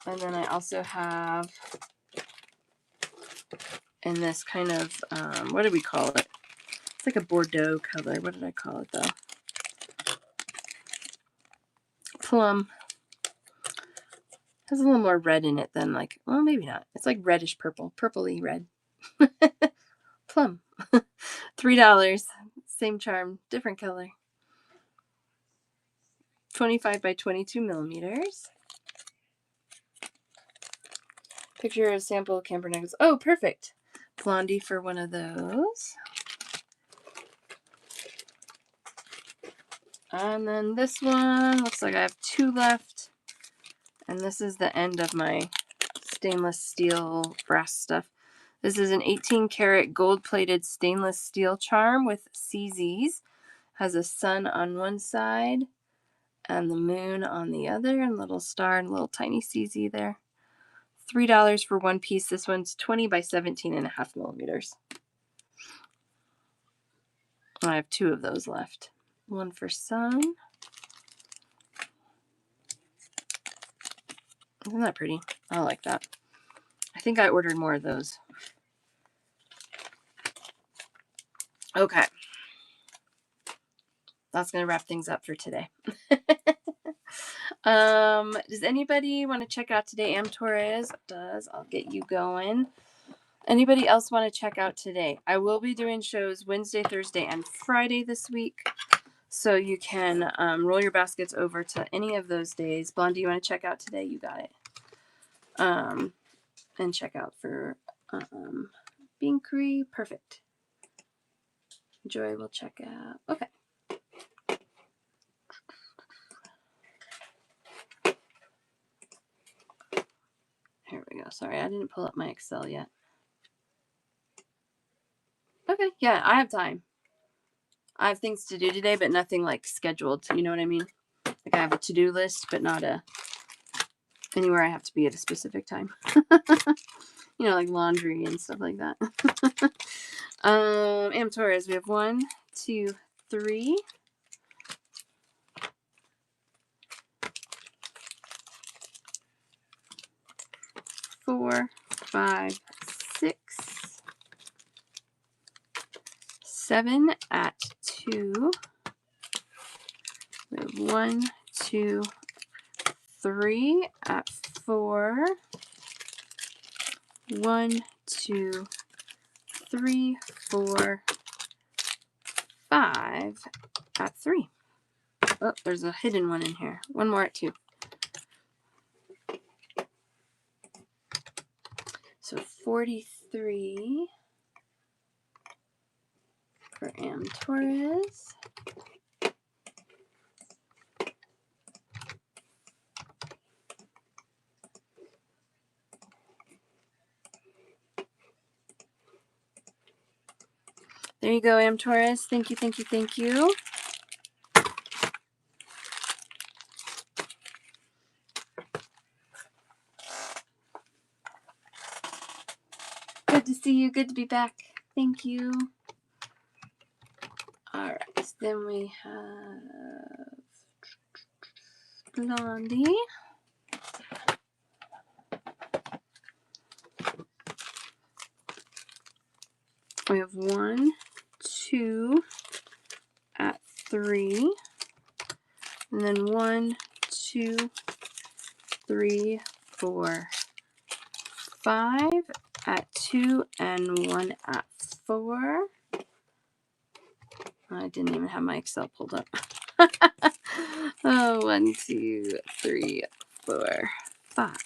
And then I also have in this kind of, what do we call it? It's like a Bordeaux color. What did I call it though? Plum. Has a little more red in it than like, well, maybe not. It's like reddish purple, purpley red. Plum. $3. Same charm, different color. 25 by 22 millimeters. Picture of sample camper necklace. Oh, perfect. Blondie for one of those. And then this one, looks like I have 2 left. And this is the end of my stainless steel brass stuff. This is an 18 karat gold plated stainless steel charm with CZs. Has a sun on one side and the moon on the other, and a little star and a little tiny CZ there. $3 for one piece. This one's 20 by 17.5 millimeters. I have 2 of those left. One for sun. Isn't that pretty? I like that. I think I ordered more of those. Okay. That's going to wrap things up for today. Does anybody want to check out today? Am Torres does. I'll get you going. Anybody else want to check out today? I will be doing shows Wednesday, Thursday, and Friday this week. So you can roll your baskets over to any of those days. Blondie, you want to check out today? You got it. And check out for Binkery. Perfect. Joy will check out. Okay. Here we go. Sorry, I didn't pull up my Excel yet. Okay, yeah, I have time. I have things to do today, but nothing like scheduled. You know what I mean? Like I have a to-do list, but not anywhere I have to be at a specific time. You know, like laundry and stuff like that. Am Torres, we have 1, 2, 3. 4, 5, 6, 7 at 2. We have 1, 2, 3 at 4. 1, 2, 3, 4, 5 at 3. Oh, there's a hidden one in here. One more at 2. So 43 for Am Torres. There you go, Am Torres. Thank you, thank you, thank you. Good to see you. Good to be back. Thank you. All right. Then we have Blondie. We have 1, 2 at 3. And then 1, 2, 3, 4, 5 at 2 and 1 at 4. I didn't even have my Excel pulled up. Oh, 1, 2, 3, 4, 5.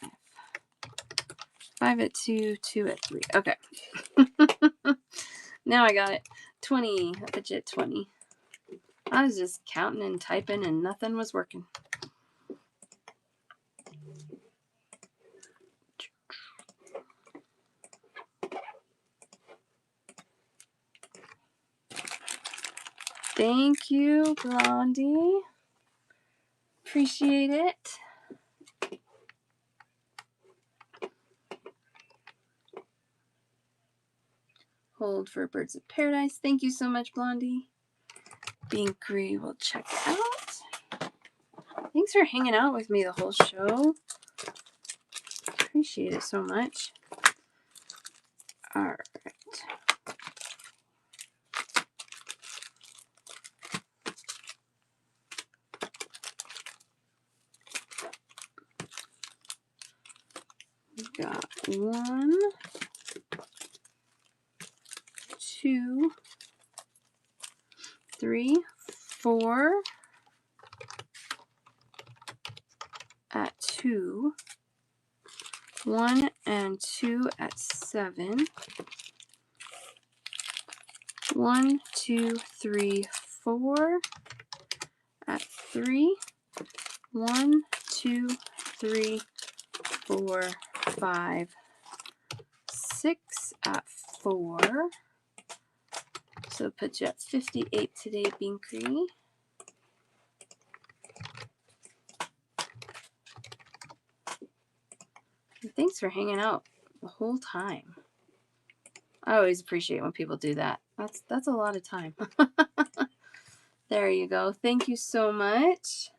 5 at 2, 2 at 3. Okay. Now I got it. 20. Legit 20. I was just counting and typing and nothing was working. Thank you, Blondie. Appreciate it. Hold for Birds of Paradise. Thank you so much, Blondie. Binkery will check out. Thanks for hanging out with me the whole show. Appreciate it so much. All right. We've got 1, 2, 3, 4 at 2, 1 and 2 at 7. 1, 2, 3, 4 at 3. 1, 2, 3, 4, 5, 6 at 4. So put you at 58 today, Binkree. And thanks for hanging out the whole time. I always appreciate when people do that. That's a lot of time. There you go. Thank you so much.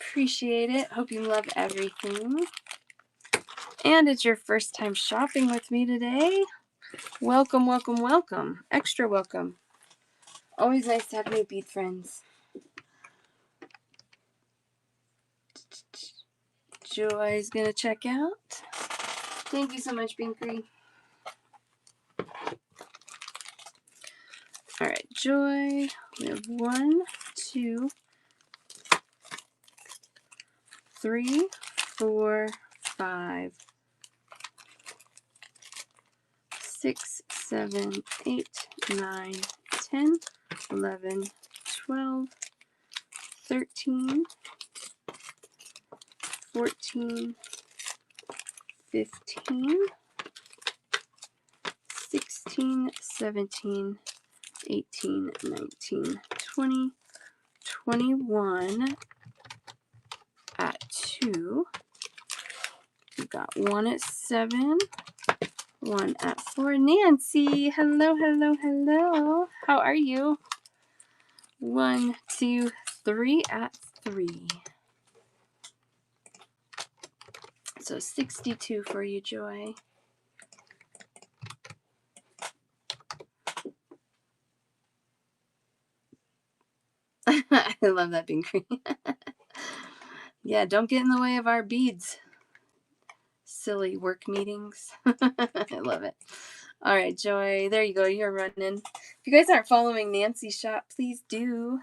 Appreciate it. Hope you love everything. And it's your first time shopping with me today. Welcome, welcome, welcome. Extra welcome. Always nice to have new bead friends. Joy's gonna check out. Thank you so much, Binkree. All right, Joy. We have 1, 2, 3, 4, 5, 6, 7, 8, 9, 10, 11, 12, 13, 14, 15, 16, 17, 18, 19, 20, 21 at 2. We've got 1 at 7, 1 at 4. Nancy, hello, hello, hello. How are you? 1, 2, 3 at 3. So 62 for you, Joy. I love that Binkree. Yeah, don't get in the way of our beads. Silly work meetings. I love it. All right, Joy. There you go. You're running. If you guys aren't following Nancy's shop, please do.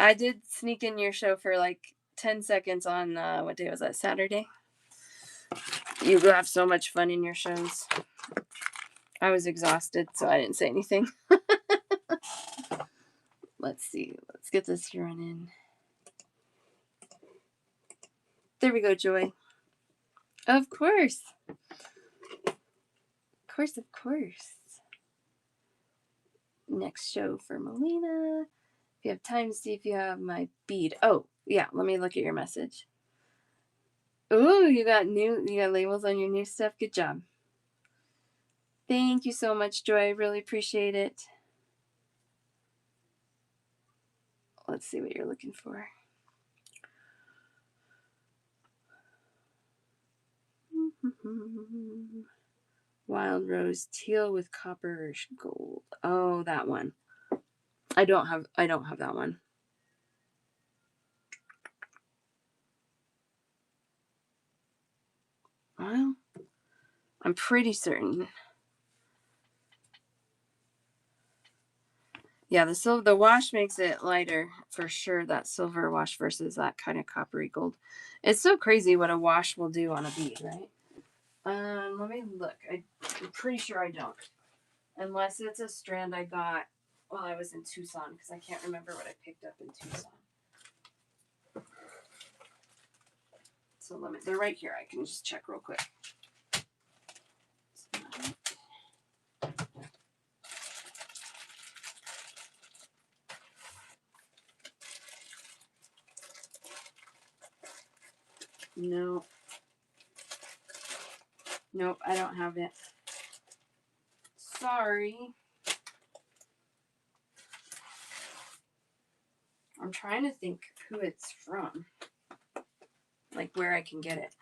I did sneak in your show for like 10 seconds on, what day was that? Saturday? You have so much fun in your shows. I was exhausted, so I didn't say anything. Let's see. Let's get this here running. There we go, Joy. Of course. Of course, of course. Next show for Melina. If you have time, see if you have my bead. Oh, yeah. Let me look at your message. Ooh, you got labels on your new stuff. Good job. Thank you so much, Joy. I really appreciate it. Let's see what you're looking for. Wild rose teal with copper gold. Oh, that one. I don't have that one. Well, I'm pretty certain. Yeah, the wash makes it lighter for sure. That silver wash versus that kind of coppery gold. It's so crazy what a wash will do on a bead, right? Let me look. I'm pretty sure I don't, unless it's a strand I got while I was in Tucson, because I can't remember what I picked up in Tucson. So they're right here. I can just check real quick. No. Nope, I don't have it. Sorry. I'm trying to think who it's from. Like where I can get it.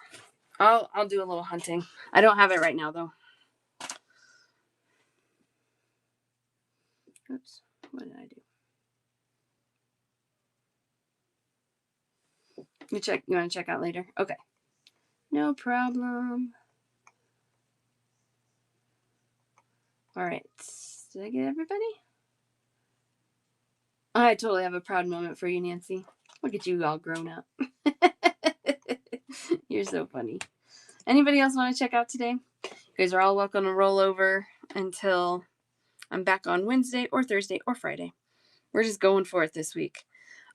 I'll do a little hunting. I don't have it right now though. Oops. What did I do? You want to check out later? Okay. No problem. All right. Did I get everybody? I totally have a proud moment for you, Nancy. Look at you all grown up. You're so funny. Anybody else want to check out today? You guys are all welcome to roll over until I'm back on Wednesday or Thursday or Friday. We're just going for it this week.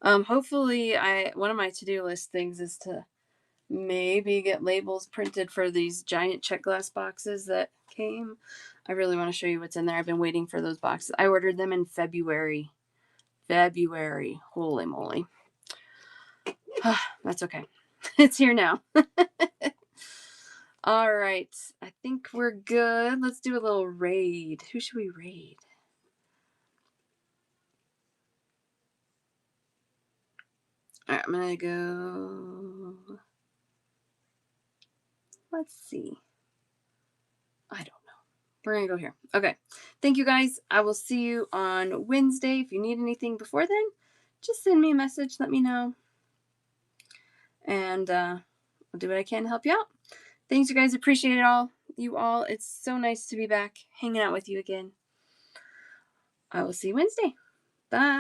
Hopefully, one of my to-do list things is to maybe get labels printed for these giant check glass boxes that came. I really want to show you what's in there. I've been waiting for those boxes. I ordered them in February. Holy moly. That's okay. It's here now. All right. I think we're good. Let's do a little raid. Who should we raid? All right, I'm going to go. Let's see. I don't know. We're going to go here. Okay. Thank you guys. I will see you on Wednesday. If you need anything before then, just send me a message. Let me know. And I'll do what I can to help you out. Thanks, you guys. Appreciate it all. You all. It's so nice to be back hanging out with you again. I will see you Wednesday. Bye.